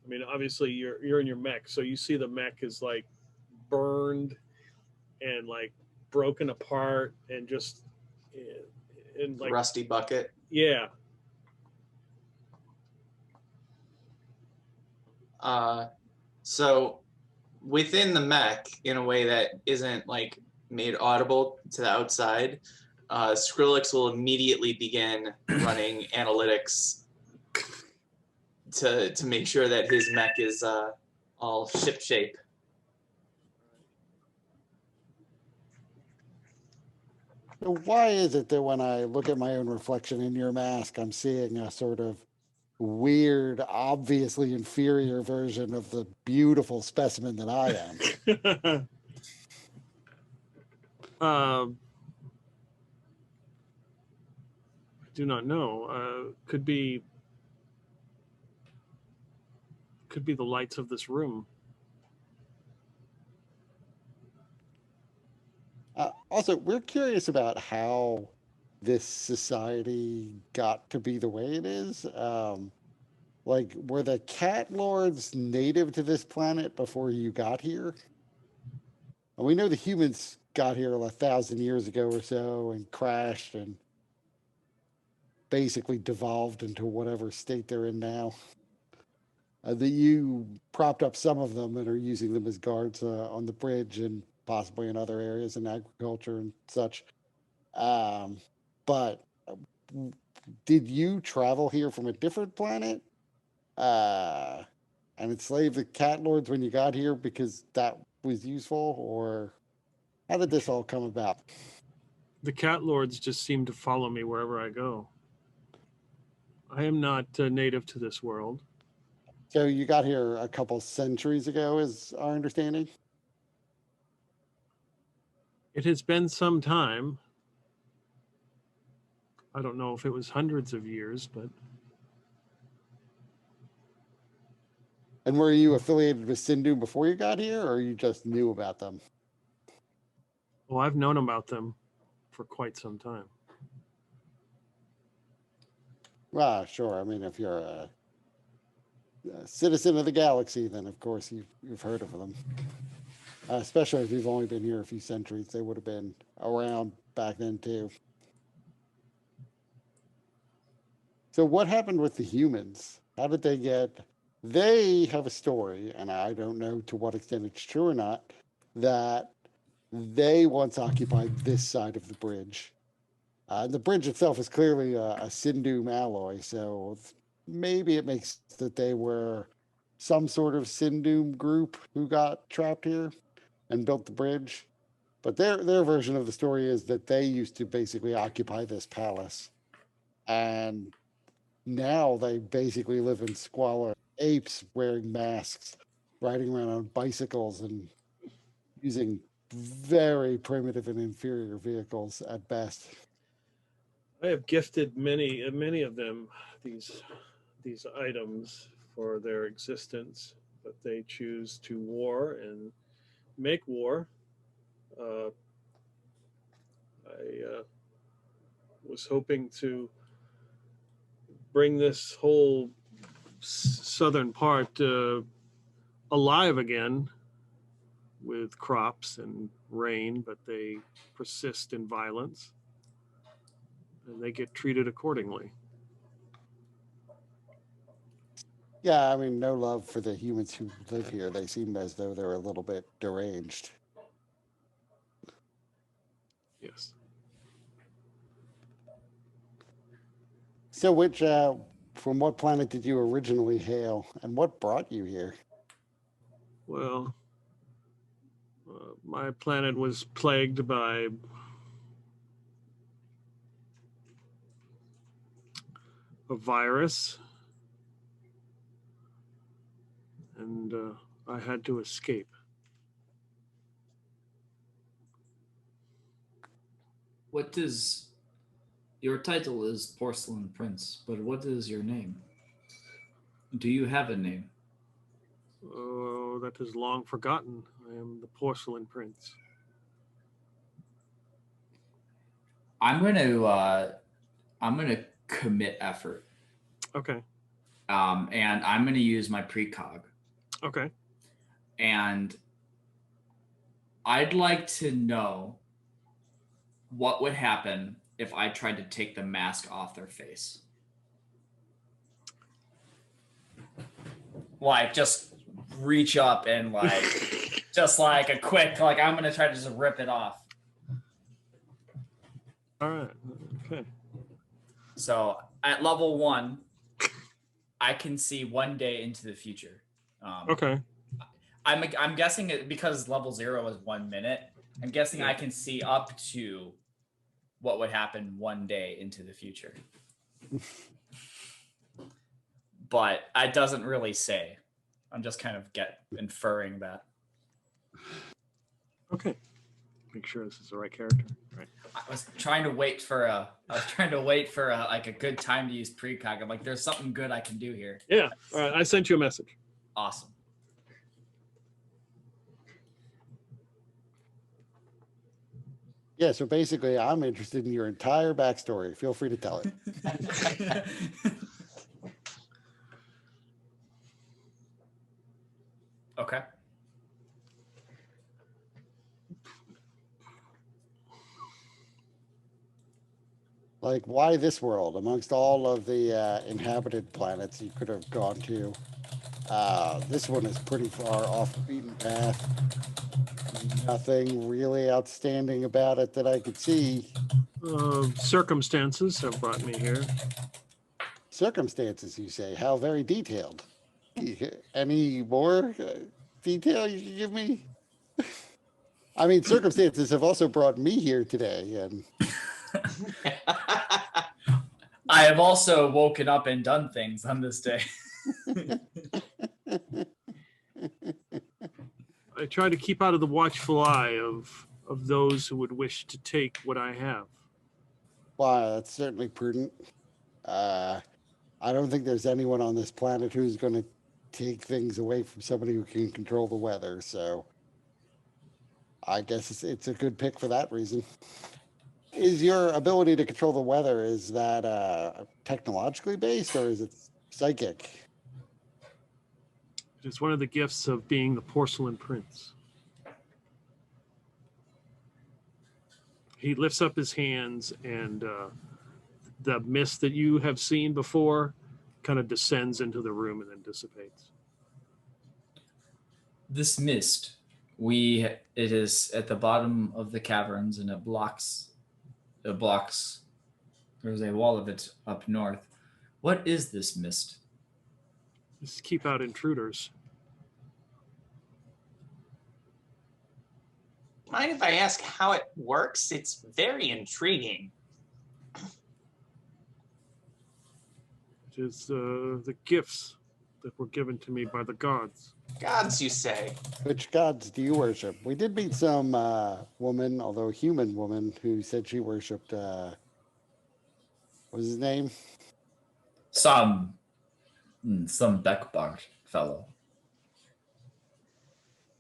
mean, obviously you're in your mech, so you see the mech is like burned and like broken apart and just and like Rusty bucket. yeah. So within the mech, in a way that isn't like made audible to the outside, Skrillex will immediately begin running analytics to make sure that his mech is all ship shape. So why is it that when I look at my own reflection in your mask, I'm seeing a sort of weird, obviously inferior version of the beautiful specimen that I am? I do not know. Could be the lights of this room. Also, we're curious about how this society got to be the way it is. Like, were the cat lords native to this planet before you got here? And we know the humans got here 1,000 years ago or so and crashed and basically devolved into whatever state they're in now. That you propped up some of them and are using them as guards on the bridge and possibly in other areas in agriculture and such. But did you travel here from a different planet and enslave the cat lords when you got here because that was useful, or how did this all come about? The cat lords just seem to follow me wherever I go. I am not native to this world. So you got here a couple centuries ago, is our understanding? It has been some time. I don't know if it was hundreds of years, but And were you affiliated with Sindhu before you got here, or you just knew about them? well, I've known about them for quite some time. Well, sure. I mean, if you're a citizen of the galaxy, then of course you've heard of them. Especially if you've only been here a few centuries, they would have been around back then too. So what happened with the humans? How did they get? They have a story, and I don't know to what extent it's true or not, that they once occupied this side of the bridge. The bridge itself is clearly a Sindum alloy, so maybe it makes that they were some sort of Sindum group who got trapped here and built the bridge. But their version of the story is that they used to basically occupy this palace, and now they basically live in squalor. Apes wearing masks, riding around on bicycles, and using very primitive and inferior vehicles at best. I have gifted many of them these items for their existence, but they choose to war and make war. I was hoping to bring this whole southern part alive again with crops and rain, but they persist in violence and they get treated accordingly. Yeah, I mean, no love for the humans who live here. They seem as though they're a little bit deranged. Yes. So, from what planet did you originally hail, and what brought you here? Well, my planet was plagued by a virus, and I had to escape. What does your title is Porcelain Prince, but what is your name? Do you have a name? Oh, that is long forgotten. I am the Porcelain Prince. I'm gonna commit effort. Okay. And I'm gonna use my precog. Okay. And I'd like to know what would happen if I tried to take the mask off their face. Like, just reach up and like, just like a quick, like, I'm gonna try to just rip it off. All right. Okay. So at level 1, I can see 1 day into the future. Okay. I'm guessing it because level 0 is 1 minute. I'm guessing I can see up to what would happen 1 day into the future. But it doesn't really say. I'm just kind of inferring that. Okay. Make sure this is the right character. Right. I was trying to wait for a like a good time to use precog. I'm like, there's something good I can do here. Yeah. All right. I sent you a message. Awesome. Yeah, so basically, I'm interested in your entire backstory. Feel free to tell it. Okay. Like, why this world amongst all of the inhabited planets you could have gone to? This one is pretty far off the beaten path. Nothing really outstanding about it that I could see. Circumstances have brought me here. Circumstances, you say? How very detailed. Any more detail you can give me? I mean, circumstances have also brought me here today, and I have also woken up and done things on this day. try to keep out of the watchful eye of those who would wish to take what I have. Well, that's certainly prudent. I don't think there's anyone on this planet who's going to take things away from somebody who can control the weather. So I guess it's a good pick for that reason. Is your ability to control the weather, is that technologically based or is it psychic? It is one of the gifts of being the Porcelain Prince. He lifts up his hands, and the mist that you have seen before kind of descends into the room and then dissipates. This mist, it is at the bottom of the caverns, and it blocks. There's a wall of it up north. What is this mist? Just keep out intruders. Mind if I ask how it works? It's very intriguing. It is the gifts that were given to me by the gods. Gods, you say? Which gods do you worship? We did meet some woman, although human woman, who said she worshipped, what was his name? Some Beckbart fellow.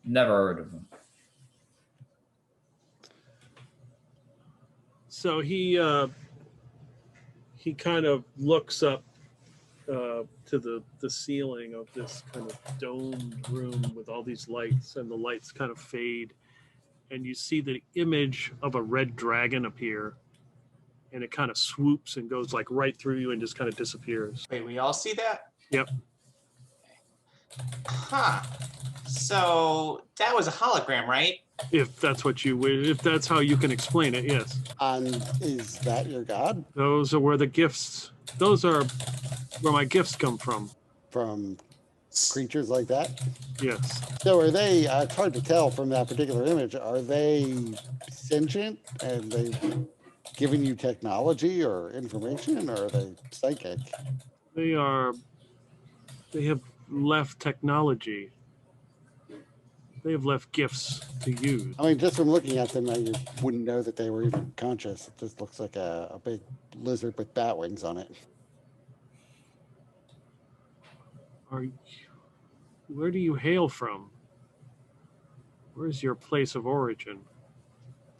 Never heard of him. So he kind of looks up to the ceiling of this kind of domed room with all these lights, and the lights kind of fade, and you see the image of a red dragon appear, and it kind of swoops and goes like right through you and just kind of disappears. Wait, we all see that? Yep. Huh. So that was a hologram, right? If that's what if that's how you can explain it, yes. And is that your god? Those are those are where my gifts come from. From creatures like that? Yes. So are they, it's hard to tell from that particular image, are they sentient and they giving you technology or information, or are they psychic? They have left technology. They have left gifts to use. I mean, just from looking at them, you wouldn't know that they were even conscious. It just looks like a big lizard with bat wings on it. Where do you hail from? Where's your place of origin?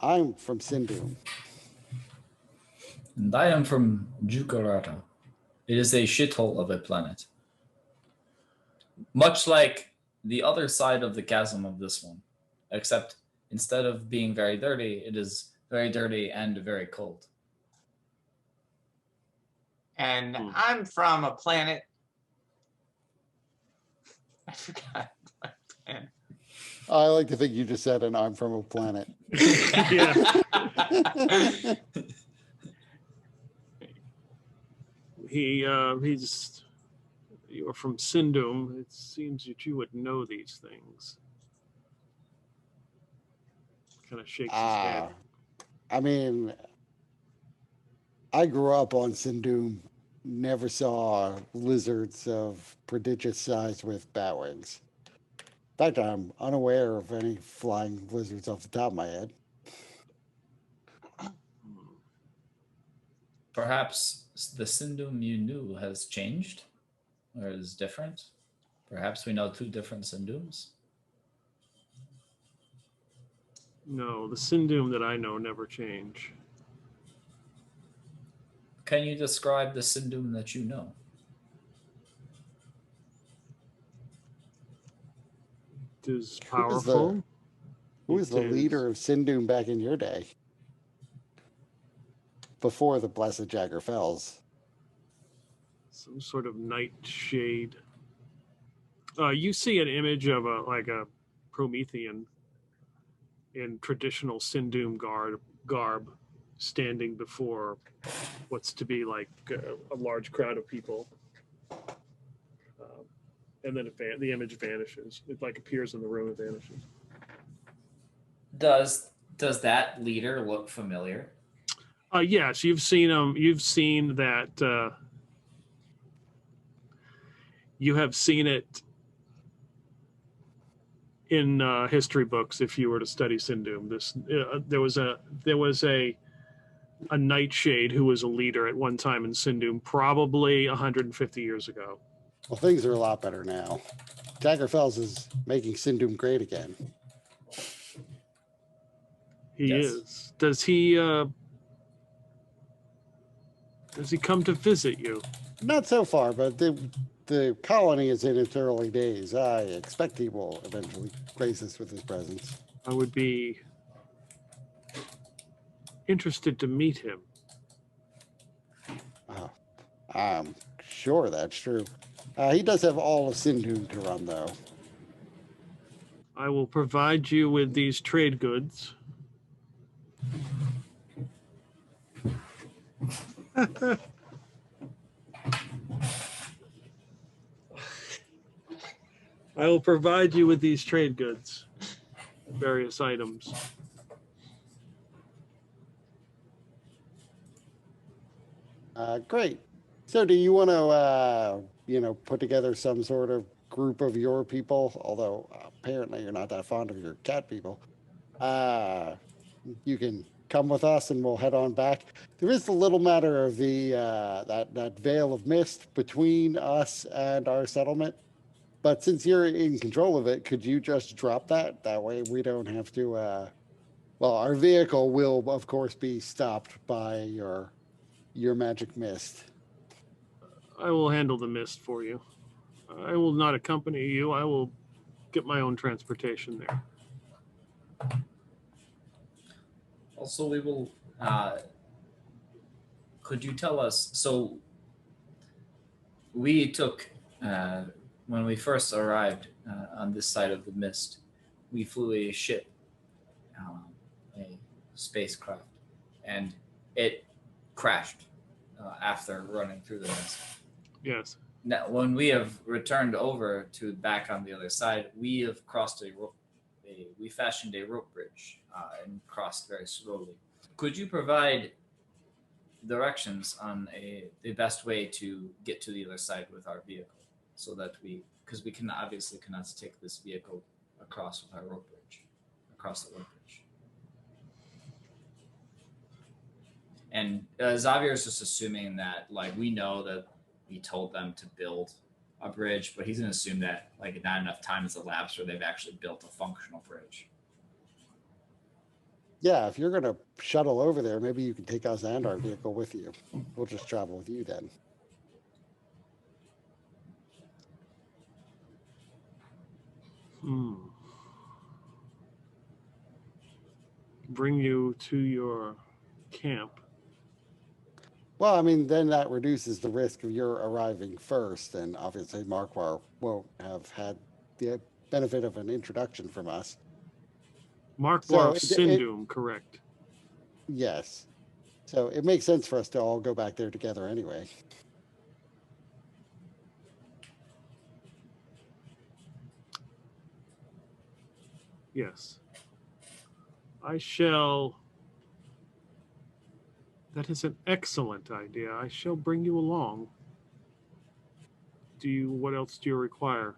I'm from Sindhu. And I am from Jukarata. It is a shithole of a planet. Much like the other side of the chasm of this one, except instead of being very dirty, it is very dirty and very cold. And I'm from a planet. I forgot my planet. I like to think you just said, and I'm from a planet. Yeah. You're from Sindum. It seems that you would know these things. Kind of shakes his head. I mean, I grew up on Sindhu, never saw lizards of prodigious size with bat wings. In fact, I'm unaware of any flying lizards off the top of my head. Perhaps the Sindum you knew has changed or is different. Perhaps we know two different Sindums. No, the Sindum that I know never change. Can you describe the Sindum that you know? It is powerful. Who was the leader of Sindhu back in your day? Before the Blessed Jagger Fels. Some sort of nightshade. You see an image of a Promethean in traditional Sindum garb standing before what's to be like a large crowd of people. And then the image vanishes. It like appears in the room and vanishes. Does that leader look familiar? Yes, you've seen him. You've seen that. You have seen it in history books if you were to study Sindum. There was a nightshade who was a leader at one time in Sindum, probably 150 years ago. Well, things are a lot better now. Dagger Fels is making Sindum great again. He Yes. is. Does he come to visit you? Not so far, but the colony is in its early days. I expect he will eventually grace us with his presence. I would be interested to meet him. Oh, I'm sure that's true. He does have all of Sindum to run, though. I will provide you with these trade goods. I will provide you with these trade goods, various items. Great. So, do you want to, put together some sort of group of your people? Although apparently you're not that fond of your cat people. You can come with us, and we'll head on back. There is the little matter of the that veil of mist between us and our settlement. But since you're in control of it, could you just drop that? That way we don't have to. Well, our vehicle will, of course, be stopped by your magic mist. I will handle the mist for you. I will not accompany you. I will get my own transportation there. Also, we will. Could you tell us? So, we took when we first arrived on this side of the mist, we flew a ship, a spacecraft, and it crashed after running through the mist. Yes. Now, when we have returned over to back on the other side, we have crossed we fashioned a rope bridge and crossed very slowly. Could you provide directions on the best way to get to the other side with our vehicle, so that because we cannot take this vehicle across with our rope bridge, across the rope bridge. And Xavier is just assuming that, like, we know that we told them to build a bridge, but he's going to assume that, like, not enough time has elapsed where they've actually built a functional bridge. Yeah, if you're going to shuttle over there, maybe you can take us and our vehicle with you. We'll just travel with you then. Bring you to your camp. Well, I mean, then that reduces the risk of your arriving first, and obviously Markwar won't have had the benefit of an introduction from us. Markwar of Sindum, correct. Yes. So it makes sense for us to all go back there together anyway. Yes. I shall. That is an excellent idea. I shall bring you along. What else do you require?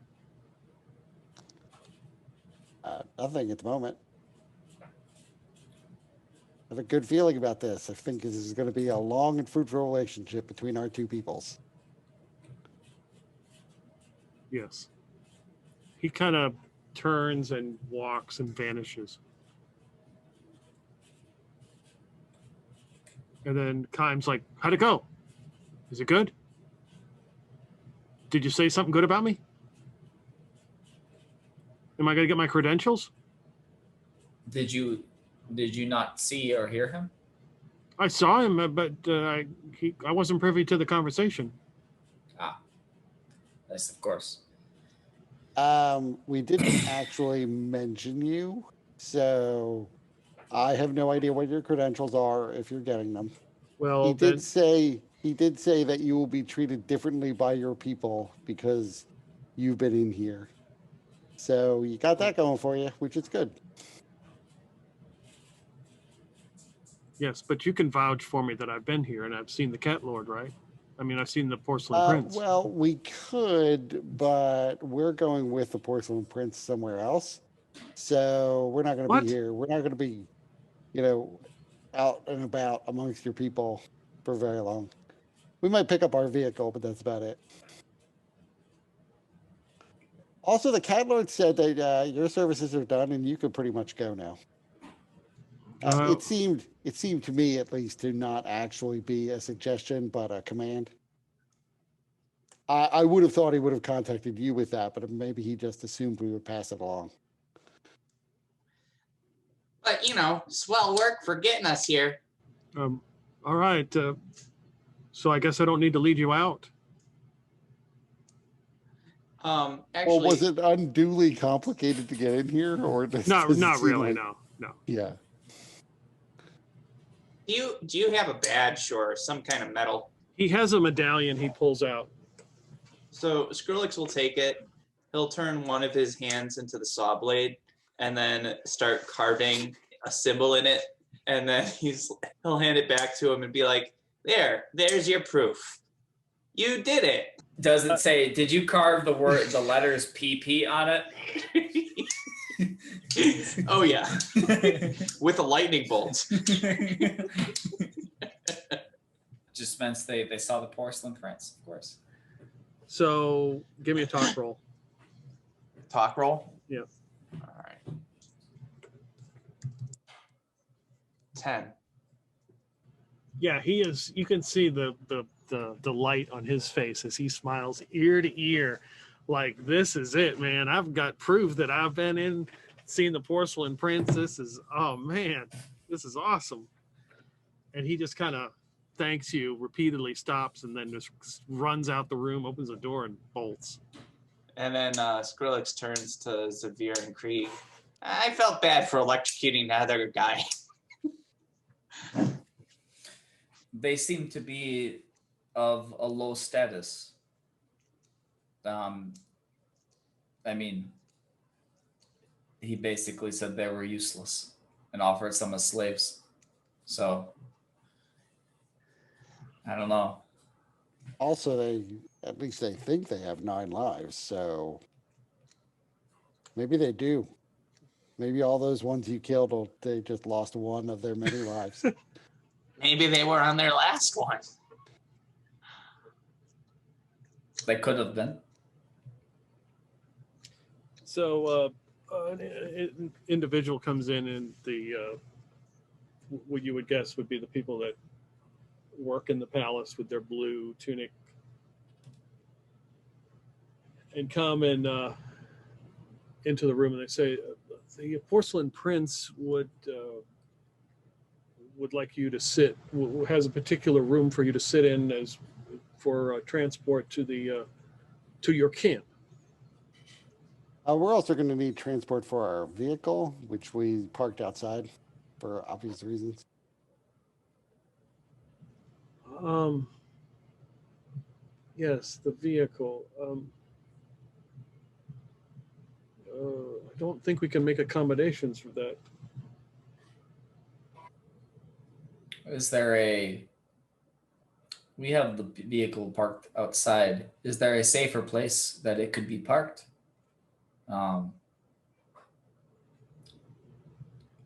Nothing at the moment. I have a good feeling about this. I think this is going to be a long and fruitful relationship between our two peoples. Yes. He kind of turns and walks and vanishes. And then Kaim's like, how'd it go? Is it good? Did you say something good about me? Am I going to get my credentials? Did you not see or hear him? I saw him, but I wasn't privy to the conversation. Yes, of course. We didn't actually mention you, so I have no idea what your credentials are if you're getting them. Well, he did say that you will be treated differently by your people because you've been in here. So you got that going for you, which is good. Yes, but you can vouch for me that I've been here and I've seen the Cat Lord, right? I mean, I've seen the Porcelain Prince. Well, we could, but we're going with the Porcelain Prince somewhere else. So we're not going to What? be here. We're not going to be, you know, out and about amongst your people for very long. We might pick up our vehicle, but that's about it. Also, the cat lord said that your services are done and you can pretty much go now. Uh, It seemed to me at least to not actually be a suggestion, but a command. I would have thought he would have contacted you with that, but maybe he just assumed we would pass it along. But swell work for getting us here. all right. So I guess I don't need to lead you out. Actually, Well, was it unduly complicated to get in here, or does Not it seem really. like- No. Yeah. do you have a badge or some kind of medal? He has a medallion he pulls out. So Skrillex will take it. He'll turn one of his hands into the saw blade and then start carving a symbol in it. And then he'll hand it back to him and be like, there's your proof. You did it. Does it say, did you carve the letters PP on it? Oh, yeah. With a lightning bolt. Just meant they saw the Porcelain Prince, of course. So give me a talk roll. Talk roll? Yeah. All right. 10. Yeah, he is. You can see the light on his face as he smiles ear to ear, like, this is it, man. I've got proof that I've been in, seen the Porcelain Prince. Oh man, this is awesome. And he just kind of thanks you repeatedly, stops, and then just runs out the room, opens the door, and bolts. And then Skrillex turns to Zavir and Krieg. I felt bad for electrocuting that other guy. They seem to be of a low status. I mean, he basically said they were useless and offered some as slaves. So, I don't know. Also, at least they think they have 9 lives, so maybe they do. Maybe all those ones you killed, they just lost one of their many lives. Maybe they were on their last one. They could have been. So an individual comes in, and what you would guess would be the people that work in the palace with their blue tunic, and come and into the room, and they say, the Porcelain Prince would like you to sit, has a particular room for you to sit in as for transport to your camp. We're also going to need transport for our vehicle, which we parked outside for obvious reasons. Yes, the vehicle. I don't think we can make accommodations for that. We have the vehicle parked outside. Is there a safer place that it could be parked?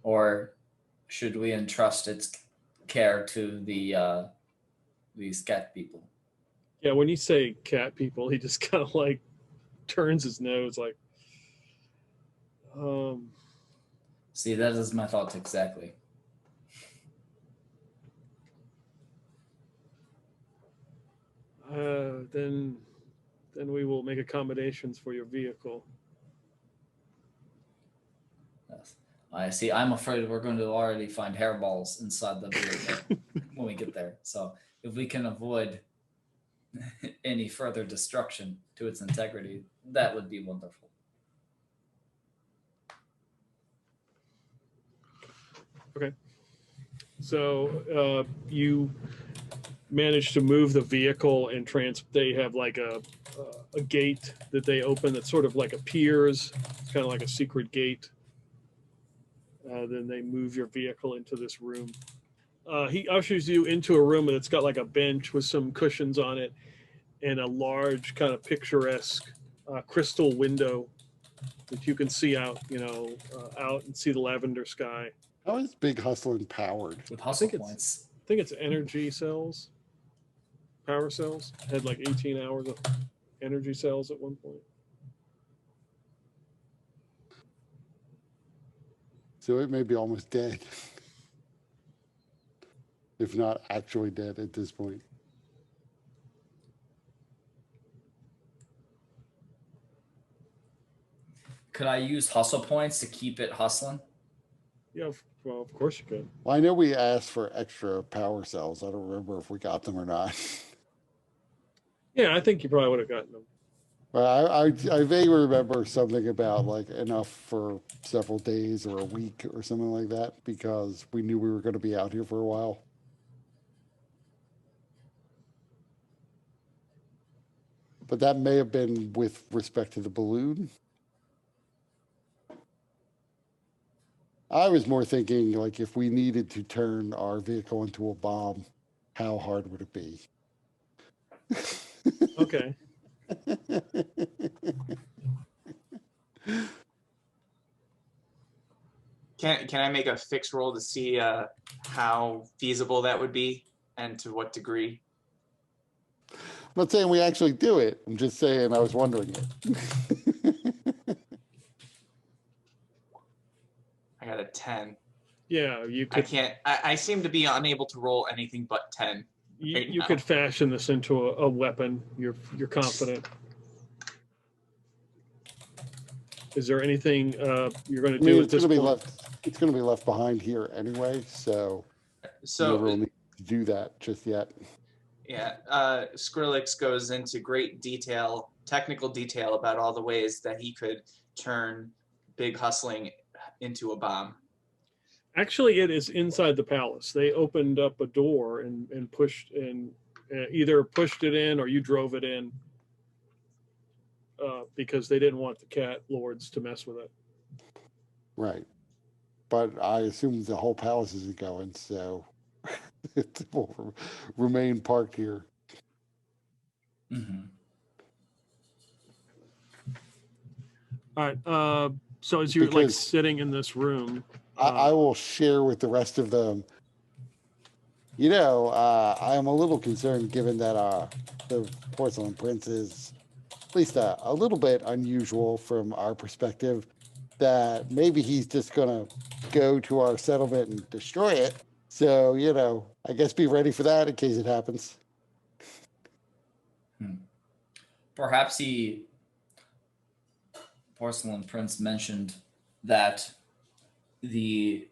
Or should we entrust its care to these cat people? Yeah, when you say cat people, he just kind of like turns his nose like, See, that is my thought exactly. then we will make accommodations for your vehicle. Yes. I see. I'm afraid we're going to already find hairballs inside the vehicle when we get there. So if we can avoid any further destruction to its integrity, that would be wonderful. Okay. So you manage to move the vehicle and they have like a gate that they open that's sort of like a piers. It's kind of like a secret gate. Then they move your vehicle into this room. He ushers you into a room that's got like a bench with some cushions on it and a large kind of picturesque crystal window that you can see out, out and see the lavender sky. How is Big Hustlin' powered? with hustle think it's- points. I think it's energy cells, power cells. It had like 18 hours of energy cells at one point. So it may be almost dead. If not actually dead at this point. Could I use hustle points to keep it hustling? Yeah, well, of course you could. Well, I know we asked for extra power cells. I don't remember if we got them or not. Yeah, I think you probably would have gotten them. Well, I vaguely remember something about like enough for several days or a week or something like that because we knew we were going to be out here for a while. But that may have been with respect to the balloon. I was more thinking like if we needed to turn our vehicle into a bomb, how hard would it be? Okay. Can I make a fixed roll to see how feasible that would be and to what degree? I'm not saying we actually do it. I'm just saying I was wondering it. I got a 10. Yeah, you I could. can't. I seem to be unable to roll anything but 10. You now. could fashion this into a weapon. You're confident. Is there anything you're going to I mean, do at it's this going to be point? left. It's going to be left behind here anyway, so So no real need to do that just yet. yeah, Skrillex goes into great detail, technical detail about all the ways that he could turn Big Hustling into a bomb. Actually, it is inside the palace. They opened up a door and pushed in, either pushed it in or you drove it in because they didn't want the cat lords to mess with it. Right. But I assume the whole palace isn't going, so it will remain parked here. Mm-hmm. All right. So as you're like Because- sitting in this room, I will share with the rest of them. I am a little concerned given that the Porcelain Prince is at least a little bit unusual from our perspective, that maybe he's just going to go to our settlement and destroy it. So, I guess be ready for that in case it happens. Perhaps Porcelain Prince mentioned that the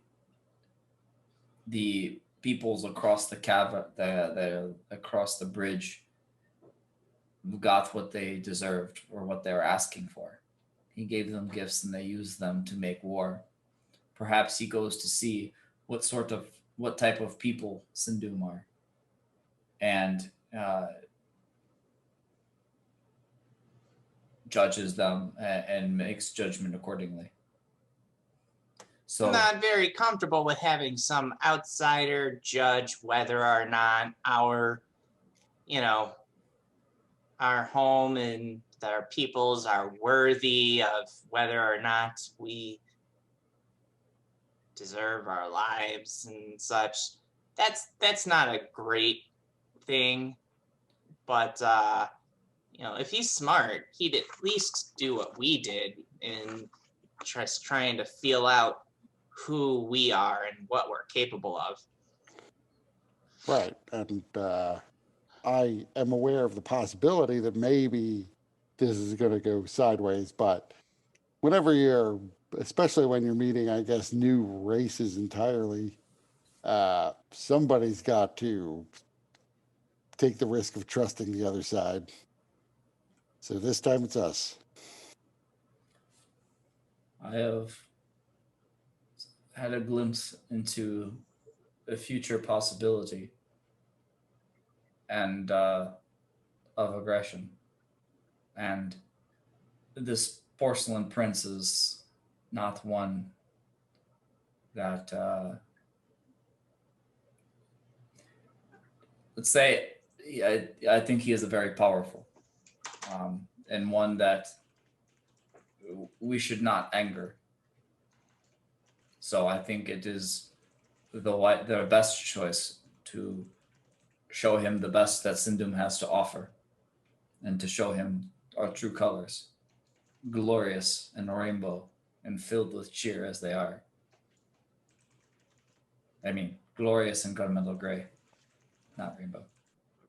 peoples across the across the bridge got what they deserved or what they were asking for. He gave them gifts and they used them to make war. Perhaps he goes to see what type of people Sindum are, and judges them and makes judgment accordingly. So I'm not very comfortable with having some outsider judge whether or not our home and our peoples are worthy of whether or not we deserve our lives and such. That's not a great thing, but if he's smart, he'd at least do what we did and just trying to feel out who we are and what we're capable of. Right. And I am aware of the possibility that maybe this is going to go sideways, but whenever especially when you're meeting, I guess, new races entirely, somebody's got to take the risk of trusting the other side. So this time it's us. I have had a glimpse into a future possibility and of aggression. And this Porcelain Prince is not one that, let's say, I think he is a very powerful and one that we should not anger. So I think it is the best choice to show him the best that Sindum has to offer, and to show him our true colors, glorious and rainbow and filled with cheer as they are. I mean, glorious and gunmetal gray, not rainbow.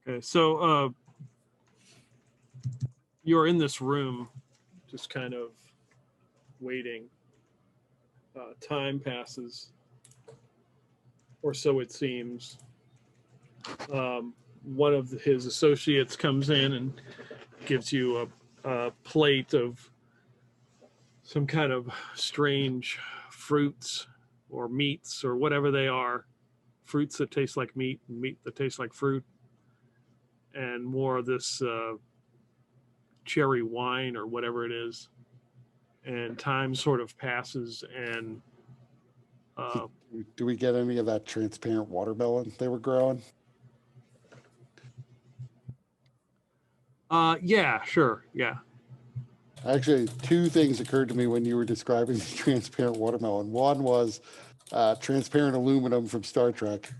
Okay, so you're in this room, just kind of waiting. Time passes, or so it seems. One of his associates comes in and gives you a plate of some kind of strange fruits or meats or whatever they are. Fruits that taste like meat and meat that tastes like fruit. And more of this cherry wine or whatever it is. And time sort of passes, and Do we get any of that transparent watermelon they were growing? yeah, sure, yeah. Actually, two things occurred to me when you were describing the transparent watermelon. One was transparent aluminum from Star Trek.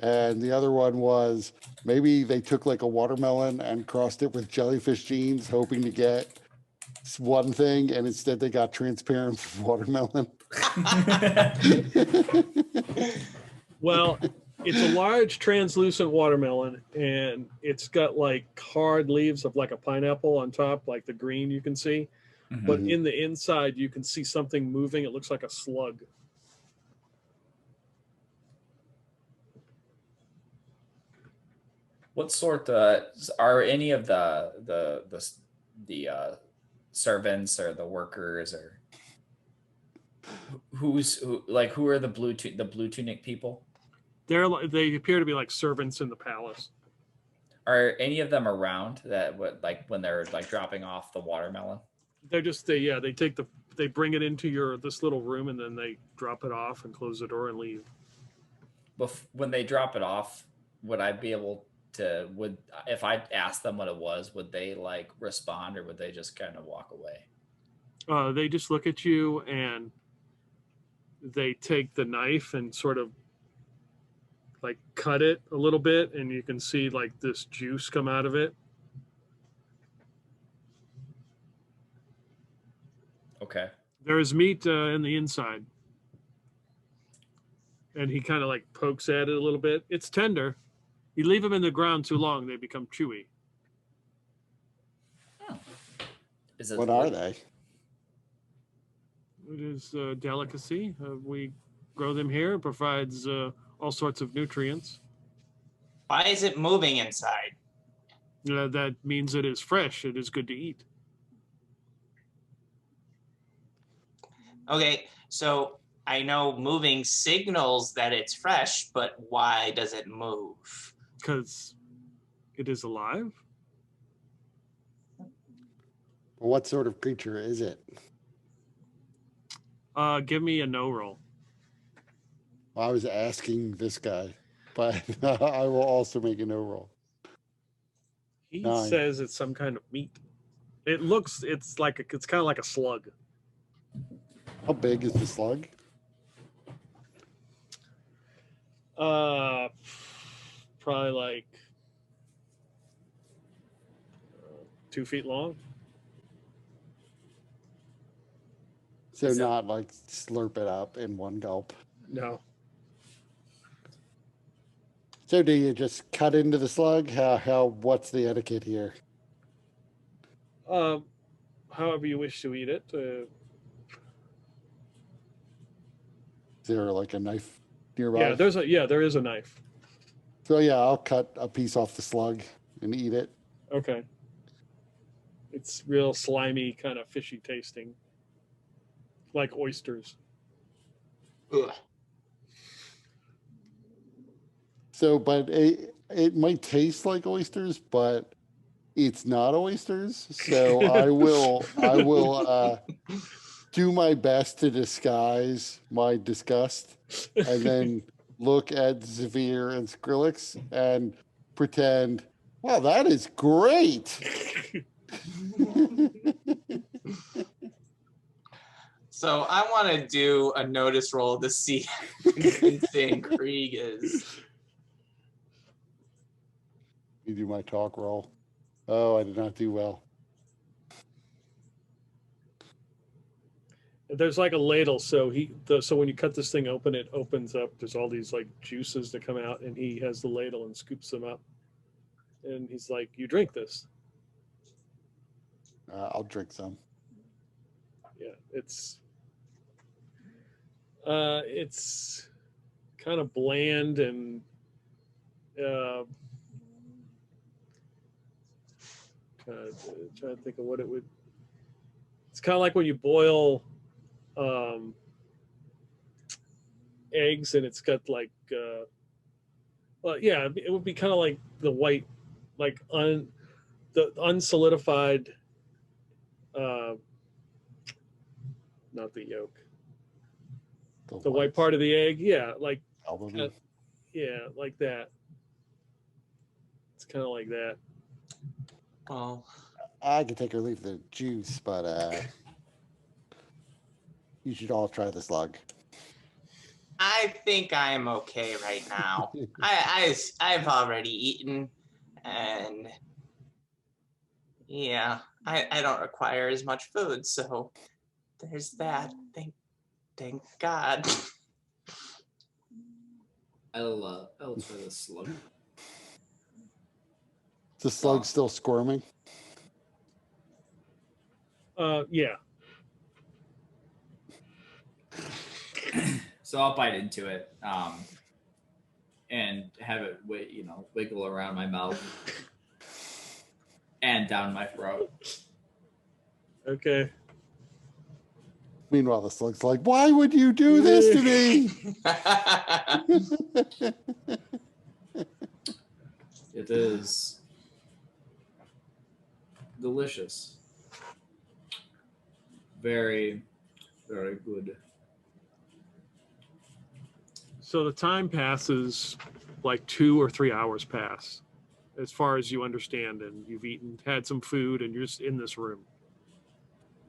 And the other one was maybe they took like a watermelon and crossed it with jellyfish genes, hoping to get one thing, and instead they got transparent watermelon. Well, it's a large translucent watermelon, and it's got like hard leaves of like a pineapple on top, like the green you can see. But in the inside, you can see something moving. It looks like a slug. What sort are any of the servants or the workers, or who are the blue tunic people? They appear to be like servants in the palace. Are any of them around that when they're like dropping off the watermelon? They bring it into this little room, and then they drop it off and close the door and leave. When they drop it off, would I be able to, if I asked them what it was, would they like respond, or would they just kind of walk away? They just look at you, and they take the knife and sort of like cut it a little bit, and you can see like this juice come out of it. Okay. There is meat in the inside. And he kind of like pokes at it a little bit. It's tender. You leave them in the ground too long, they become chewy. What are they? It is a delicacy. We grow them here. It provides all sorts of nutrients. Why is it moving inside? That means it is fresh. It is good to eat. Okay, so I know moving signals that it's fresh, but why does it move? Because it is alive. What sort of creature is it? Give me a no roll. Well, I was asking this guy, but I will also make a no roll. He 9. says it's some kind of meat. It's kind of like a slug. How big is the slug? Probably like 2 feet long. So not like slurp it up in one gulp. No. So do you just cut into the slug? What's the etiquette here? However you wish to eat it. Is there like a knife nearby? There is a knife. So yeah, I'll cut a piece off the slug and eat it. Okay. It's real slimy, kind of fishy tasting, like oysters. Ugh. So, but it might taste like oysters, but it's not oysters. So I will do my best to disguise my disgust, and then look at Zephyr and Skrillex and pretend, wow, that is great. So I want to do a notice roll to see how convincing Krieg is. You do my talk roll. Oh, I did not do well. There's like a ladle, so so when you cut this thing open, it opens up. There's all these like juices that come out, and he has the ladle and scoops them up. And he's like, "You drink this." I'll drink some. Yeah, it's kind of bland and trying to think of what it would. It's kind of like when you boil eggs, and it's got like well, yeah, it would be kind of like the white, like the unsolidified, not the yolk, the white part of the egg. Yeah, like Albumin. yeah, like that. It's kind of like that. Well, I can take or leave the juice, but you should all try the slug. I think I'm okay right now. I've already eaten, and yeah, I don't require as much food, so there's that. Thank God. I'll try the slug. Is the slug still squirming? Yeah. So I'll bite into it, and have it, wiggle around my mouth and down my throat. Okay. Meanwhile, the slug's like, "Why would you do this to me?" It is delicious. Very, very good. So the time passes, like 2 or 3 hours pass, as far as you understand, and you've eaten, had some food, and you're just in this room.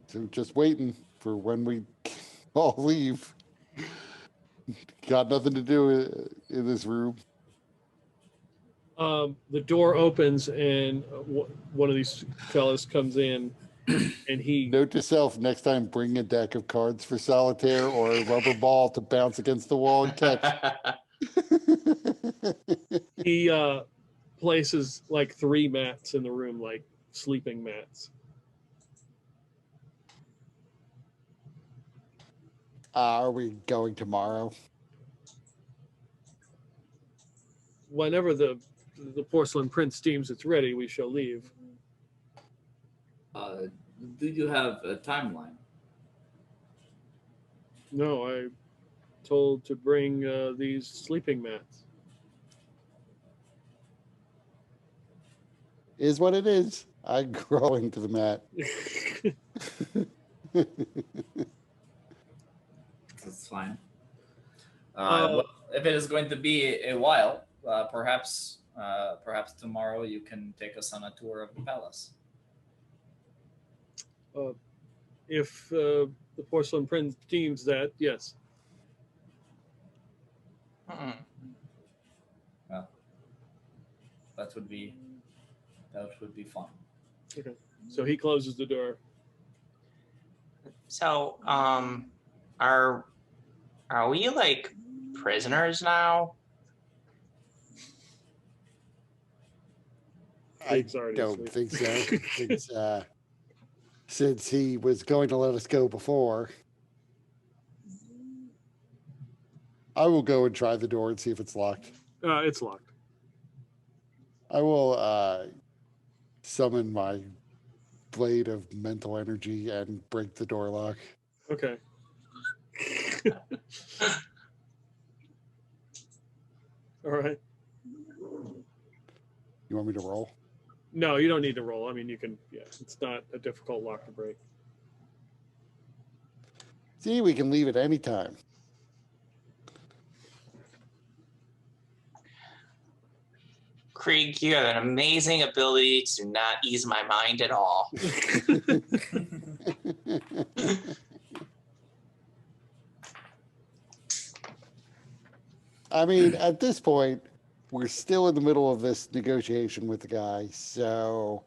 So just waiting for when we all leave. Got nothing to do in this room. The door opens, and one of these fellas comes in, and he Note to self: next time, bring a deck of cards for solitaire or a rubber ball to bounce against the wall and catch. he places like 3 mats in the room, like sleeping mats. Are we going tomorrow? Whenever the Porcelain Prince deems it's ready, we shall leave. Do you have a timeline? No, I told to bring these sleeping mats. Is what it is. I grow into the mat. That's fine. Well, if it is going to be a while, perhaps tomorrow you can take us on a tour of the palace. If the Porcelain Prince deems that, yes. Well, that would be fun. Okay. So he closes the door. So, are we like prisoners now? I Krieg's already don't asleep. think so. Since he was going to let us go before, I will go and try the door and see if it's locked. It's locked. I will summon my blade of mental energy and break the door lock. Okay. All right. You want me to roll? No, you don't need to roll. I mean, you can. Yeah, it's not a difficult lock to break. See, we can leave at any time. Krieg, you have an amazing ability to not ease my mind at all. I mean, at this point, we're still in the middle of this negotiation with the guy, so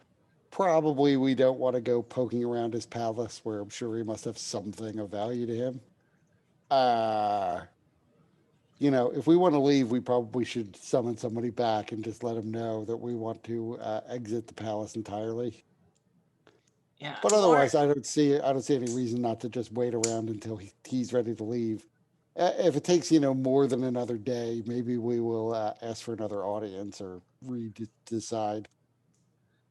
probably we don't want to go poking around his palace where I'm sure he must have something of value to him. If we want to leave, we probably should summon somebody back and just let him know that we want to exit the palace entirely. Yeah. But more- otherwise, I don't see any reason not to just wait around until he's ready to leave. If it takes more than another day, maybe we will ask for another audience or decide.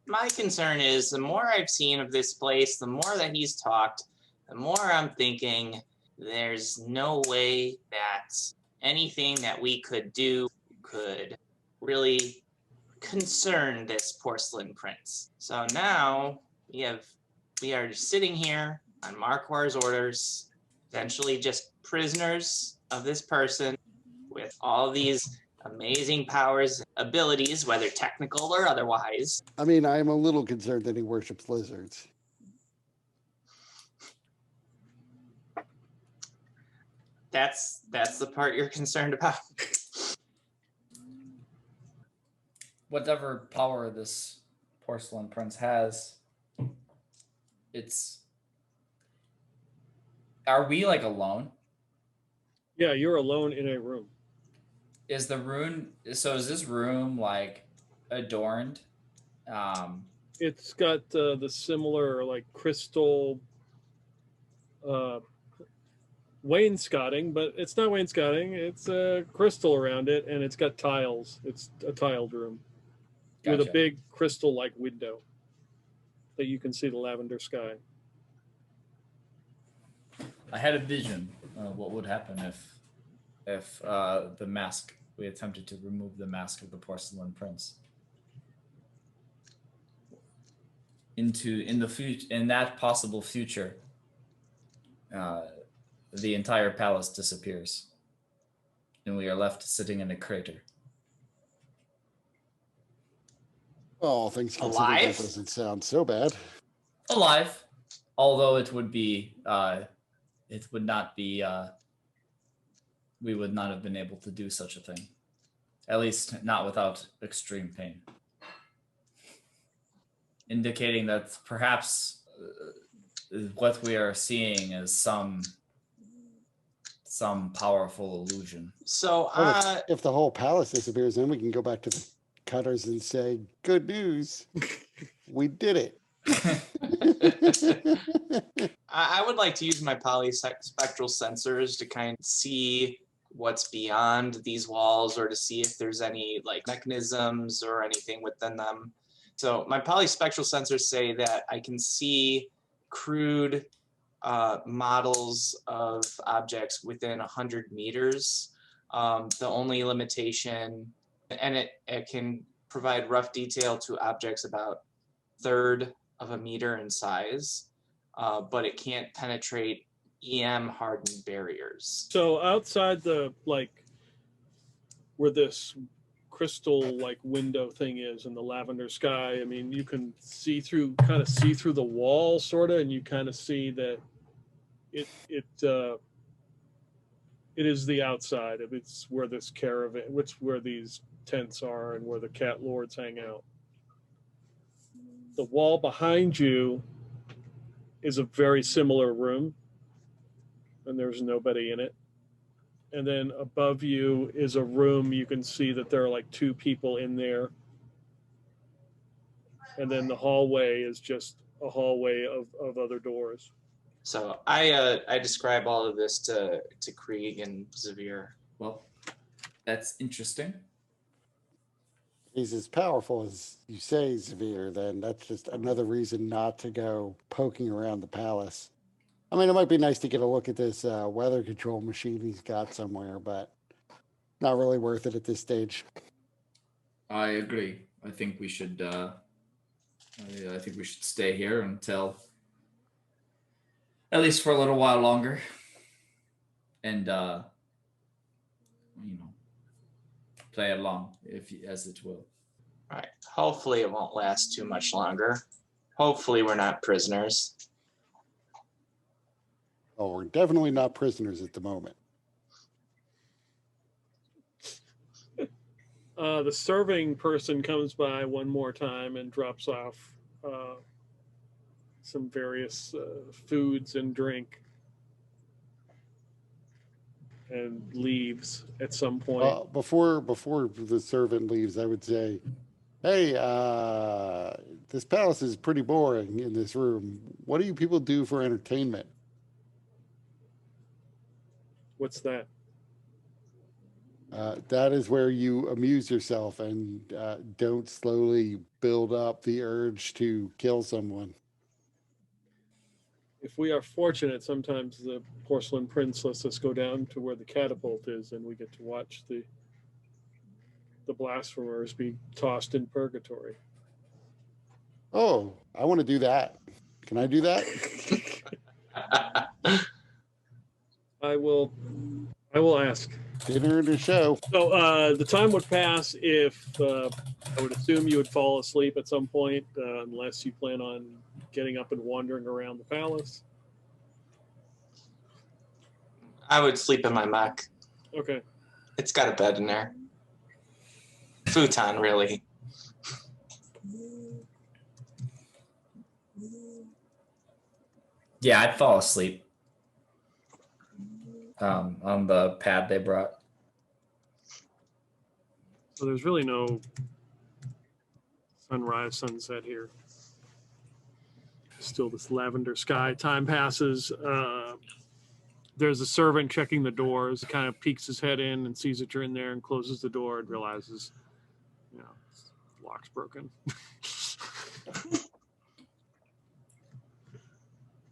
my concern is the more I've seen of this place, the more that he's talked, the more I'm thinking there's no way that anything that we could do could really concern this porcelain prince. So now we are sitting here on Marquard's orders, essentially just prisoners of this person with all these amazing powers, abilities, whether technical or otherwise. I mean, I'm a little concerned that he worships lizards. That's the part you're concerned about. Whatever power this porcelain prince has, are we like alone? Yeah, you're alone in a room. Is this room like adorned? It's got the similar like crystal wainscoting, but it's not wainscoting. It's crystal around it, and it's got tiles. It's a tiled room with a Gotcha. big crystal-like window that you can see the lavender sky. I had a vision of what would happen if we attempted to remove the mask of the porcelain prince. In that possible future, the entire palace disappears, and we are left sitting in a crater. Oh, things considered, Alive? that doesn't sound so bad. Alive, although it would not be. We would not have been able to do such a thing, at least not without extreme pain, indicating that perhaps what we are seeing is some powerful illusion. So, Well, if the whole palace disappears, then we can go back to the cutters and say, "Good news, we did it." I would like to use my polyspectral sensors to kind of see what's beyond these walls, or to see if there's any like mechanisms or anything within them. So my polyspectral sensors say that I can see crude models of objects within 100 meters. The only limitation, and it can provide rough detail to objects about a third of a meter in size, but it can't penetrate EM hardened barriers. So outside the where this crystal like window thing is in the lavender sky, I mean, you can see through the wall sort of, and you kind of see that it is the outside of it's where this caravan, where these tents are and where the cat lords hang out. The wall behind you is a very similar room, and there's nobody in it. And then above you is a room. You can see that there are like two people in there. And then the hallway is just a hallway of other doors. So I describe all of this to Krieg and Xavier. Well, that's interesting. He's as powerful as you say, Xavier, then that's just another reason not to go poking around the palace. I mean, it might be nice to get a look at this weather control machine he's got somewhere, but not really worth it at this stage. I agree. I think we should. I think we should stay here until, at least for a little while longer, and play along as it will. All right. Hopefully it won't last too much longer. Hopefully we're not prisoners. Oh, we're definitely not prisoners at the moment. The serving person comes by one more time and drops off some various foods and drink and leaves at some point. Before the servant leaves, I would say, "Hey, this palace is pretty boring in this room. What do you people do for entertainment?" What's that? That is where you amuse yourself and don't slowly build up the urge to kill someone. If we are fortunate, sometimes the Porcelain Prince lets us go down to where the catapult is, and we get to watch the blasphemers be tossed in purgatory. Oh, I want to do that. Can I do that? I will ask. Dinner and a show. So the time would pass if I would assume you would fall asleep at some point, unless you plan on getting up and wandering around the palace. I would sleep in my mech. Okay. It's got a bed in there. Futon, really. Yeah, I'd fall asleep on the pad they brought. So there's really no sunrise, sunset here. Still this lavender sky. Time passes. There's a servant checking the doors. Kind of peeks his head in and sees that you're in there and closes the door and realizes, the lock's broken.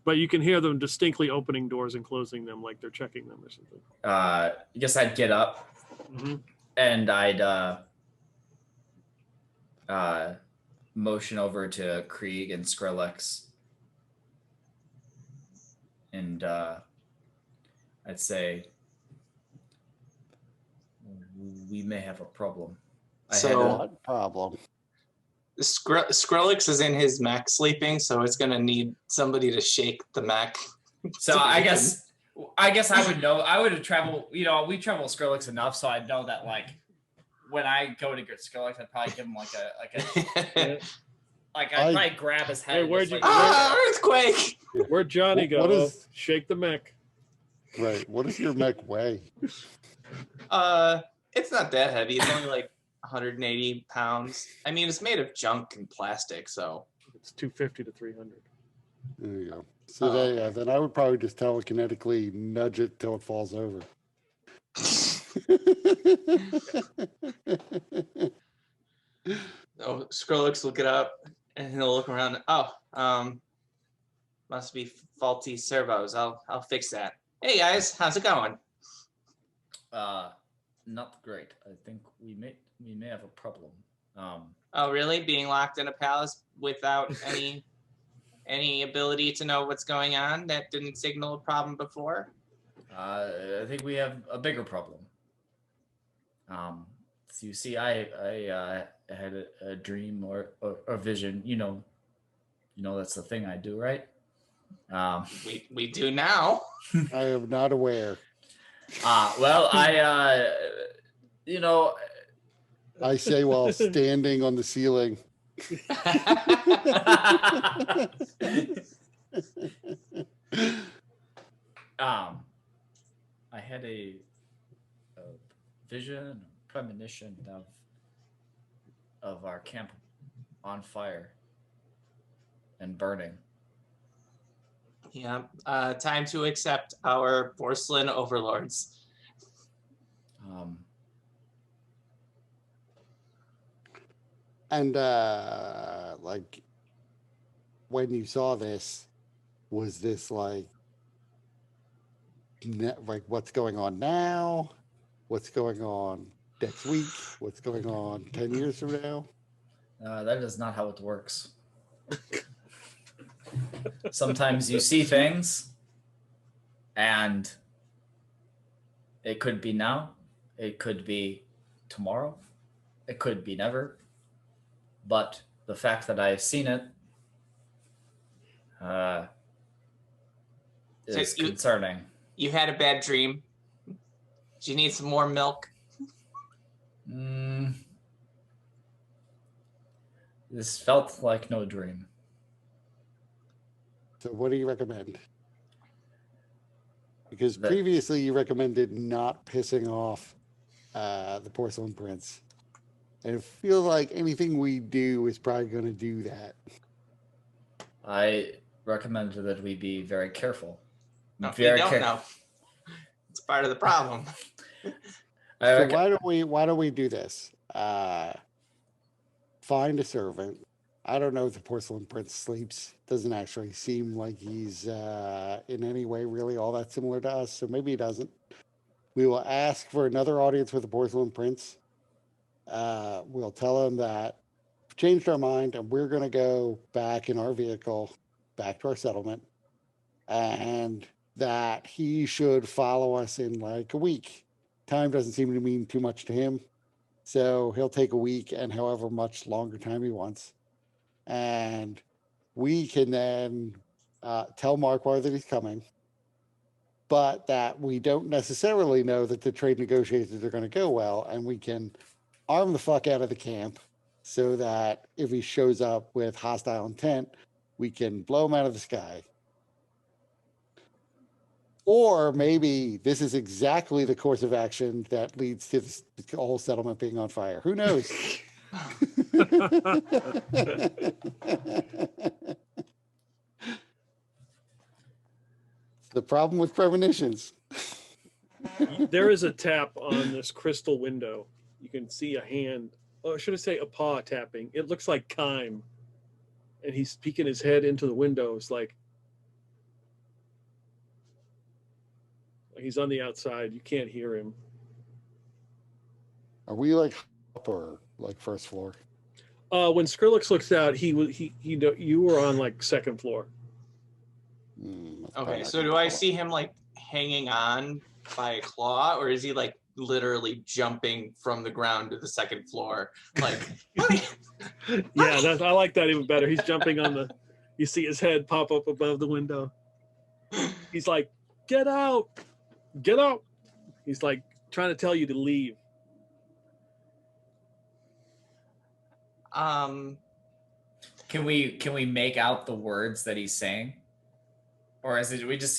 But you can hear them distinctly opening doors and closing them like they're checking them or something. I guess I'd get up and I'd motion over to Krieg and Skrillex. And I'd say, we may have a problem. What problem? Skrillex is in his mech sleeping, so it's gonna need somebody to shake the mech. So I guess I would know. I would have traveled. We travel with Skrillex enough, so I'd know that when I go to get Skrillex, I'd probably give him I'd probably grab his head. Hey, where'd you? Earthquake! Where'd Johnny go? What is- Shake the mech. Right. What does your mech weigh? It's not that heavy. It's only 180 pounds. I mean, it's made of junk and plastic, so It's 250 to 300. There you go. So then I would probably just telekinetically nudge it till it falls over. oh, Skrillex will get up and he'll look around. Must be faulty servos. I'll fix that. Hey guys, how's it going? Not great. I think we may have a problem. Oh, really? Being locked in a palace without any ability to know what's going on? That didn't signal a problem before? I think we have a bigger problem. So you see, I had a dream or a vision. That's the thing I do, right? We do now. I am not aware. Well, I say while standing on the ceiling. I had a vision, premonition of our camp on fire and burning. Yeah. Time to accept our porcelain overlords. And when you saw this, was this like what's going on now? What's going on next week? What's going on 10 years from now? That is not how it works. Sometimes you see things and it could be now, it could be tomorrow, it could be never. But the fact that I've seen it is concerning. You had a bad dream. Do you need some more milk? This felt like no dream. So what do you recommend? Because That- previously you recommended not pissing off the Porcelain Prince. And it feels like anything we do is probably going to do that. I recommended that we be very careful. No, Very you don't care- know. It's part of the problem. I So rec- why don't we do this? Find a servant. I don't know if the Porcelain Prince sleeps. Doesn't actually seem like he's in any way really all that similar to us. So maybe he doesn't. We will ask for another audience with the Porcelain Prince. We'll tell him that we've changed our mind and we're going to go back in our vehicle, back to our settlement, and that he should follow us in like a week. Time doesn't seem to mean too much to him. So he'll take a week and however much longer time he wants. And we can then tell Markwar that he's coming, but that we don't necessarily know that the trade negotiations are going to go well. And we can arm the fuck out of the camp so that if he shows up with hostile intent, we can blow him out of the sky. Or maybe this is exactly the course of action that leads to the whole settlement being on fire. Who knows? The problem with premonitions. There is a tap on this crystal window. You can see a hand. Oh, should I say a paw tapping? It looks like Kime. And he's peeking his head into the window. It's like he's on the outside. You can't hear him. Are we like up or like first floor? When Skrillex looks out, you were on like second floor. That's probably Okay, not so gonna do I help. see him like hanging on by a claw, or is he like literally jumping from the ground to the second floor? Like, Yeah, I like that even better. He's jumping on the. You see his head pop up above the window. He's like, "Get out! Get out!" He's like trying to tell you to leave. Can we make out the words that he's saying, or is it we just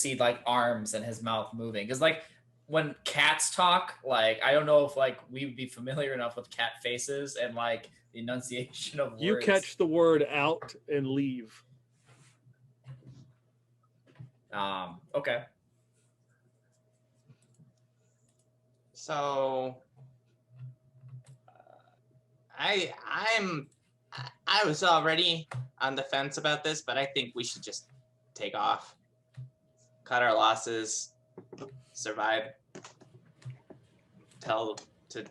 see like arms and his mouth moving? Because like when cats talk, like I don't know if like we would be familiar enough with cat faces and like the enunciation of words. You catch the word "out" and leave. Okay. so I was already on the fence about this, but I think we should just take off, cut our losses, survive, tell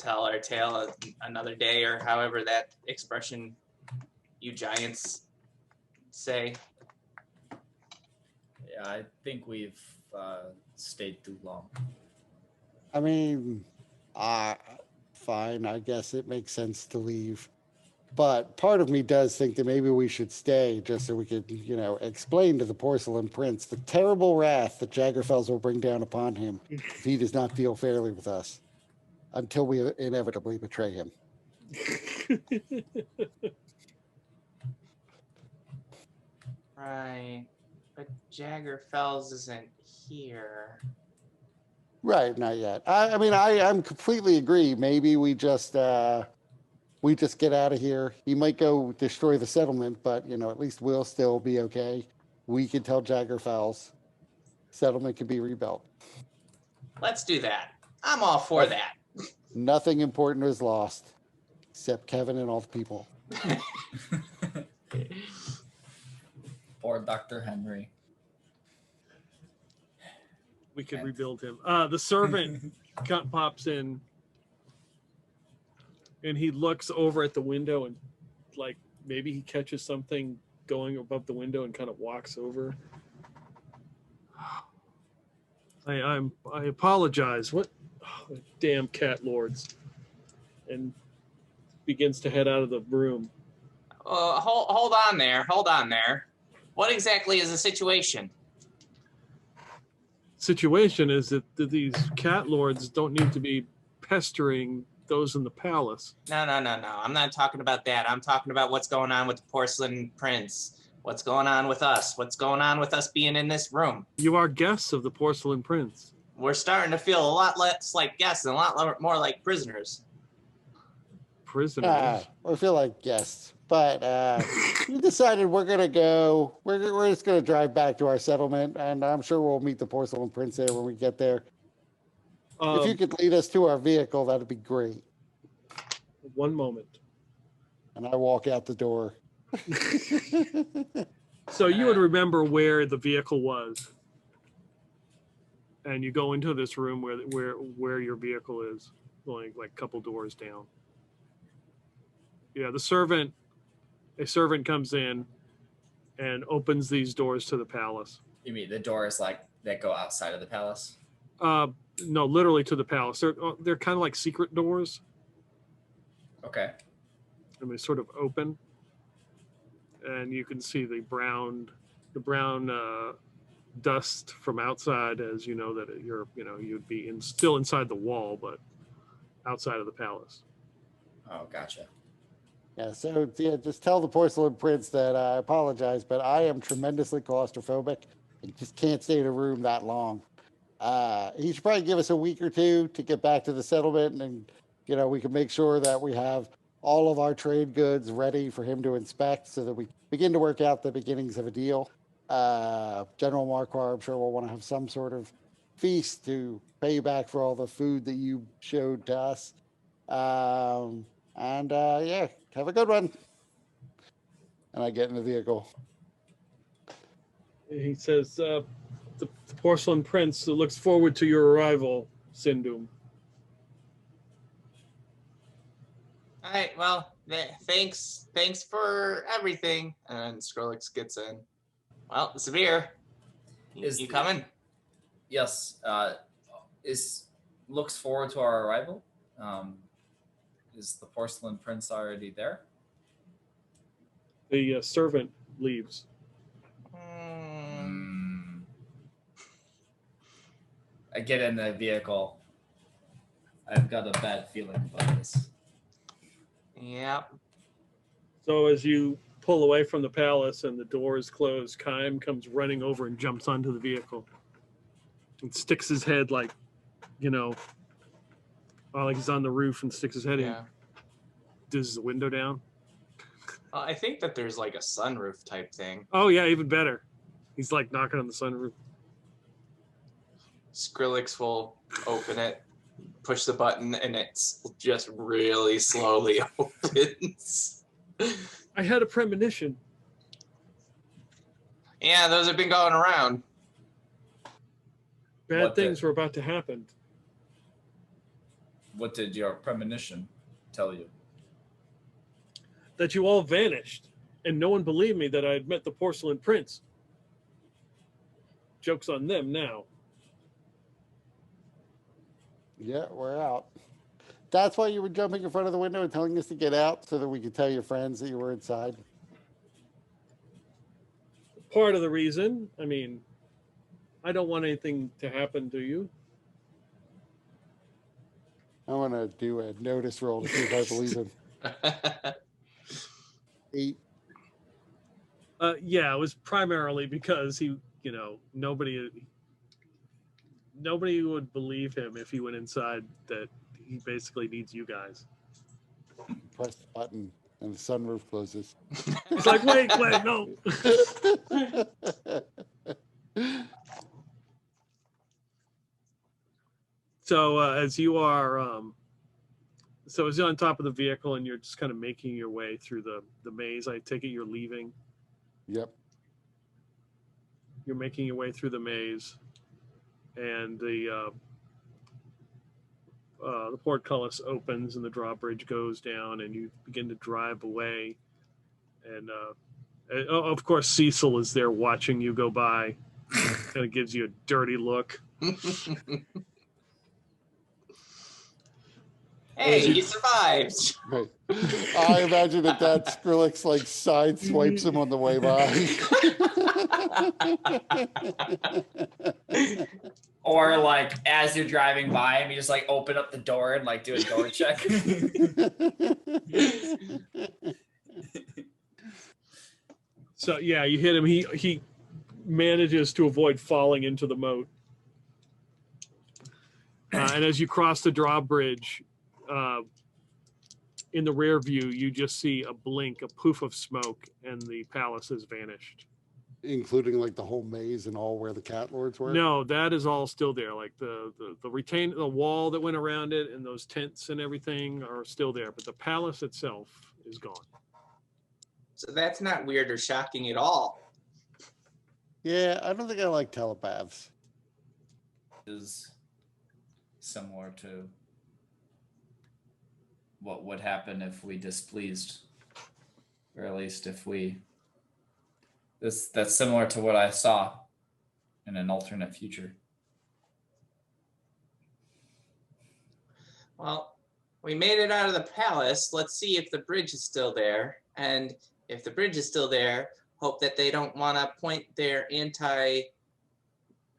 our tale another day, or however that expression you giants say. Yeah, I think we've stayed too long. I mean, fine. I guess it makes sense to leave. But part of me does think that maybe we should stay just so we could, explain to the Porcelain Prince the terrible wrath that Jaggerfels will bring down upon him if he does not deal fairly with us until we inevitably betray him. Right, but Jagger Fells isn't here. Right, not yet. I'm completely agree. Maybe we just get out of here. He might go destroy the settlement, but at least we'll still be okay. We can tell Jaggerfowls settlement can be rebuilt. Let's do that. I'm all for that. Nothing important is lost, except Kevin and all the people. Poor Dr. Henry. We could rebuild him. The servant pops in, and he looks over at the window, and like maybe he catches something going above the window, and kind of walks over. I apologize. What? Oh, damn cat lords! And begins to head out of the room. Hold on there. What exactly is the situation? Situation is that these cat lords don't need to be pestering those in the palace. No. I'm not talking about that. I'm talking about what's going on with the Porcelain Prince. What's going on with us? What's going on with us being in this room? You are guests of the Porcelain Prince. We're starting to feel a lot less like guests and a lot more like prisoners. Prisoners. I feel like guests, but we decided we're gonna go. We're just gonna drive back to our settlement, and I'm sure we'll meet the Porcelain Prince there when we get there. If you could lead us to our vehicle, that'd be great. One moment. And I walk out the door. So you would remember where the vehicle was, and you go into this room where your vehicle is, going like a couple doors down. Yeah, a servant comes in and opens these doors to the palace. You mean the doors like that go outside of the palace? No, literally to the palace. They're kind of like secret doors. Okay. And they sort of open, and you can see the brown dust from outside, as you know that you'd be still inside the wall, but outside of the palace. Oh, gotcha. Yeah, so just tell the Porcelain Prince that I apologize, but I am tremendously claustrophobic and just can't stay in a room that long. He should probably give us a week or two to get back to the settlement, and we can make sure that we have all of our trade goods ready for him to inspect, so that we begin to work out the beginnings of a deal. General Marquardt, I'm sure, will want to have some sort of feast to pay you back for all the food that you showed to us. Yeah, have a good one. And I get in the vehicle. He says, the Porcelain Prince looks forward to your arrival, Sindum. All right, well, thanks for everything. And Skrillex gets in. Well, Sabir, you coming? Yes. Looks forward to our arrival. Is the Porcelain Prince already there? The servant leaves. I get in the vehicle. I've got a bad feeling about this. Yep. So as you pull away from the palace and the doors close, Kaim comes running over and jumps onto the vehicle and sticks his head like he's on the roof, and sticks his head in. Does the window down. I think that there's like a sunroof type thing. Oh yeah, even better. He's like knocking on the sunroof. Skrillex will open it, push the button, and it's just really slowly opens. I had a premonition. Yeah, those have been going around. Bad things were about to happen. What did your premonition tell you? That you all vanished, and no one believed me that I had met the Porcelain Prince. Joke's on them now. Yeah, we're out. That's why you were jumping in front of the window and telling us to get out, so that we could tell your friends that you were inside? Part of the reason. I mean, I don't want anything to happen to you. I want to do a notice roll to see if I believe him. 8. Yeah, it was primarily because he, nobody would believe him if he went inside that he basically needs you guys. Press the button and the sunroof closes. It's like, wait, no. So as you are, so as you're on top of the vehicle and you're just kind of making your way through the maze, I take it you're leaving. Yep. You're making your way through the maze, and the portcullis opens and the drawbridge goes down, and you begin to drive away. And of course, Cecil is there watching you go by. Kind of gives you a dirty look. Hey, you survived. Right. I imagine that Skrillex like side swipes him on the way by. Or like as you're driving by him, you just like open up the door and like do a door check. So yeah, you hit him. He manages to avoid falling into the moat. And as you cross the drawbridge, in the rear view, you just see a blink, a poof of smoke, and the palace has vanished. Including like the whole maze and all where the cat lords were. No, that is all still there. Like the wall that went around it and those tents and everything are still there, but the palace itself is gone. So that's not weird or shocking at all. Yeah, I don't think I like telepaths. Is similar to what would happen if we displeased, or at least if we. That's similar to what I saw in an alternate future. Well, we made it out of the palace. Let's see if the bridge is still there. And if the bridge is still there, hope that they don't want to point their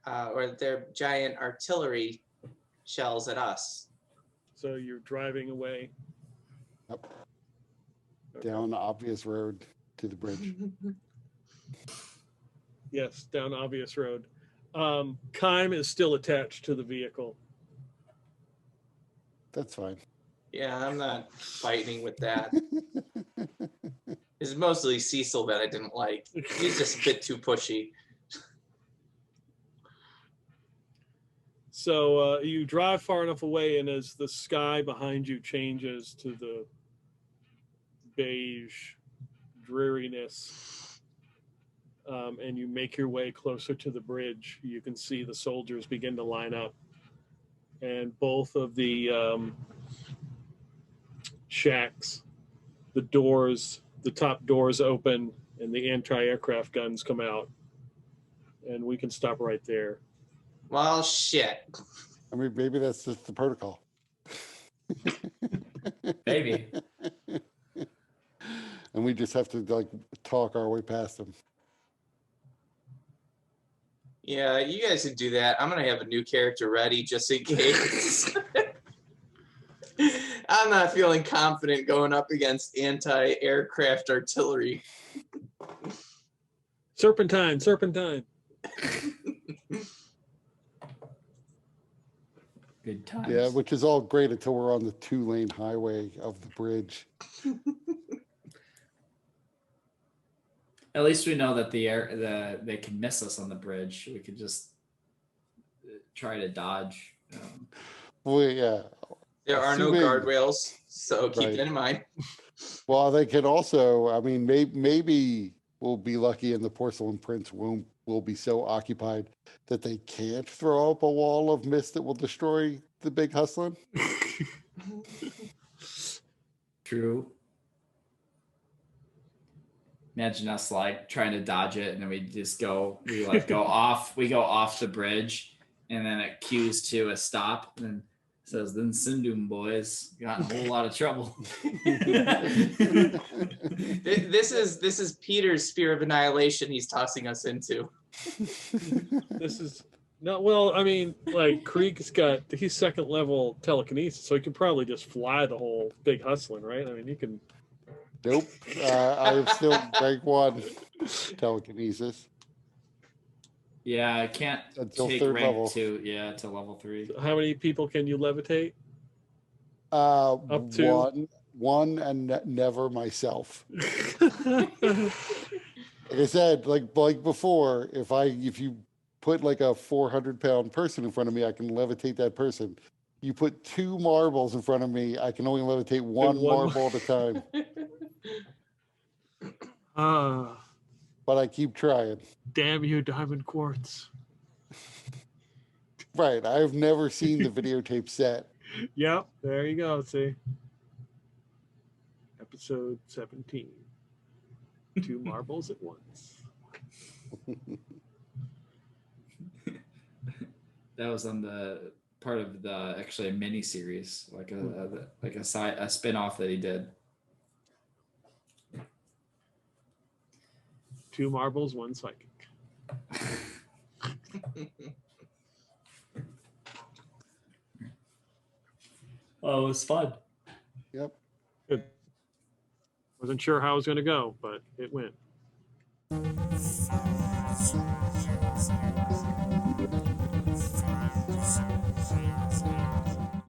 or their giant artillery shells at us. So you're driving away. Yep. Down the obvious road to the bridge. Yes, down obvious road. Kime is still attached to the vehicle. That's fine. Yeah, I'm not fighting with that. It's mostly Cecil that I didn't like. He's just a bit too pushy. So you drive far enough away, and as the sky behind you changes to the beige dreariness, and you make your way closer to the bridge, you can see the soldiers begin to line up. And both of the shacks, the doors, the top doors open, and the anti-aircraft guns come out. And we can stop right there. Well, shit. I mean, maybe that's just the protocol. Maybe. And we just have to like talk our way past them. Yeah, you guys can do that. I'm going to have a new character ready just in case. I'm not feeling confident going up against anti-aircraft artillery. Serpentine. Good times. Yeah, which is all great until we're on the 2-lane highway of the bridge. At least we know that they can miss us on the bridge. We could just try to dodge. Well, yeah. There are no guardrails, so keep that in mind. Well, they could also, I mean, maybe we'll be lucky and the Porcelain Prince will be so occupied that they can't throw up a wall of mist that will destroy the big hustling. True. Imagine us like trying to dodge it, and then we go off the bridge, and then it cues to a stop, and says, "Then Sindum boys got in a whole lot of trouble." This is Peter's spear of annihilation he's tossing us into. This is no, well, I mean, like Krieg's he's 2nd level telekinesis, so he can probably just fly the whole big hustling, right? I mean, he can. Nope. I am still rank 1 telekinesis. Yeah, I can't Until take 3rd rank level. 2. Yeah, to level 3. How many people can you levitate? Up to? one and never myself. Like I said, like before, if you put like a 400-pound person in front of me, I can levitate that person. You put 2 marbles in front of me, I can only levitate one marble at a time. But I keep trying. Damn you, Diamond Quartz. Right. I've never seen the videotape set. Yep, there you go. See, episode 17. 2 marbles at once. That was on the part of the actually a mini series, like a spin-off that he did. 2 marbles, 1 psychic. Oh, it was fun. Yep. Good. Wasn't sure how it was going to go, but it went.